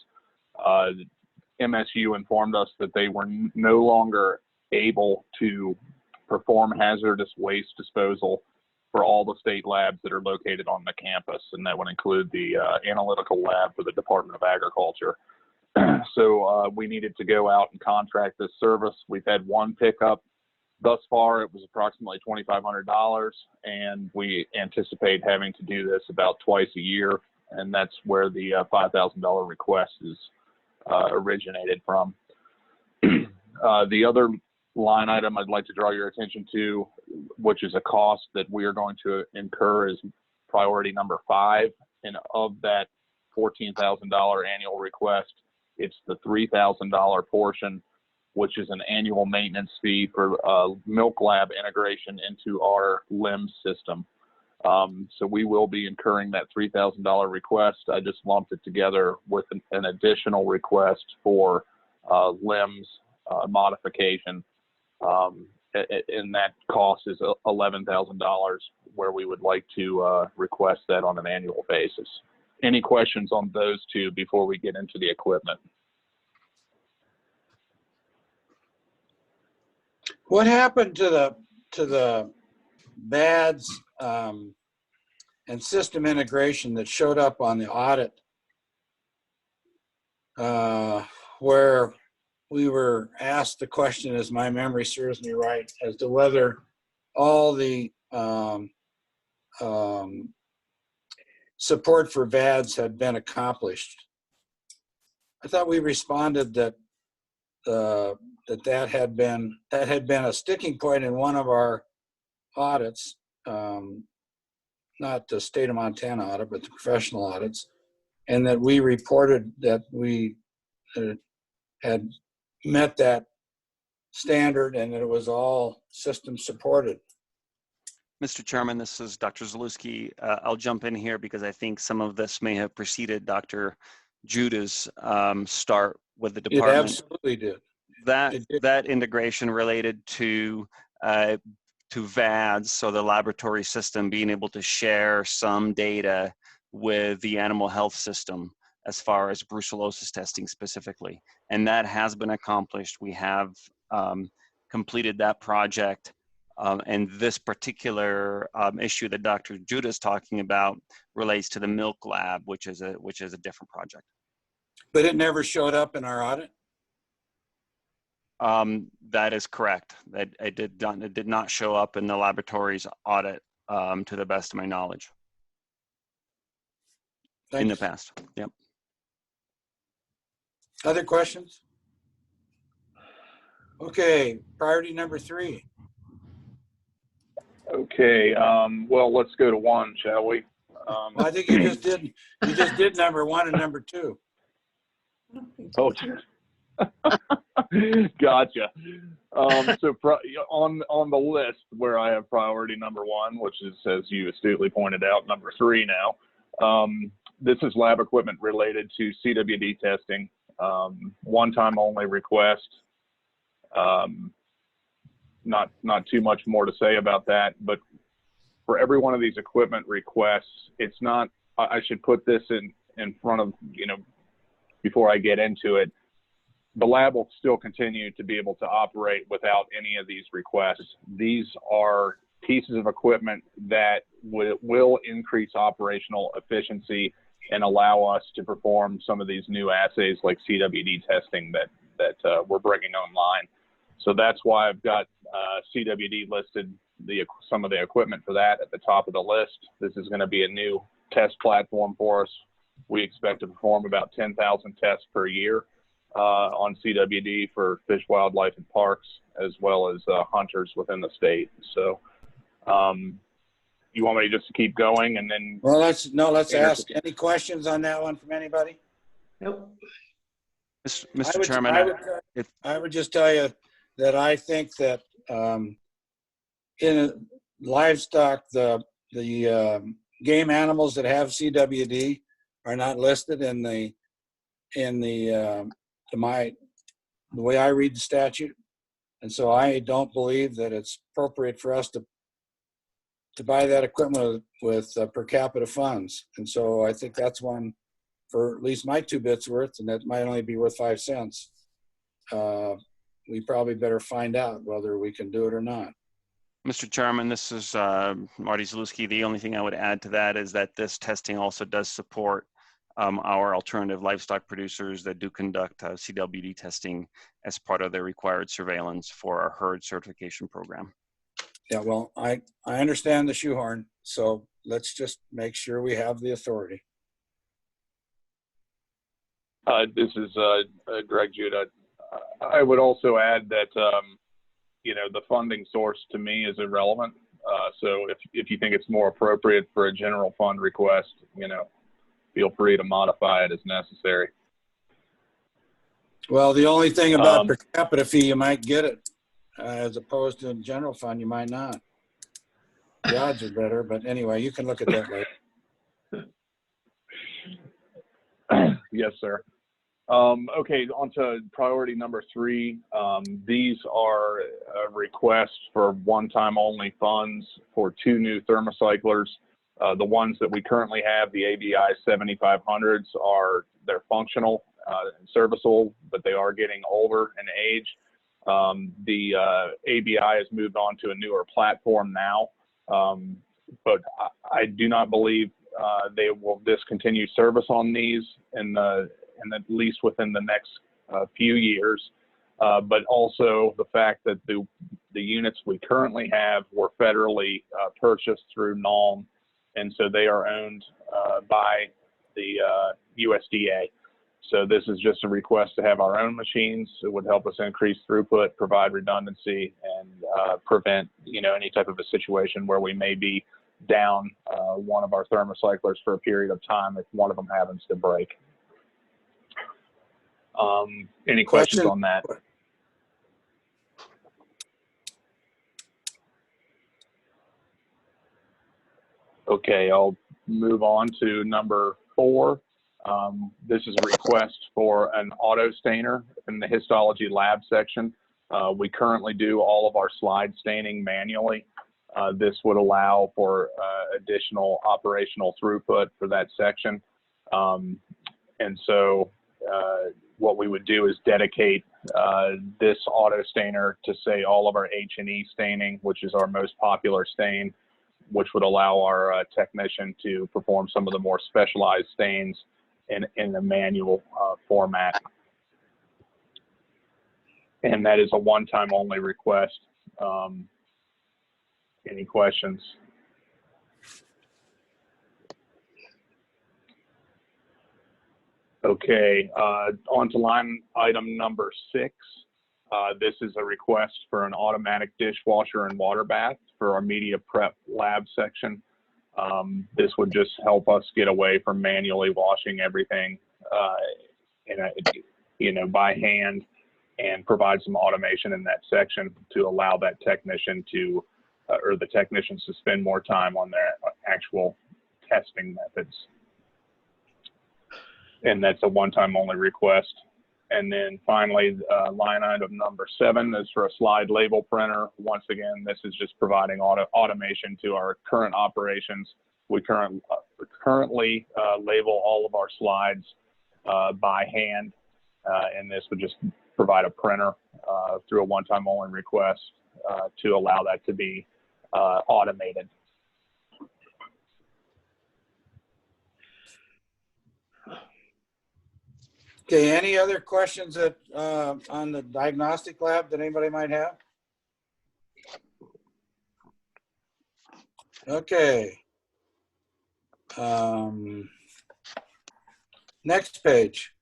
MSU informed us that they were no longer able to perform hazardous waste disposal for all the state labs that are located on the campus, and that would include the analytical lab for the Department of Agriculture. So we needed to go out and contract this service. We've had one pickup. Thus far, it was approximately $2,500, and we anticipate having to do this about twice a year, and that's where the $5,000 request is originated from. The other line item I'd like to draw your attention to, which is a cost that we are going to incur, is priority number 5, and of that $14,000 annual request, it's the $3,000 portion, which is an annual maintenance fee for milk lab integration into our LIMS system. So we will be incurring that $3,000 request. I just lumped it together with an additional request for LIMS modification. And that cost is $11,000, where we would like to request that on an annual basis. Any questions on those two before we get into the equipment? What happened to the VADs and system integration that showed up on the audit, where we were asked the question, as my memory serves me right, as to whether all the support for VADs had been accomplished? I thought we responded that that had been a sticking point in one of our audits, not the state of Montana audit, but the professional audits, and that we reported that we had met that standard and that it was all system supported. Mr. Chairman, this is Dr. Zalewski. I'll jump in here because I think some of this may have preceded Dr. Judah's start with the department. It absolutely did. That integration related to VADS, so the laboratory system being able to share some data with the animal health system as far as brucellosis testing specifically. And that has been accomplished. We have completed that project. And this particular issue that Dr. Judah is talking about relates to the milk lab, which is a different project. But it never showed up in our audit? That is correct. It did not show up in the laboratory's audit, to the best of my knowledge. Thanks. In the past. Yep. Other questions? Okay, priority number 3. Okay, well, let's go to 1, shall we? Well, I think you just did number 1 and number 2. Oh, Gotcha. So on the list where I have priority number 1, which is, as you astutely pointed out, number 3 now. This is lab equipment related to CWD testing. One-time only request. Not too much more to say about that, but for every one of these equipment requests, it's not, I should put this in front of, before I get into it, the lab will still continue to be able to operate without any of these requests. These are pieces of equipment that will increase operational efficiency and allow us to perform some of these new assays like CWD testing that we're bringing online. So that's why I've got CWD listed, some of the equipment for that at the top of the list. This is going to be a new test platform for us. We expect to perform about 10,000 tests per year on CWD for fish, wildlife, and parks, as well as hunters within the state. So you want me to just keep going and then? Well, let's ask any questions on that one from anybody? Nope. Mr. Chairman, I would just tell you that I think that in livestock, the game animals that have CWD are not listed in the way I read the statute, and so I don't believe that it's appropriate for us to buy that equipment with per capita funds. And so I think that's one for at least my 2 bits worth, and that might only be worth 5 cents. We probably better find out whether we can do it or not. Mr. Chairman, this is Marty Zalewski. The only thing I would add to that is that this testing also does support our alternative livestock producers that do conduct CWD testing as part of their required surveillance for our herd certification program. Yeah, well, I understand the shoehorn, so let's just make sure we have the authority. This is Greg Judah. I would also add that, the funding source to me is irrelevant. So if you think it's more appropriate for a general fund request, feel free to modify it as necessary. Well, the only thing about per capita fee, you might get it, as opposed to a general fund, you might not. The odds are better, but anyway, you can look at that later. Yes, sir. Okay, on to priority number 3. These are requests for one-time only funds for 2 new thermocyclers. The ones that we currently have, the ABI 7500s, they're functional and serviceable, but they are getting older in age. The ABI has moved on to a newer platform now, but I do not believe they will discontinue service on these and at least within the next few years. But also the fact that the units we currently have were federally purchased through NALM, and so they are owned by the USDA. So this is just a request to have our own machines. It would help us increase throughput, provide redundancy, and prevent any type of a situation where we may be down one of our thermocyclers for a period of time if one of them happens to break. Any questions on that? Okay, I'll move on to number 4. This is a request for an auto stainer in the histology lab section. We currently do all of our slide staining manually. This would allow for additional operational throughput for that section. And so what we would do is dedicate this auto stainer to, say, all of our H&E staining, which is our most popular stain, which would allow our technician to perform some of the more specialized stains in the manual format. And that is a one-time only request. Any questions? Okay, on to line item number 6. This is a request for an automatic dishwasher and water bath for our media prep lab section. This would just help us get away from manually washing everything by hand, and provide some automation in that section to allow that technician to, or the technicians to spend more time on their actual testing methods. And that's a one-time only request. And then finally, line item number 7 is for a slide label printer. Once again, this is just providing automation to our current operations. We currently label all of our slides by hand, and this would just provide a printer through a one-time only request to allow that to be automated. Okay, any other questions that, on the diagnostic lab that anybody might have? Okay. Next page.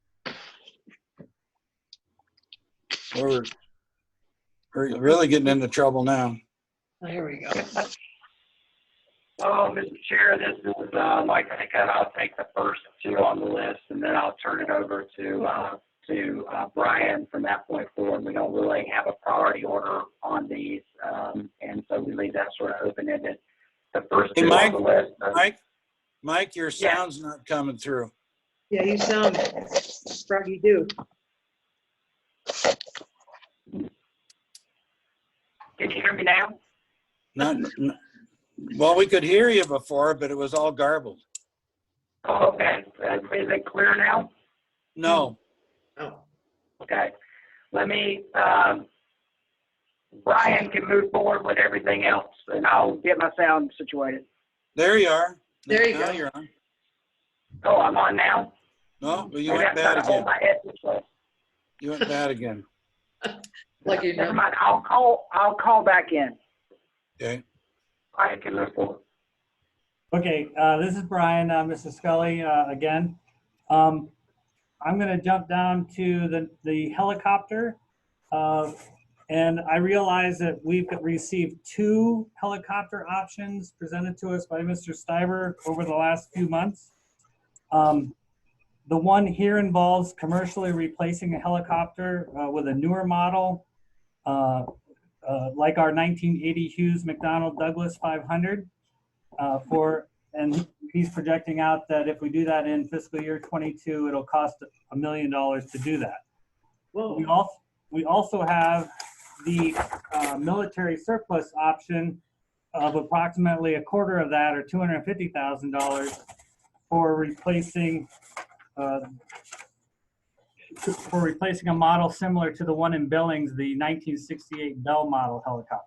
We're really getting into trouble now. Here we go. Oh, Mr. Chair, this is Mike. I think I'll take the first 2 on the list, and then I'll turn it over to Brian from that point forward. We don't really have a priority order on these, and so we leave that sort of open-ended. The first 2 on the list. Mike, your sound's not coming through. Yeah, you sound froggy do. Can you hear me now? Well, we could hear you before, but it was all garbled. Oh, okay. Is it clear now? No. Oh. Okay. Let me, Brian can move forward with everything else, and I'll get my sound situated. There you are. There you now go. You're on. Oh, I'm on now? No, but you went bad again. You went bad again. Like you Never know. mind. I'll call back in. Okay. I can move forward. Okay, this is Brian, Mr. Scully again. I'm going to jump down to the helicopter. And I realize that we've received 2 helicopter options presented to us by Mr. Stiver over the last few months. The one here involves commercially replacing a helicopter with a newer model, like our 1980 Hughes McDonnell Douglas 500. And he's projecting out that if we do that in fiscal year 22, it'll cost $1 million to do that. Whoa. We also have the military surplus option of approximately a quarter of that, or $250,000, for replacing a model similar to the one in Billings, the 1968 Bell model helicopter.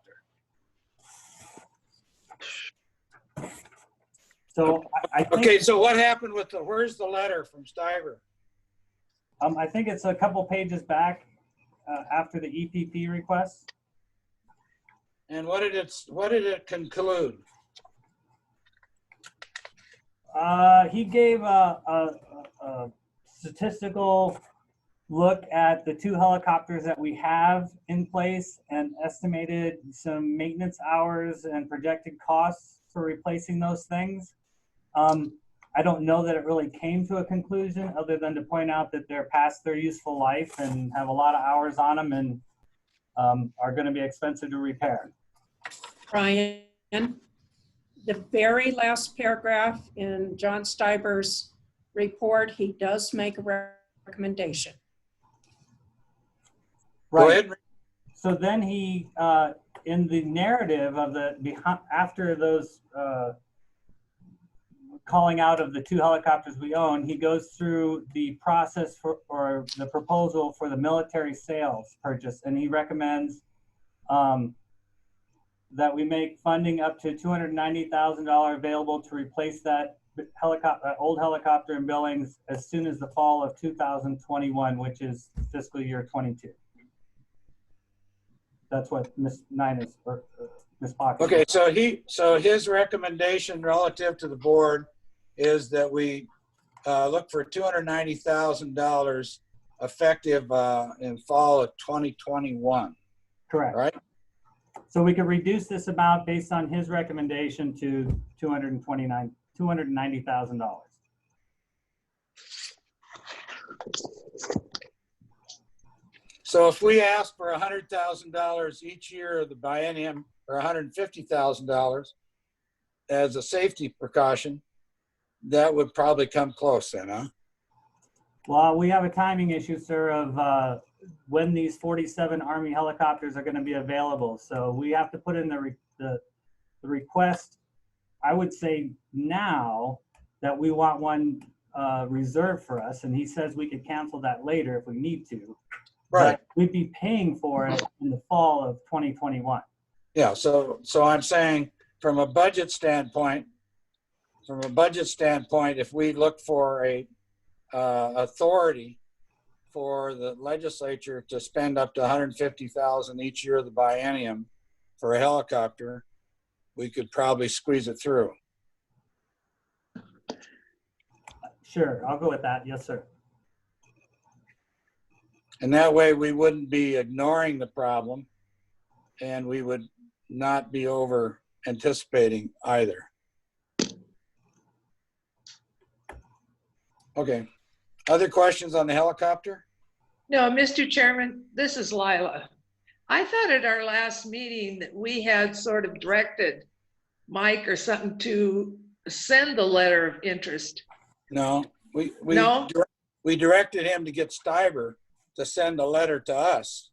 So I think, Okay, so what happened with where's the letter from Stiver? I think it's a couple pages back after the EPP request. And what did it conclude? He gave a statistical look at the 2 helicopters that we have in place and estimated some maintenance hours and projected costs for replacing those things. I don't know that it really came to a conclusion other than to point out that they're past their useful life and have a lot of hours on them and are going to be expensive to repair. Brian, the very last paragraph in John Stiver's report, he does make a recommendation. Right. Go ahead. So then he, in the narrative of after those calling out of the 2 helicopters we own, he goes through the process or the proposal for the military sales purchase, and he recommends that we make funding up to $290,000 available to replace that old helicopter in Billings as soon as the fall of 2021, which is fiscal year 22. That's what Ms. Nines or Ms. Pocket. Okay, so his recommendation relative to the board is that we look for $290,000 effective in fall of 2021. Correct. Right. So we could reduce this amount based on his recommendation to $290,000. So if we ask for $100,000 each year of the biennium, or $150,000 as a safety precaution, that would probably come close then, huh? Well, we have a timing issue, sir, of when these 47 Army helicopters are going to be available. So we have to put in the request, I would say now, that we want one reserved for us. And he says we could cancel that later if we need to. Right. But we'd be paying for it in the fall of 2021. Yeah, so I'm saying from a budget standpoint, if we look for a authority for the legislature to spend up to $150,000 each year of the biennium for a helicopter, we could probably squeeze it through. Sure, I'll go with that. Yes, sir. And that way we wouldn't be ignoring the problem and we would not be over anticipating either. Okay. Other questions on the helicopter? No, Mr. Chairman, this is Lila. I thought at our last meeting that we had sort of directed Mike or something to send the letter of interest. No, No? we directed him to get Stiber to send a letter to us.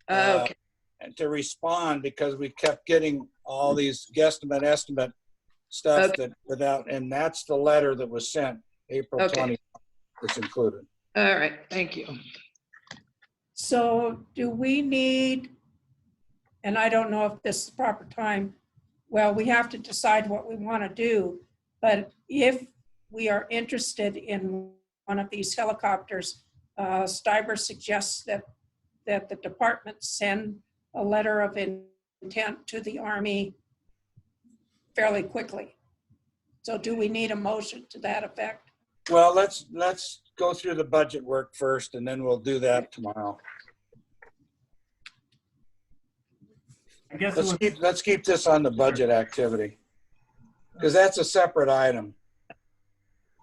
Okay. And to respond, because we kept getting all these estimate stuff that without, and that's the letter that was sent April 20th. It's included. All right, thank you. So do we need, and I don't know if this is the proper time, well, we have to decide what we want to do, but if we are interested in one of these helicopters, Stiber suggests that the department send a letter of intent to the Army fairly quickly. So do we need a motion to that effect? Well, let's go through the budget work first, and then we'll do that tomorrow. I guess Let's keep this on the budget activity, because that's a separate item.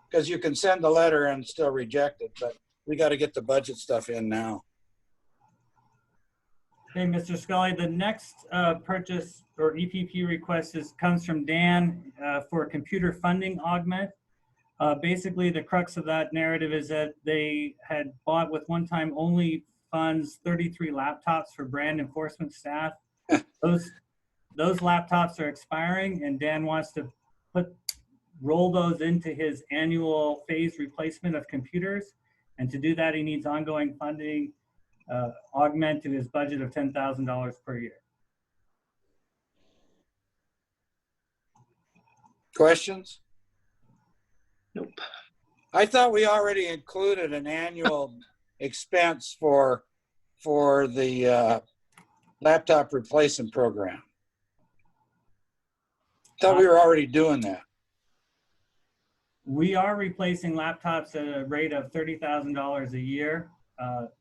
Because you can send the letter and still reject it, but we got to get the budget stuff in now. Okay, Mr. Scully, the next purchase or EPP request comes from Dan for a computer funding augment. Basically, the crux of that narrative is that they had bought with one-time only funds 33 laptops for brand enforcement staff. Those laptops are expiring, and Dan wants to roll those into his annual phase replacement of computers. And to do that, he needs ongoing funding, augment to his budget of $10,000 per year. Questions? Nope. I thought we already included an annual expense for the laptop replacement program. Thought we were already doing that. We are replacing laptops at a rate of $30,000 a year.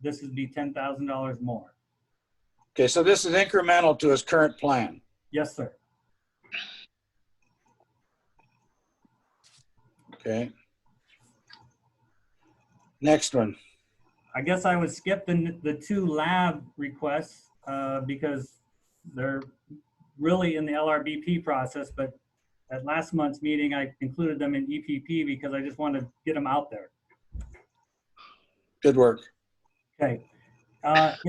This would be $10,000 more. Okay, so this is incremental to his current plan. Yes, sir. Okay. Next one. I guess I would skip the two lab requests because they're really in the LRBP process, but at last month's meeting, I included them in EPP because I just wanted to get them out there. Good work. Okay. That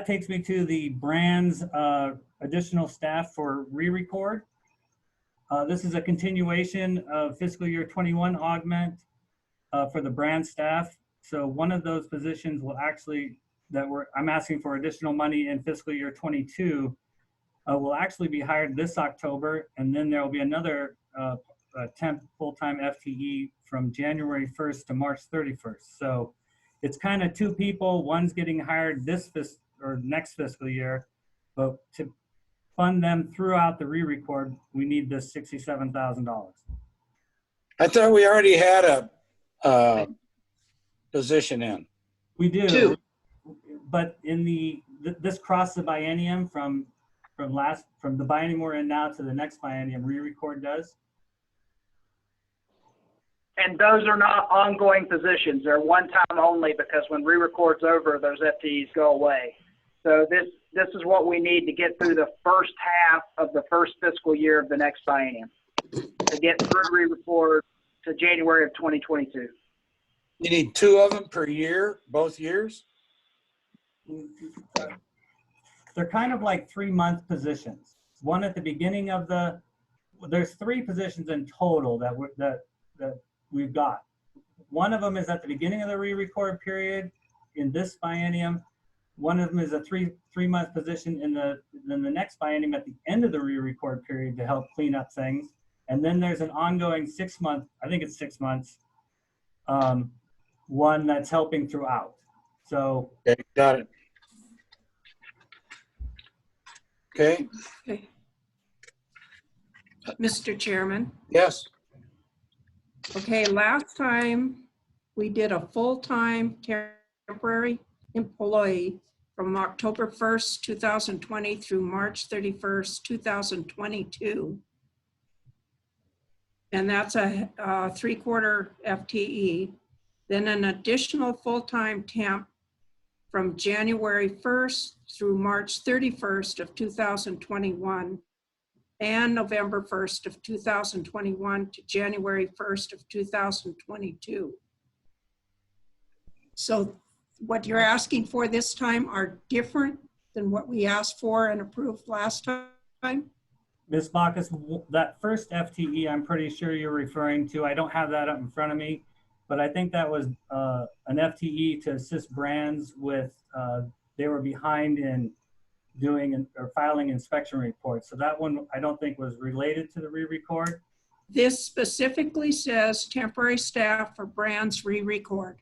takes me to the brands additional staff for re-record. This is a continuation of fiscal year 21 augment for the brand staff. So one of those positions will actually, I'm asking for additional money in fiscal year 22, will actually be hired this October, and then there will be another temp full-time FTE from January 1st to March 31st. So it's kind of two people. One's getting hired next fiscal year, but to fund them throughout the re-record, we need this $67,000. I thought we already had a position in. We do. Two. But this crossed the biennium from the biennium we're in now to the next biennium, re-record does. And those are not ongoing positions. They're one time only because when re-record's over, those FTEs go away. So this is what we need to get through the first half of the first fiscal year of the next biennium to get through re-record to January of 2022. You need 2 of them per year, both years? They're kind of like 3-month positions. One at the beginning of there's 3 positions in total that we've got. One of them is at the beginning of the re-record period in this biennium. One of them is a three-month position in the next biennium at the end of the re-record period to help clean up things. And then there's an ongoing 6-month, I think it's 6 months, one that's helping throughout. So. Okay, got it. Okay. Okay. Mr. Chairman. Yes. Okay, last time we did a full-time temporary employee from October 1st, 2020 through March 31st, 2022. And that's a 3/4 FTE. Then an additional full-time temp from January 1st through March 31st of 2021 and November 1st of 2021 to January 1st of 2022. So what you're asking for this time are different than what we asked for and approved last time? Ms. Bacchus, that first FTE, I'm pretty sure you're referring to, I don't have that up in front of me, but I think that was an FTE to assist brands with, they were behind in doing or filing inspection reports. So that one I don't think was related to the re-record. This specifically says temporary staff for brands re-record.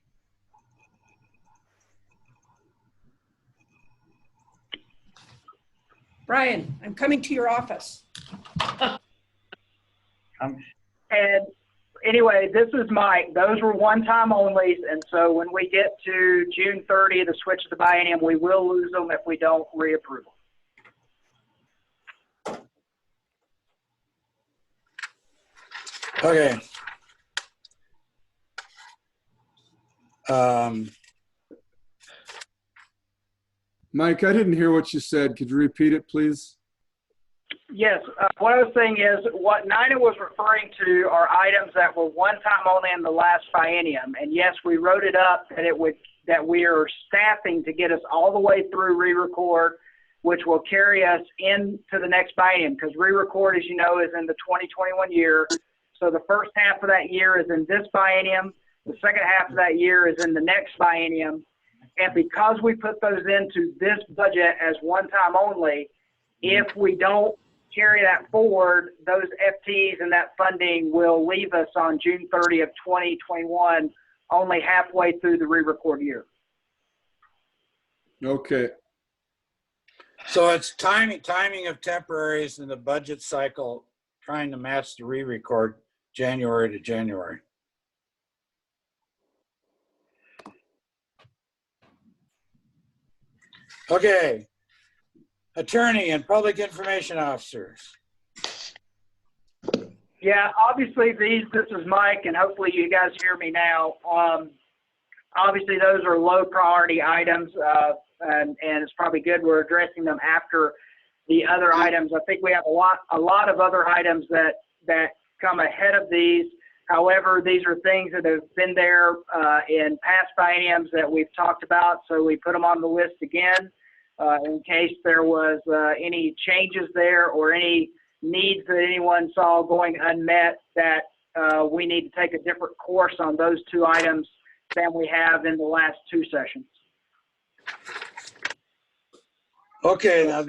Brian, I'm coming to your office. And anyway, this is Mike. Those were one-time onlys, and so when we get to June 30, the switch to the biennium, we will lose them if we don't reapprove them. Okay. Mike, I didn't hear what you said. Could you repeat it, please? Yes, what I was saying is what Nina was referring to are items that were one time only in the last biennium. And yes, we wrote it up that we are staffing to get us all the way through re-record, which will carry us into the next biennium, because re-record, as you know, is in the 2021 year. So the first half of that year is in this biennium. The second half of that year is in the next biennium. And because we put those into this budget as one time only, if we don't carry that forward, those FTEs and that funding will leave us on June 30 of 2021, only halfway through the re-record year. Okay. So it's timing of temporaries in the budget cycle, trying to match the re-record January to January. Okay. Attorney and public information officers. Yeah, obviously this is Mike, and hopefully you guys hear me now. Obviously those are low priority items, and it's probably good we're addressing them after the other items. I think we have a lot of other items that come ahead of these. However, these are things that have been there in past bienniums that we've talked about, so we put them on the list again in case there was any changes there or any needs that anyone saw going unmet that we need to take a different course on those 2 items than we have in the last 2 sessions. Okay, now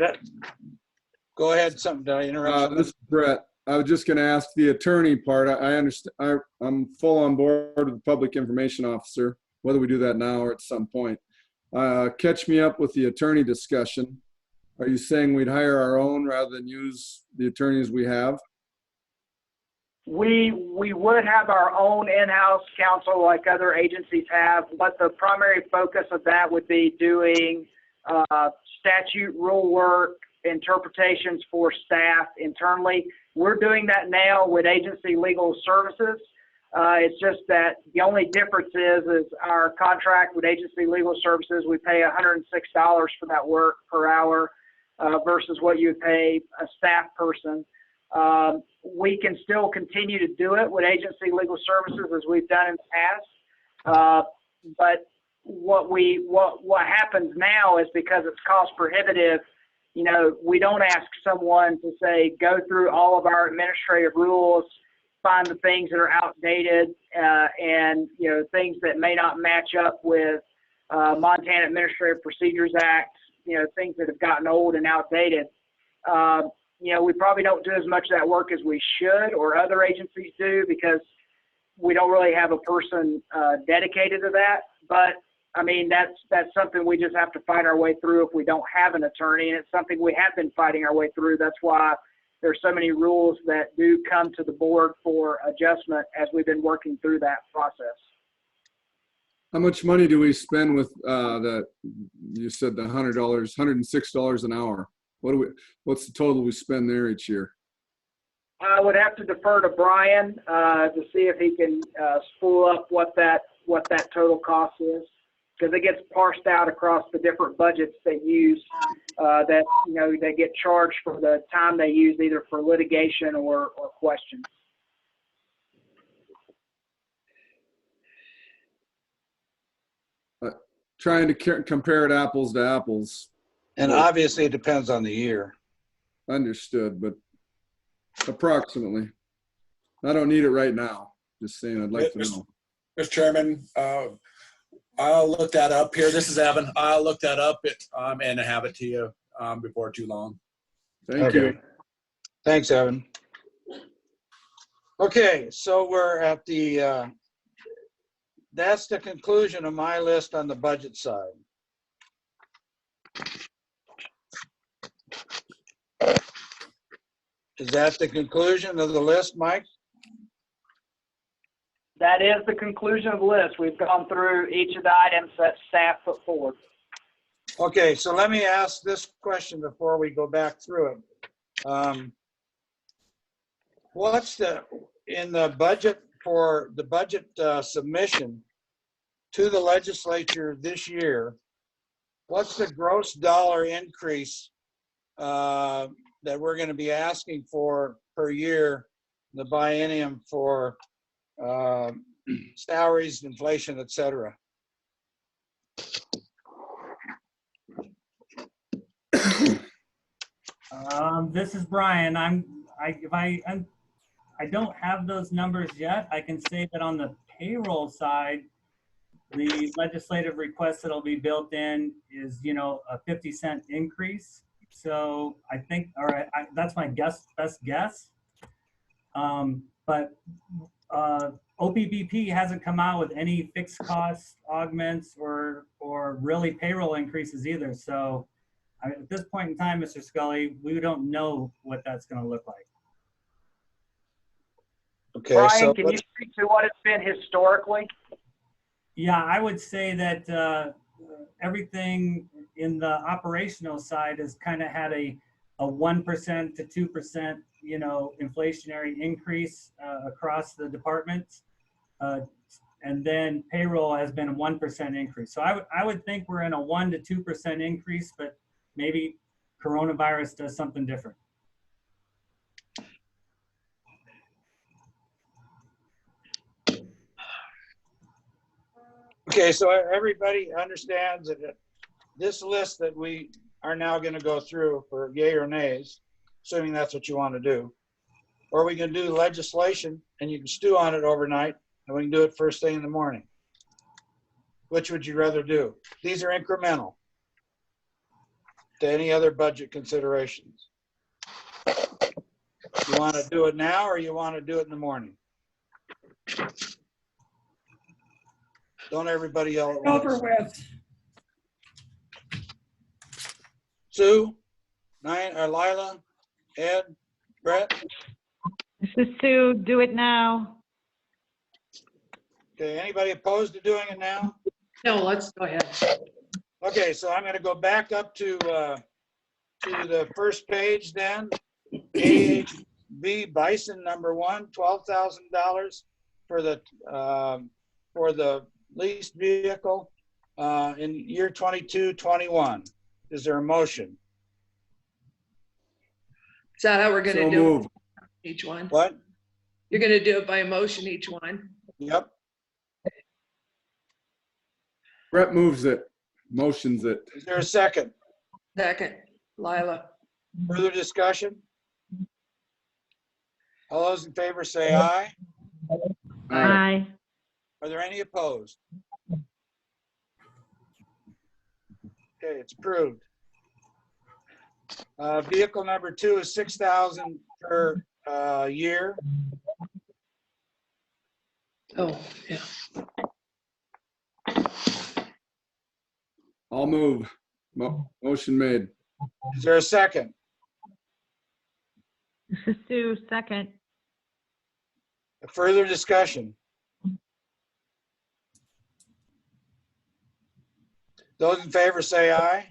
go ahead. Did I interrupt? This is Brett. I was just going to ask the attorney part. I understand. I'm full on board with the public information officer, whether we do that now or at some point. Catch me up with the attorney discussion. Are you saying we'd hire our own rather than use the attorneys we have? We would have our own in-house counsel like other agencies have, but the primary focus of that would be doing statute, rule work, interpretations for staff internally. We're doing that now with agency legal services. It's just that the only difference is our contract with Agency Legal Services, we pay $106 for that work per hour versus what you would pay a staff person. We can still continue to do it with Agency Legal Services as we've done in the past. But what happens now is because it's cost prohibitive, you know, we don't ask someone to say, go through all of our administrative rules, find the things that are outdated, and, you know, things that may not match up with Montana Administrative Procedures Act, you know, things that have gotten old and outdated. You know, we probably don't do as much of that work as we should or other agencies do because we don't really have a person dedicated to that. But I mean, that's something we just have to fight our way through if we don't have an attorney, and it's something we have been fighting our way through. That's why there's so many rules that do come to the board for adjustment as we've been working through that process. How much money do we spend with that? You said the $100, $106 an hour. What's the total we spend there each year? I would have to defer to Brian to see if he can spool up what that total cost is, because it gets parsed out across the different budgets they use that, you know, they get charged for the time they use either for litigation or questions. Trying to compare it apples to apples. And obviously it depends on the year. Understood, but approximately. I don't need it right now. Just saying, I'd like to know. Mr. Chairman, I'll look that up here. This is Evan. I'll look that up and have it to you before too long. Thank you. Thanks, Evan. Okay, so we're at the, that's the conclusion of my list on the budget side. Is that the conclusion of the list, Mike? That is the conclusion of the list. We've gone through each of the items that staff put forward. Okay, so let me ask this question before we go back through it. What's in the budget for the budget submission to the legislature this year, what's the gross dollar increase that we're going to be asking for per year, the biennium for salaries, inflation, et cetera? This is Brian. I don't have those numbers yet. I can say that on the payroll side, the legislative request that'll be built in is, you know, a 50-cent increase. So I think, all right, that's my best guess. But OPBP hasn't come out with any fixed cost augments or really payroll increases either. So at this point in time, Mr. Scully, we don't know what that's going to look like. Okay, Brian, so can you speak to what it's been historically? Yeah, I would say that everything in the operational side has kind of had a 1% to 2%, you know, inflationary increase across the departments. And then payroll has been a 1% increase. So I would think we're in a 1 to 2% increase, but maybe coronavirus does something different. okay, so everybody understands that this list that we are now going to go through for yay or nays, assuming that's what you want to do, or we can do legislation and you can stew on it overnight and we can do it first thing in the morning. Which would you rather do? These are incremental to any other budget considerations. You want to do it now or you want to do it in the morning? Don't everybody yell at once. Over with. Sue, Lila, Ed, Brett. This is Sue. Do it now. Okay, anybody opposed to doing it now? No, let's go ahead. Okay, so I'm going to go back up to the first page then. AHV Bison number 1, $12,000. for the leased vehicle in year 22-21. Is there a motion? Is that how we're So gonna do moved. it? Each one? What? You're gonna do it by motion, each one? Yep. Brett moves it, motions it. Is there a second? Second, Lila. Further discussion? All those in favor say aye. Aye. Are there any opposed? Okay, it's approved. Vehicle number 2 is $6,000 per year. Oh, yeah. I'll move. Motion made. Is there a second? This is Sue, second. Further discussion? Those in favor say aye.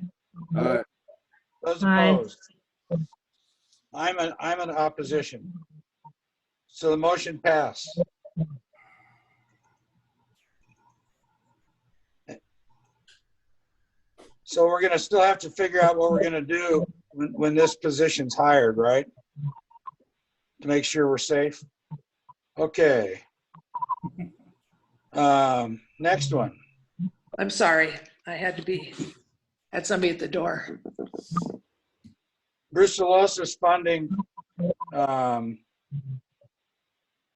Aye. Those Aye. opposed? I'm an opposition. So the motion passed. So we're gonna still have to figure out what we're gonna do when this position's hired, right? To make sure we're safe. Okay. Next one. I'm sorry. I had somebody at the door. Brucellosis funding. Oh,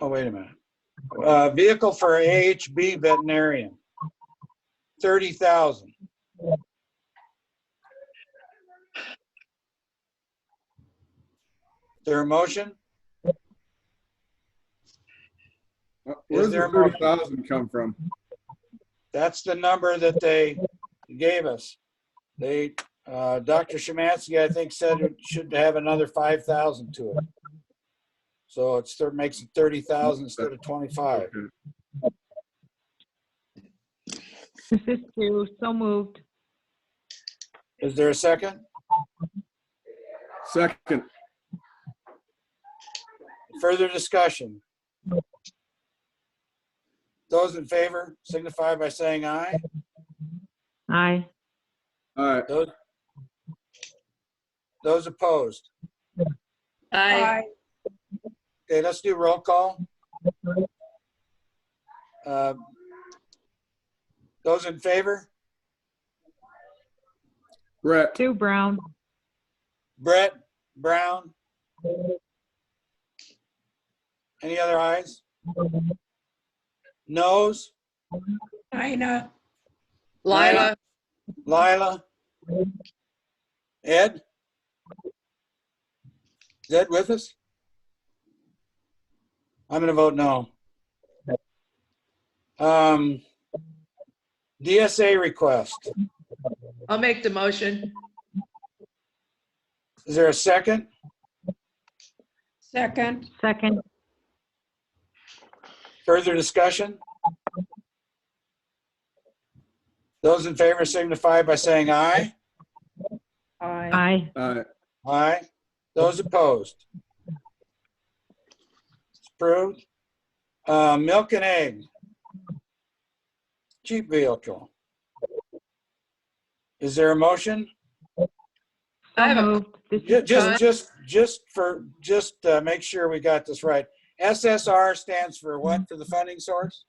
wait a minute. Vehicle for AHB veterinarian. 30,000. There a motion? Where's Is there the a motion? 30,000 come from? That's the number that they gave us. They, Dr. Shemansky, I think, said it should have another 5,000 to it. So it makes it 30,000 instead of 25. Okay. This is Sue, so moved. Is there a second? Second. Further discussion? Those in favor signify by saying aye. Aye. Aye. Those opposed? Aye. Okay, let's do roll call. Those in favor? Brett. Sue Brown. Brett, Brown. Any other ayes? Noes? Ina. Lila. Lila? Ed? Is Ed with us? I'm gonna vote no. DSA request. I'll make the motion. Is there a second? Second. Second. Further discussion? Those in favor signify by saying aye. Aye. Aye. Aye. Aye. Those opposed? It's approved. Milk and egg. Cheap vehicle. Is there a motion? So I have a- moved. This is Just make sure we got this right. SSR stands for what for the funding source?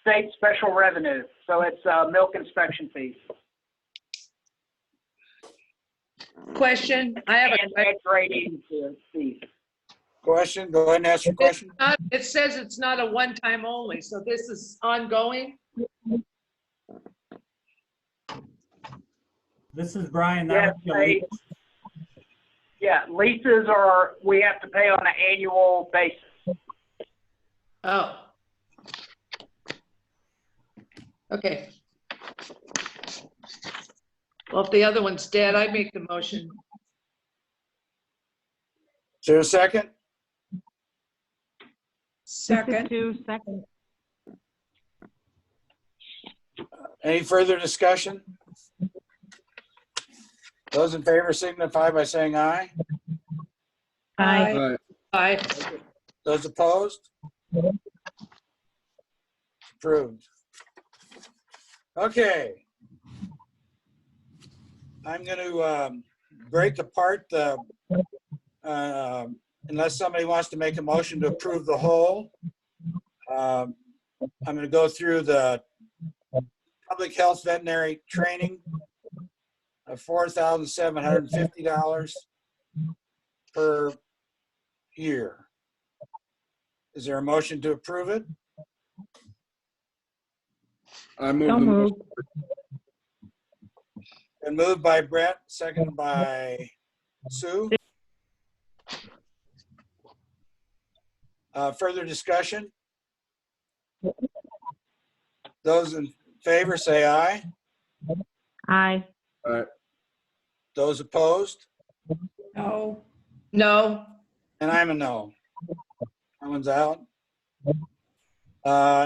State special revenue. So it's milk inspection fees. Question. I have a And question. egg grading fees. Question? Go ahead and ask your question. It says it's not a one-time only, so this is ongoing? This is Brian. Yes, That would be a lease. Yeah, leases are, we have to pay on an annual basis. Oh. Okay. Well, if the other one's dead, I make the motion. Is there a second? Second. Sue, second. Any further discussion? Those in favor signify by saying aye. Aye. Aye. Aye. Those opposed? Approved. Okay. I'm going to break apart the, unless somebody wants to make a motion to approve the whole. I'm going to go through the public health veterinary training of $4,750 per year. Is there a motion to approve it? I move So the moved. And moved by Brett, seconded by Sue. Further discussion? Those in favor say aye. Aye. All right. Those opposed? No. No. And I'm a no. That one's out.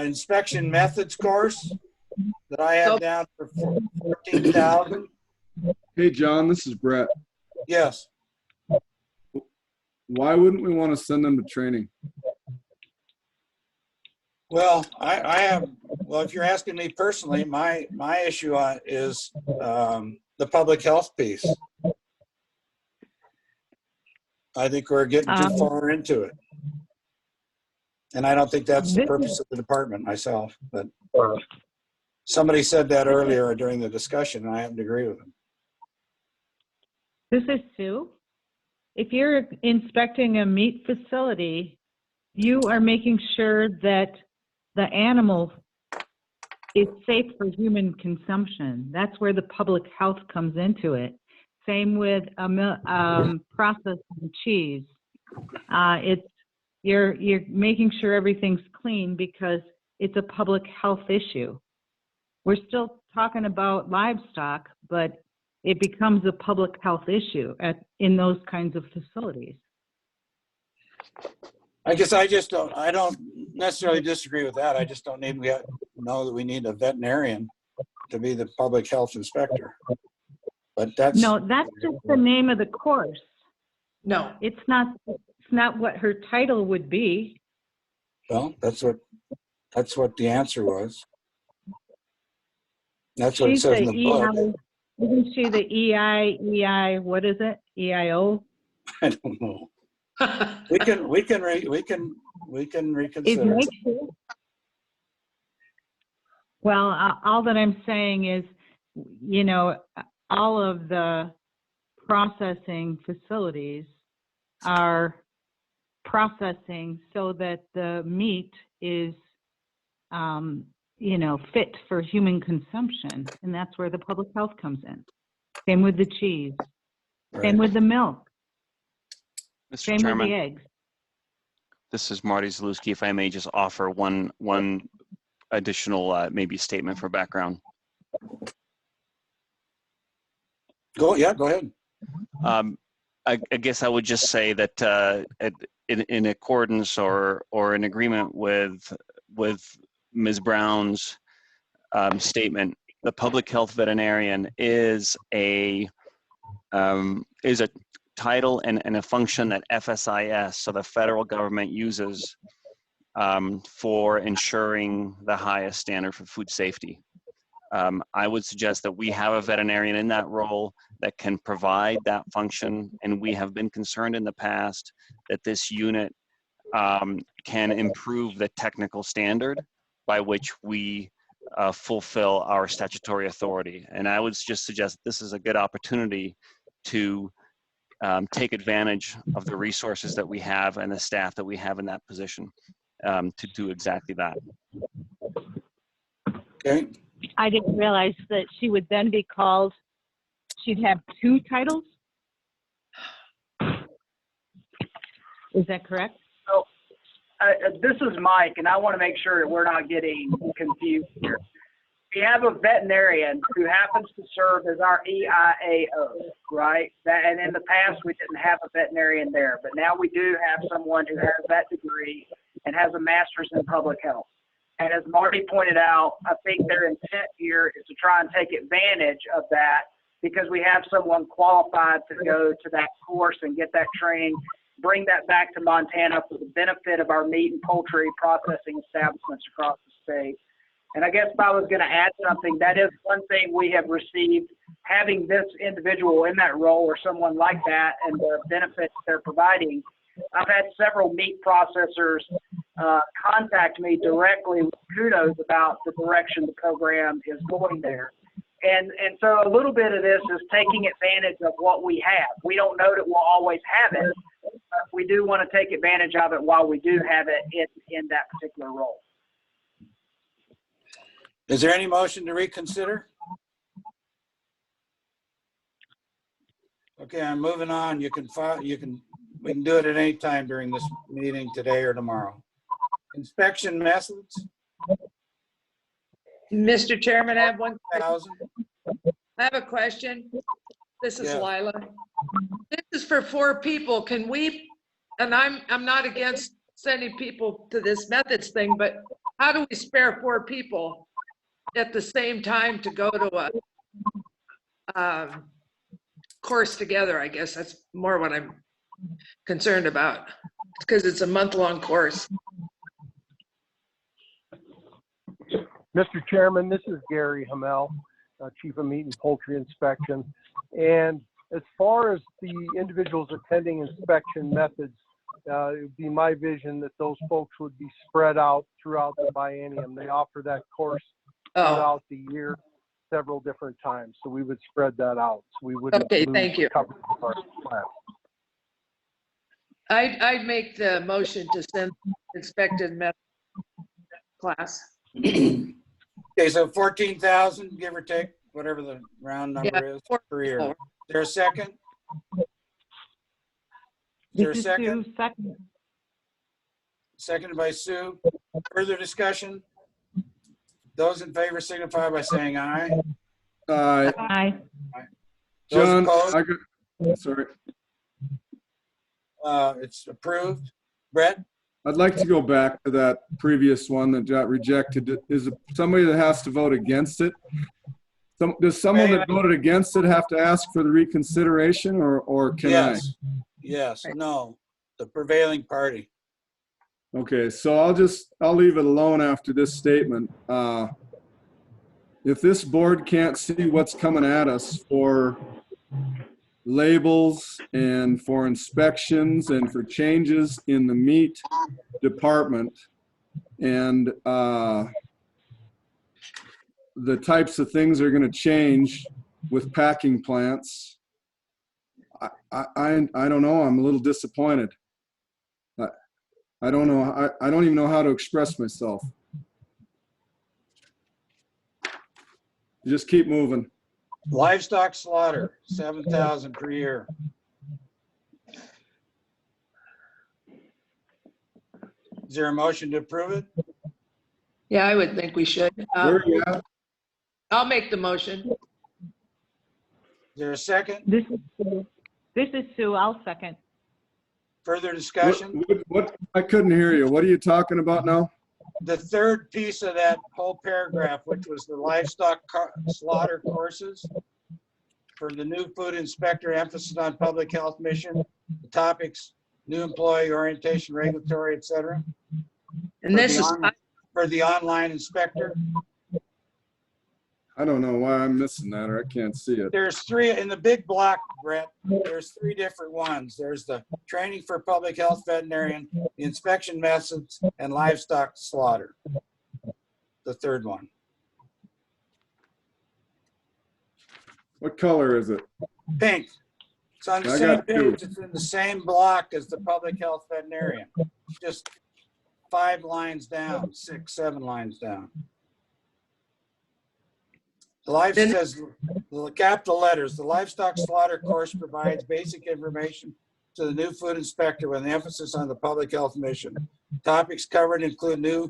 Inspection methods course that I have down for 14,000. Hey, John, this is Brett. Yes. Why wouldn't we want to send them to training? Well, I have, well, if you're asking me personally, my issue is the public health piece. I think we're getting too far into it. And I don't think that's the purpose of the department myself, but somebody said that earlier during the discussion, and I happen to agree with them. This is Sue. If you're inspecting a meat facility, you are making sure that the animal is safe for human consumption. That's where the public health comes into it. Same with processing cheese. You're making sure everything's clean because it's a public health issue. We're still talking about livestock, but it becomes a public health issue in those kinds of facilities. I guess I don't necessarily disagree with that. I just don't know that we need a veterinarian to be the public health inspector. But that's just the name of the course. No. It's not what her title would be. Well, that's what the answer was. That's what it says in the book. Isn't she the EI, what is it? EIO? I don't know. We can reconsider. Well, all that I'm saying is, all of the processing facilities are processing so that the meat is, fit for human consumption. And that's where the public health comes in. Same with the cheese. Right. Same with the milk. Mr. Same Chairman, with the eggs. this is Marty Zalewski. If I may just offer one additional maybe statement for background. Go ahead. I guess I would just say that in accordance or in agreement with Ms. Brown's statement, the public health veterinarian is a title and a function that FSIS, so the federal government, uses for ensuring the highest standard for food safety. I would suggest that we have a veterinarian in that role that can provide that function, and we have been concerned in the past that this unit can improve the technical standard by which we fulfill our statutory authority. And I would just suggest this is a good opportunity to take advantage of the resources that we have and the staff that we have in that position to do exactly that. Okay. I didn't realize that she would then be called, she'd have two titles? Is that correct? So, this is Mike, and I want to make sure that we're not getting confused here. We have a veterinarian who happens to serve as our EIAO, right? And in the past, we didn't have a veterinarian there, but now we do have someone who has that degree and has a master's in public health. And as Marty pointed out, I think their intent here is to try and take advantage of that because we have someone qualified to go to that course and get that training, bring that back to Montana for the benefit of our meat and poultry processing establishments across the state. And I guess if I was going to add something, that is one thing we have received, having this individual in that role or someone like that and the benefits they're providing. I've had several meat processors contact me directly with kudos about the direction the program is going there. And so a little bit of this is taking advantage of what we have. We don't know that we'll always have it, but we do want to take advantage of it while we do have it in that particular role. Is there any motion to reconsider? Okay, I'm moving on. We can do it at any time during this meeting today or tomorrow. Inspection methods. Mr. Chairman, I have one. 1,000. I have a question. This is Yeah. Lila. This is for 4 people. Can we, and I'm not against sending people to this methods thing, but how do we spare 4 people at the same time to go to a course together? I guess that's more what I'm concerned about, because it's a month-long course. Mr. Chairman, this is Gary Hamel, Chief of Meat and Poultry Inspection. And as far as the individuals attending inspection methods, it would be my vision that those folks would be spread out throughout the biennium. They offer that course throughout the year several different times. So we would spread that out. So we wouldn't Okay, lose thank you. coverage of our class. I'd make the motion to send inspected method class. Okay, so 14,000, give or take, whatever the round number is per year. Is there a second? Is there a second? Second. Seconded by Sue. Further discussion? Those in favor signify by saying aye. Aye. Those John, opposed? sorry. It's approved. Brett? I'd like to go back to that previous one that got rejected. Is it somebody that has to vote against it? Does someone that voted against it have to ask for the reconsideration, or can I? Yes, no, the prevailing party. Okay, so I'll leave it alone after this statement. If this board can't see what's coming at us for labels and for inspections and for changes in the meat department and the types of things are going to change with packing plants, I don't know. I'm a little disappointed. I don't know. I don't even know how to express myself. Just keep moving. Livestock slaughter, 7,000 per year. Is there a motion to approve it? Yeah, I would think we should. Where are you at? I'll make the motion. Is there a second? This is Sue. I'll second. Further discussion? What? I couldn't hear you. What are you talking about now? The third piece of that whole paragraph, which was the livestock slaughter courses for the new food inspector, emphasis on public health mission, the topics, new employee orientation, regulatory, etc. And this is for the online inspector. I don't know why I'm missing that, or I can't see it. There's 3 in the big block, Brett. There's 3 different ones. There's the training for public health veterinarian, the inspection methods, and livestock slaughter. The third one. What color is it? Pink. It's on the I same got 2. page. It's in the same block as the public health veterinarian. Just 5 lines down, 6, 7 lines down. The life says, the capital letters, the livestock slaughter course provides basic information to the new food inspector with an emphasis on the public health mission. Topics covered include new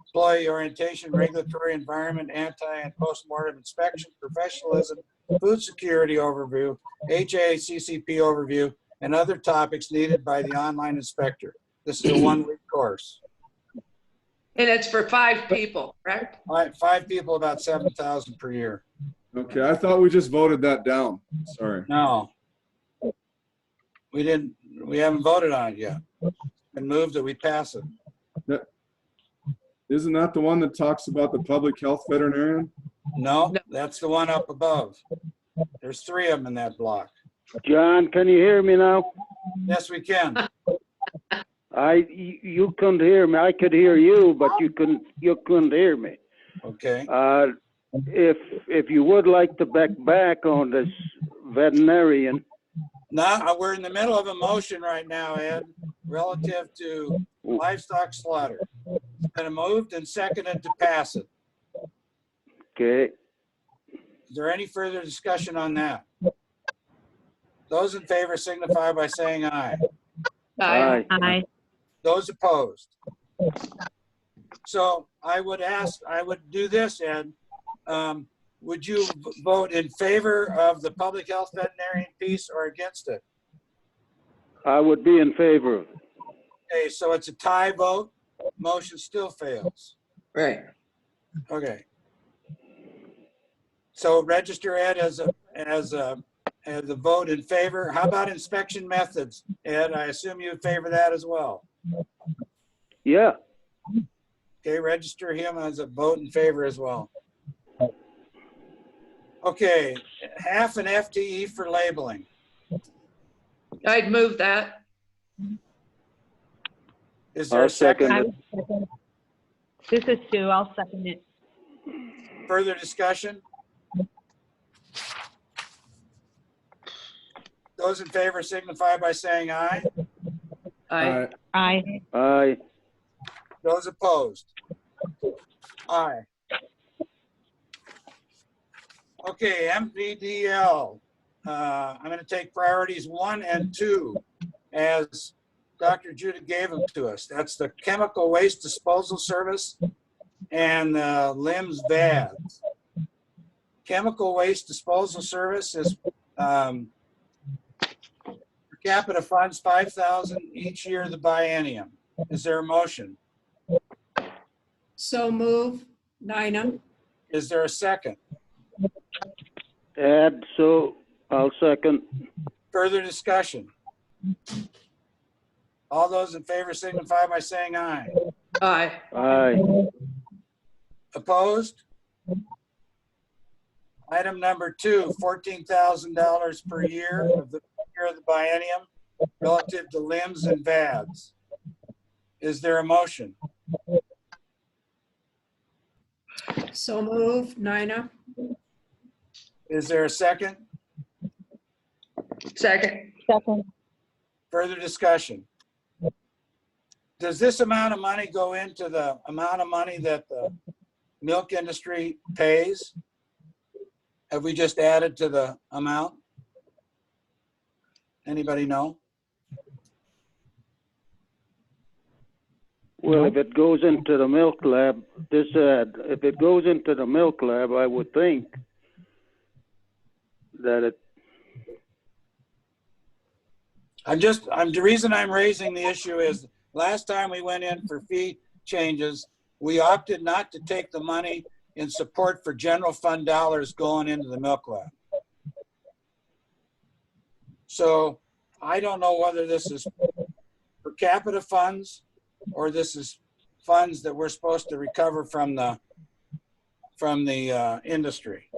employee orientation, regulatory environment, anti and post-mortem inspection, professionalism, food security overview, HACCP overview, and other topics needed by the online inspector. This is a 1-week course. And it's for 5 people, correct? 5 people, about 7,000 per year. Okay, I thought we just voted that down. Sorry. No. We didn't, we haven't voted on it yet. It's been moved that we pass it. Isn't that the one that talks about the public health veterinarian? No, that's the one up above. There's 3 of them in that block. John, can you hear me now? Yes, we can. You couldn't hear me. I could hear you, but you couldn't hear me. Okay. If you would like to back on this veterinarian. Now, we're in the middle of a motion right now, Ed, relative to livestock slaughter. It's been moved and seconded to pass it. Okay. Is there any further discussion on that? Those in favor signify by saying aye. Aye. Aye. Those opposed? So I would do this, Ed. Would you vote in favor of the public health veterinarian piece or against it? I would be in favor of it. Okay, so it's a tie vote. Motion still fails. Right. Okay. So register Ed as a vote in favor. How about inspection methods, Ed? I assume you favor that as well. Yeah. Okay, register him as a vote in favor as well. Okay, half an FTE for labeling. I'd move that. Is there a second? This is Sue. I'll second it. Further discussion? Those in favor signify by saying aye. Aye. Aye. Aye. Those opposed? Aye. Okay, MVDL. I'm going to take priorities 1 and 2 as Dr. Judah gave them to us. That's the Chemical Waste Disposal Service and LIMS VADS. Chemical Waste Disposal Service is per capita funds $5,000 each year of the biennium. Is there a motion? So move, Nina. Is there a second? Add, so I'll second. Further discussion? All those in favor signify by saying aye. Aye. Aye. Opposed? Item number 2, $14,000 per year of the biennium relative to LIMS and VADS. Is there a motion? So move, Nina. Is there a second? Second. Second. Further discussion? Does this amount of money go into the amount of money that the milk industry pays? Have we just added to the amount? Anybody know? Well, if it goes into the milk lab, if it goes into the milk lab, I would think that it. The reason I'm raising the issue is last time we went in for fee changes, we opted not to take the money in support for general fund dollars going into the milk lab. So I don't know whether this is per capita funds or this is funds that we're supposed to recover from the industry.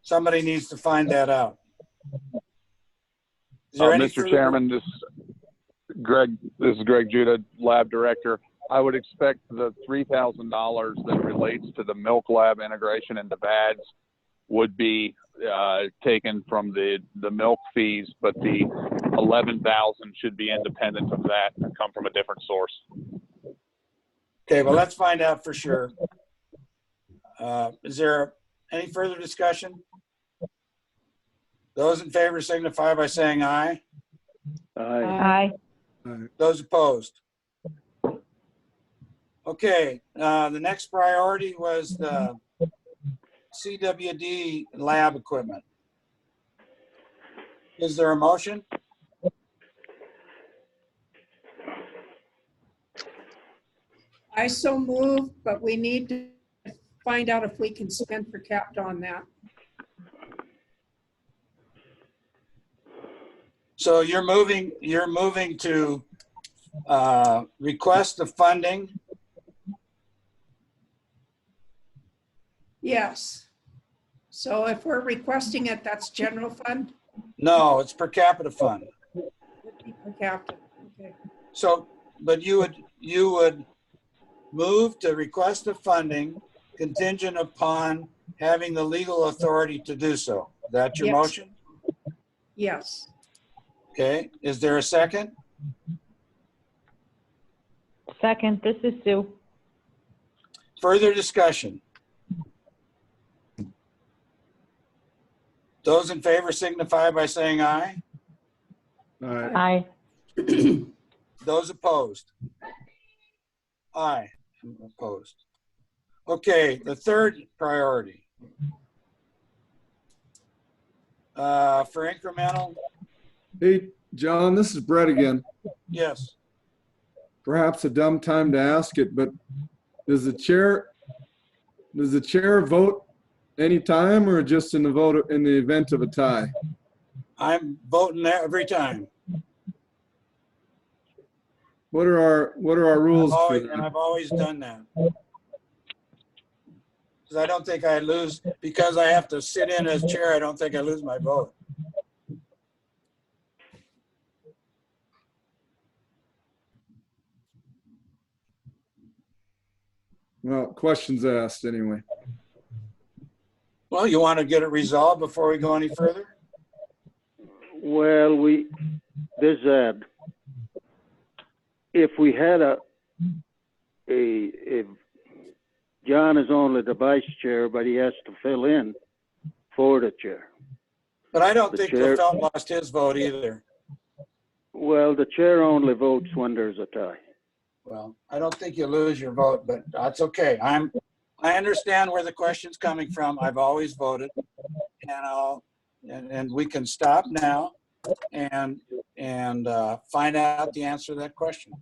Somebody needs to find that out. Is there any Mr. Chairman, this is Greg Judah, Lab Director. I would expect the $3,000 that relates to the milk lab integration into VADS would be taken from the milk fees, but the 11,000 should be independent of that and come from a different source. Okay, well, let's find out for sure. Is there any further discussion? Those in favor signify by saying aye. Aye. Aye. Those opposed? Okay, the next priority was the CWD lab equipment. Is there a motion? I so move, but we need to find out if we can spend per capita on that. So you're moving to request of funding. Yes. So if we're requesting it, that's general fund? No, it's per capita fund. Per capita, okay. So, but you would move to request of funding contingent upon having the legal authority to do so. Is that your Yes. motion? Yes. Okay, is there a second? Second, this is Sue. Further discussion? Those in favor signify by saying aye. All right. Aye. Those opposed? Aye, opposed. Okay, the third priority. For incremental, Hey, John, this is Brett again. yes. Perhaps a dumb time to ask it, but does the chair vote anytime or just in the event of a tie? I'm voting every time. What are our rules for that? And I've always done that. Because I don't think I lose, because I have to sit in as chair, I don't think I lose my vote. Well, questions asked anyway. Well, you want to get it resolved before we go any further? Well, if we had if John is only the vice chair, but he has to fill in for the chair. But I don't The think chair- Lefelt lost his vote either. Well, the chair only votes when there's a tie. Well, I don't think you lose your vote, but that's okay. I understand where the question's coming from. I've always voted, and we can stop now and find out the answer to that question.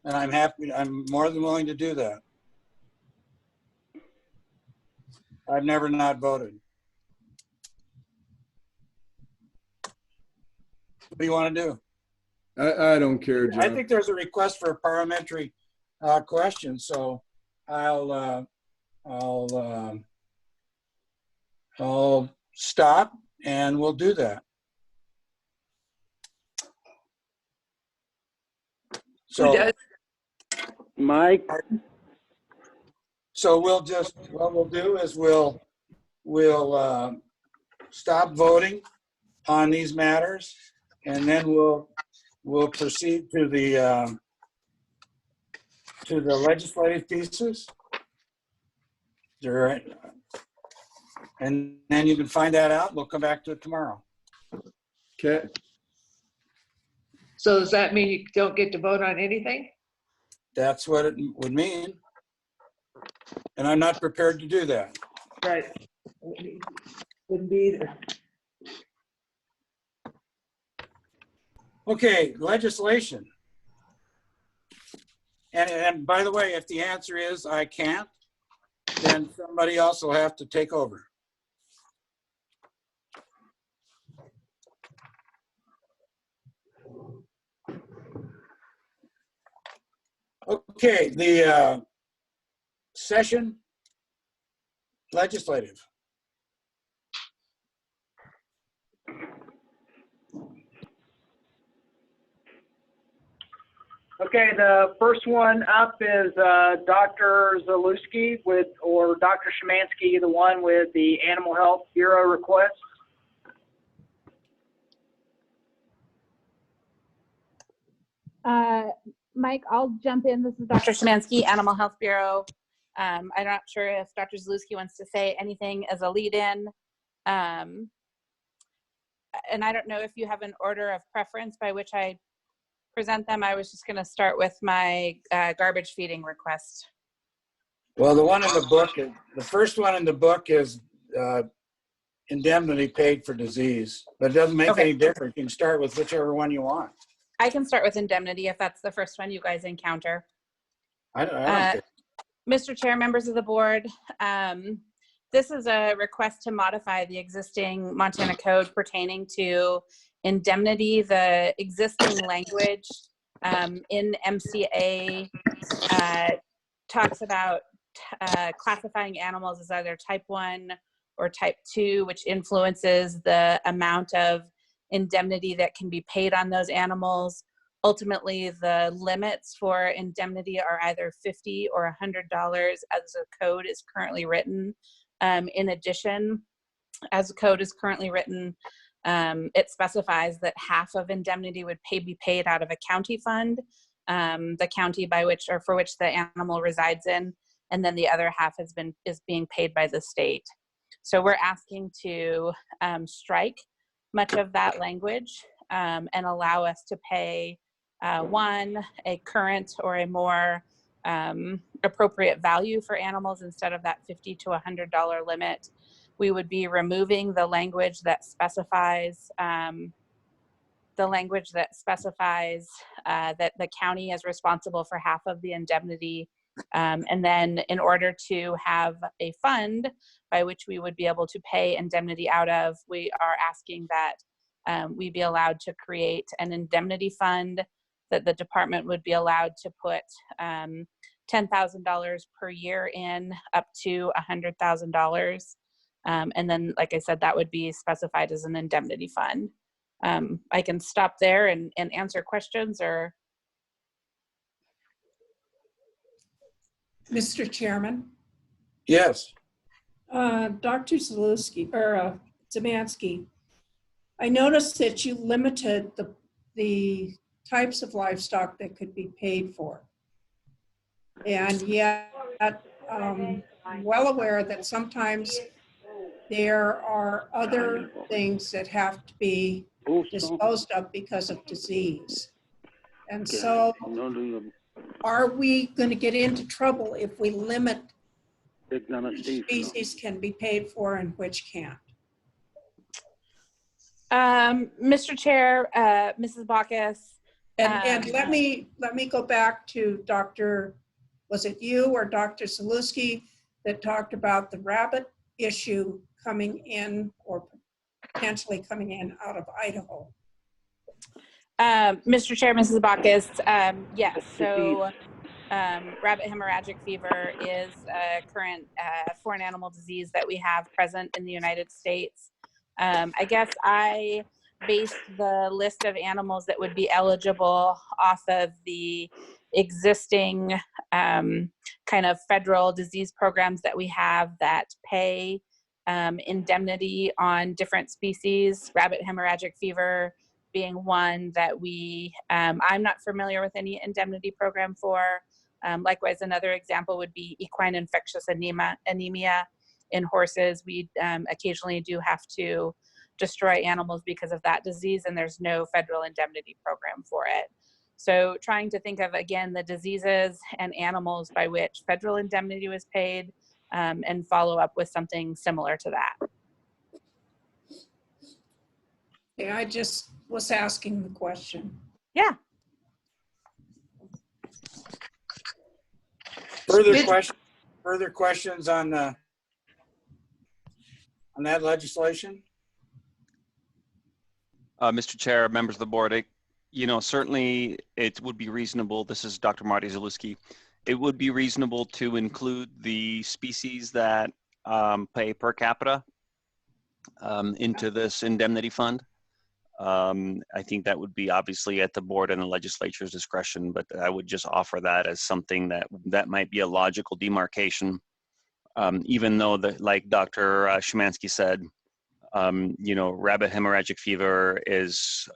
And I'm more than willing to do that. I've never not voted. What do you want to do? I don't care, John. I think there's a request for a parliamentary question, so I'll stop and we'll do that. Who So, does? Mike? so what we'll do is we'll stop voting on these matters, and then we'll proceed to the legislative pieces. All right. And then you can find that out. We'll come back to it tomorrow. Okay. So does that mean you don't get to vote on anything? That's what it would mean. And I'm not prepared to do that. Right. Wouldn't be either. Okay, legislation. And by the way, if the answer is I can't, then somebody else will have to take over. Okay, the session legislative. Okay, the first one up is Dr. Zalewski or Dr. Szymanski, the one with the Animal Health Bureau request. Mike, I'll jump in. This is Dr. Szymanski, Animal Health Bureau. I'm not sure if Dr. Zalewski wants to say anything as a lead-in. And I don't know if you have an order of preference by which I present them. I was just going to start with my garbage feeding request. Well, the one in the book, the first one in the book is indemnity paid for disease, but it doesn't make any difference. You can start with whichever one you want. I can start with indemnity if that's the first one you guys encounter. I don't care. Mr. Chair, members of the board, this is a request to modify the existing Montana code pertaining to indemnity, the existing language in MCA talks about classifying animals as either type 1 or type 2, which influences the amount of indemnity that can be paid on those animals. Ultimately, the limits for indemnity are either $50 or $100 as the code is currently written. In addition, as the code is currently written, it specifies that half of indemnity would be paid out of a county fund, the county by which or for which the animal resides in, and then the other half is being paid by the state. So we're asking to strike much of that language and allow us to pay one, a current or a more appropriate value for animals instead of that $50 to $100 limit. We would be removing the language that specifies that the county is responsible for half of the indemnity. And then in order to have a fund by which we would be able to pay indemnity out of, we are asking that we be allowed to create an indemnity fund that the department would be allowed to put $10,000 per year in, up to $100,000. And then, like I said, that would be specified as an indemnity fund. I can stop there and answer questions or. Mr. Chairman? Yes. Dr. Zemansky, I noticed that you limited the types of livestock that could be paid for. And yet, I'm well aware that sometimes there are other things that have to be disposed of because of disease. And so are we going to get into trouble if we limit which species can be paid for and which can't? Mr. Chair, Mrs. Baucus. And let me go back to Dr. Was it you or Dr. Zaluski that talked about the rabbit issue coming in or potentially coming in out of Idaho? Mr. Chair, Mrs. Baucus, yes, so rabbit hemorrhagic fever is a current foreign animal disease that we have present in the United States. I guess I based the list of animals that would be eligible off of the existing kind of federal disease programs that we have that pay indemnity on different species, rabbit hemorrhagic fever being one that we, I'm not familiar with any indemnity program for. Likewise, another example would be equine infectious anemia in horses. We occasionally do have to destroy animals because of that disease, and there's no federal indemnity program for it. So trying to think of, again, the diseases and animals by which federal indemnity was paid and follow up with something similar to that. Yeah, I just was asking the question. Yeah. Further questions on that legislation? Mr. Chair, members of the board, certainly it would be reasonable. This is Dr. Marty Zaluski. It would be reasonable to include the species that pay per capita into this indemnity fund. I think that would be obviously at the board and the legislature's discretion, but I would just offer that as something that might be a logical demarcation, even though like Dr. Szymanski said, rabbit hemorrhagic fever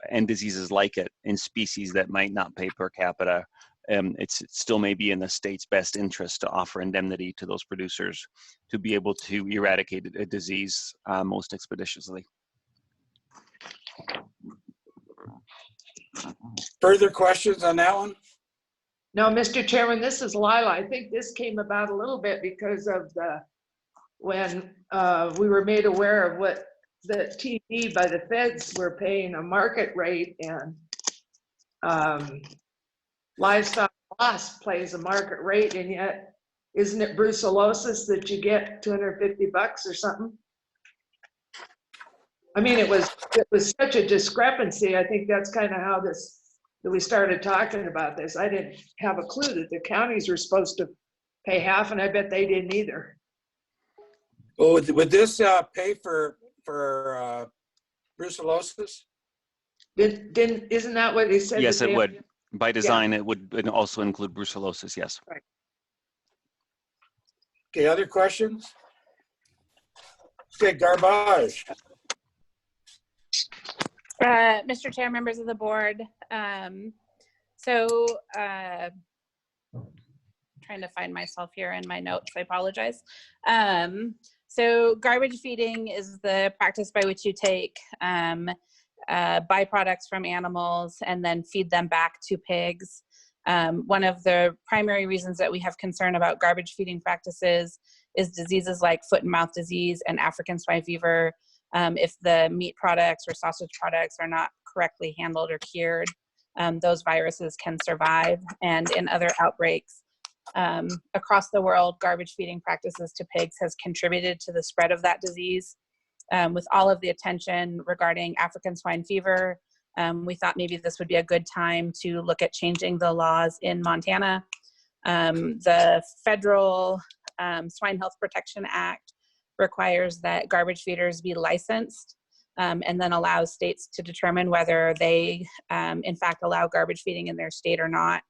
and diseases like it in species that might not pay per capita. It still may be in the state's best interest to offer indemnity to those producers to be able to eradicate a disease most expeditiously. Further questions on that one? No, Mr. Chairman, this is Lila. I think this came about a little bit because of when we were made aware of what the TV by the feds were paying a market rate, and livestock loss plays a market rate, and yet isn't it brucellosis that you get $250 or something? I mean, it was such a discrepancy. I think that's kind of how that we started talking about this. I didn't have a clue that the counties were supposed to pay half, and I bet they didn't either. Well, would this pay for brucellosis? Isn't that what they said? Yes, that it they- would. By design, it would also include brucellosis, yes. Right. Okay, other questions? Okay, garbage. Mr. Chair, members of the board. Trying to find myself here in my notes, I apologize. So garbage feeding is the practice by which you take byproducts from animals and then feed them back to pigs. One of the primary reasons that we have concern about garbage feeding practices is diseases like foot and mouth disease and African swine fever. If the meat products or sausage products are not correctly handled or cured, those viruses can survive. And in other outbreaks across the world, garbage feeding practices to pigs has contributed to the spread of that disease. With all of the attention regarding African swine fever, we thought maybe this would be a good time to look at changing the laws in Montana. The federal Swine Health Protection Act requires that garbage feeders be licensed and then allows states to determine whether they in fact allow garbage feeding in their state or not.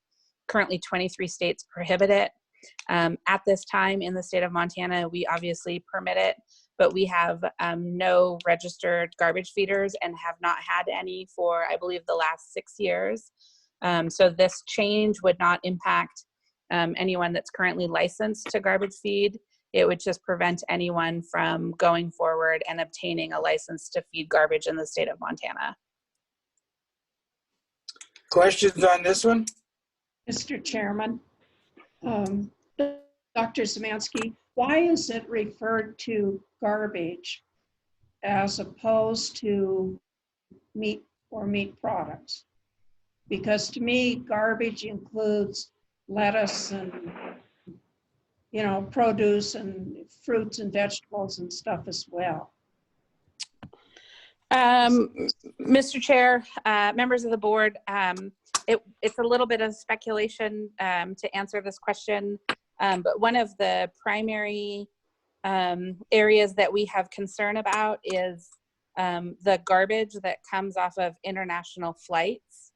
Currently 23 states prohibit it. At this time in the state of Montana, we obviously permit it, but we have no registered garbage feeders and have not had any for, I believe, the last 6 years. So this change would not impact anyone that's currently licensed to garbage feed. It would just prevent anyone from going forward and obtaining a license to feed garbage in the state of Montana. Questions on this one? Mr. Chairman, Dr. Szymanski, why is it referred to garbage as opposed to meat or meat products? Because to me, garbage includes lettuce and, you know, produce and fruits and vegetables and stuff as well. Mr. Chair, members of the board, it's a little bit of speculation to answer this question, but one of the primary areas that we have concern about is the garbage that comes off of international flights.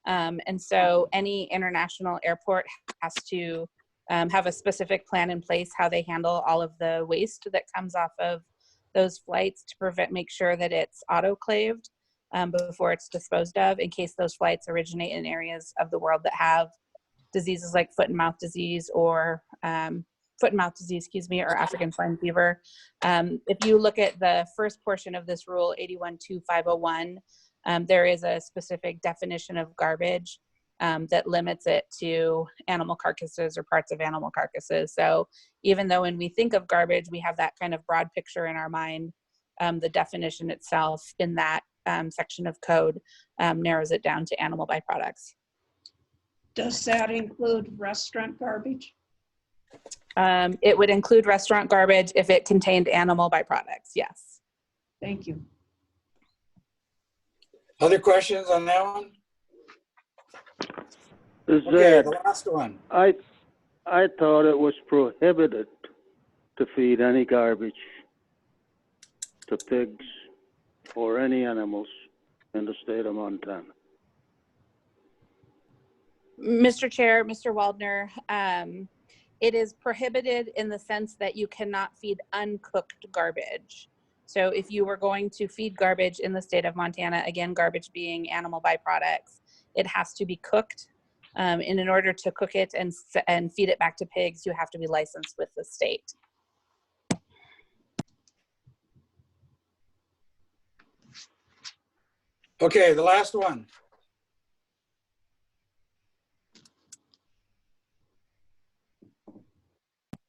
And so any international airport has to have a specific plan in place how they handle all of the waste that comes off of those flights to make sure that it's autoclaved before it's disposed of, in case those flights originate in areas of the world that have diseases like foot and mouth disease or or African swine fever. If you look at the first portion of this rule, 81.2501, there is a specific definition of garbage that limits it to animal carcasses or parts of animal carcasses. So even though when we think of garbage, we have that kind of broad picture in our mind, the definition itself in that section of code narrows it down to animal byproducts. Does that include restaurant garbage? It would include restaurant garbage if it contained animal byproducts, yes. Thank you. Other questions on that one? Is Okay, that the last one. I thought it was prohibited to feed any garbage to pigs or any animals in the state of Montana. Mr. Chair, Mr. Waldner, it is prohibited in the sense that you cannot feed uncooked garbage. So if you were going to feed garbage in the state of Montana, again, garbage being animal byproducts, it has to be cooked. And in order to cook it and feed it back to pigs, you have to be licensed with the state. Okay, the last one.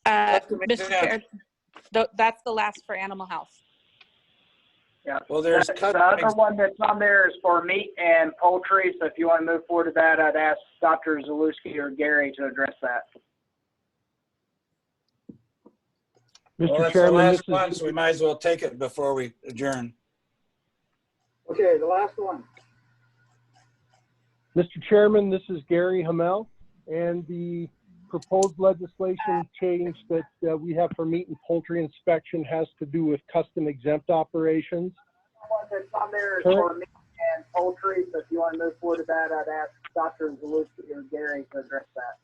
Mr. Chair, that's the last for animal health. Yeah. Well, there's the other one that's on there is for meat and poultry. So if you want to move forward to that, I'd ask Dr. Zalewski or Gary to address that. Well, Mr. that's Chairman, the this last one, is, so we might as well take it before we adjourn. Okay, the last one. Mr. Chairman, this is Gary Hamel, and the proposed legislation change that we have for meat and poultry inspection has to do with custom exempt operations. One that's on there is for meat and poultry, so if you want to move forward to that, I'd ask Dr. Zaluski or Gary to address that.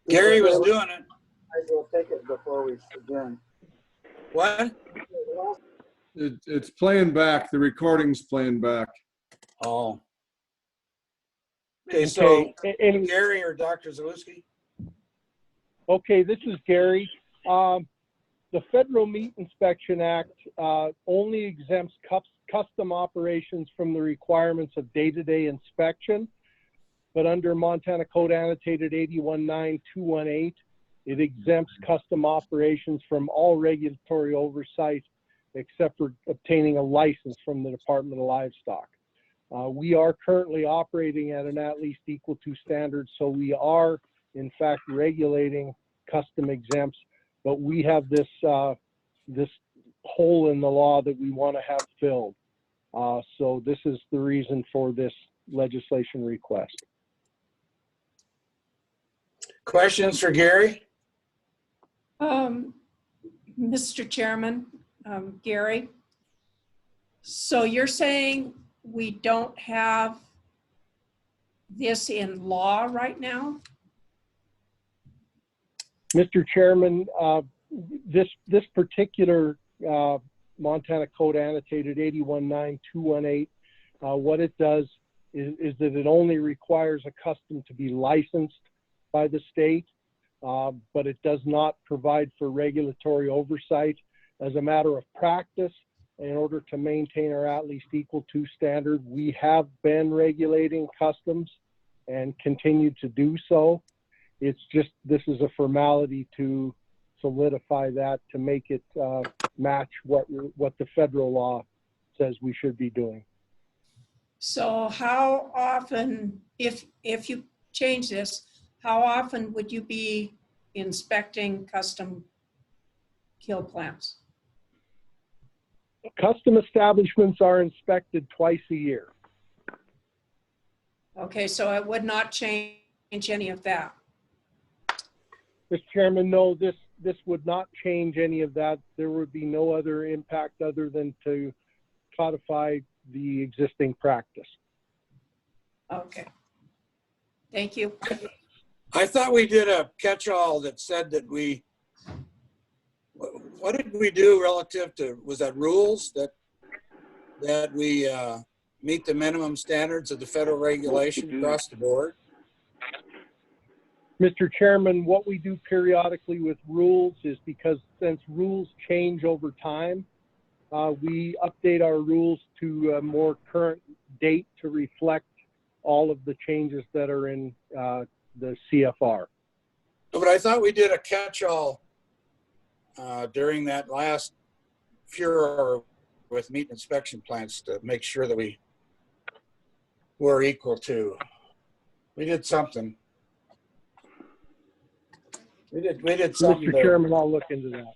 Gary was doing it. I will take it before we adjourn. What? It's playing back. The recording's playing back. Oh. Okay, so and Gary or Dr. Zaluski? okay, this is Gary. The Federal Meat Inspection Act only exempts custom operations from the requirements of day-to-day inspection, but under Montana Code Annotated 819218, it exempts custom operations from all regulatory oversight except for obtaining a license from the Department of Livestock. We are currently operating at an at least equal to standard, so we are in fact regulating custom exempts, but we have this this hole in the law that we want to have filled. So this is the reason for this legislation request. Questions for Gary? Mr. Chairman, Gary, so you're saying we don't have this in law right now? Mr. Chairman, this particular Montana Code Annotated 819218, what it does is that it only requires a custom to be licensed by the state, but it does not provide for regulatory oversight. As a matter of practice, in order to maintain our at least equal to standard, we have been regulating customs and continue to do so. It's just, this is a formality to solidify that, to make it match what the federal law says we should be doing. So how often, if you change this, how often would you be inspecting custom kill plants? Custom establishments are inspected twice a year. Okay, so it would not change any of that. Mr. Chairman, no, this would not change any of that. There would be no other impact other than to codify the existing practice. Okay. Thank you. I thought we did a catch-all that said that we, what did we do relative to, was that rules that we meet the minimum standards of the federal regulation across the board? Mr. Chairman, what we do periodically with rules is, because since rules change over time, we update our rules to a more current date to reflect all of the changes that are in the CFR. But I thought we did a catch-all during that last furor with meat inspection plants to make sure that we were equal to. We did something. We did something. Mr. Chairman, I'll look into that.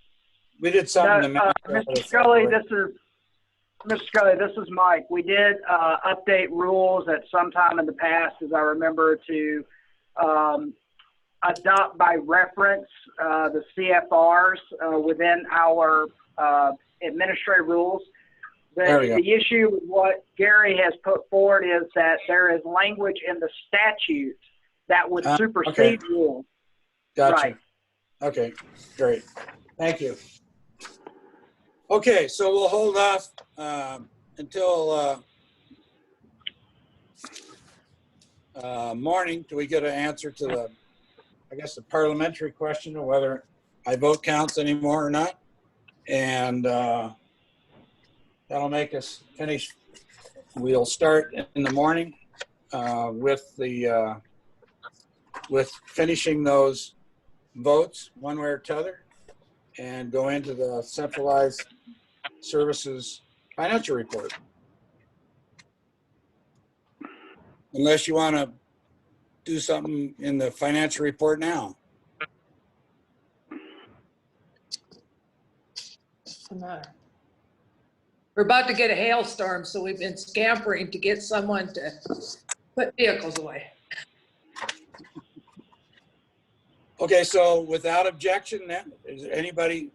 We did something. Mr. Scully, Mr. Scully, this is Mike. We did update rules at some time in the past, as I remember, to adopt by reference the CFRs within our administrative rules. The issue with what Gary has put forward is that there is language in the statute that would supersede rules. Gotcha. Right. Okay, great. Thank you. Okay, so we'll hold off until morning till we get an answer to the, I guess, the parliamentary question of whether I vote counts anymore or not. And that'll make us finish. We'll start in the morning with finishing those votes one way or t'other, and go into the centralized services financial report. Unless you want to do something in the financial report now. What's the matter? We're about to get a hailstorm, so we've been scampering to get someone to put vehicles away. Okay, so without objection, then, is anybody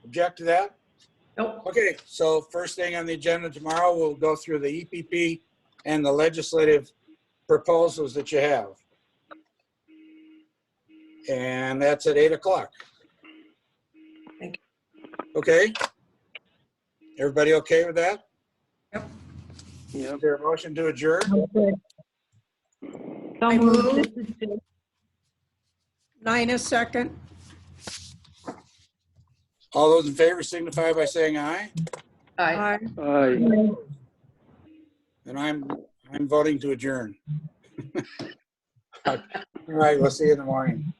object to that? Nope. Okay, so first thing on the agenda tomorrow, we'll go through the EPP and the legislative proposals that you have. And that's at 8 o'clock. Thank you. Okay? Everybody okay with that? Yep. Is there a motion to adjourn? I move. Nina, second. All those in favor signify by saying aye. Aye. Aye. And I'm voting to adjourn. All right, we'll see you in the morning.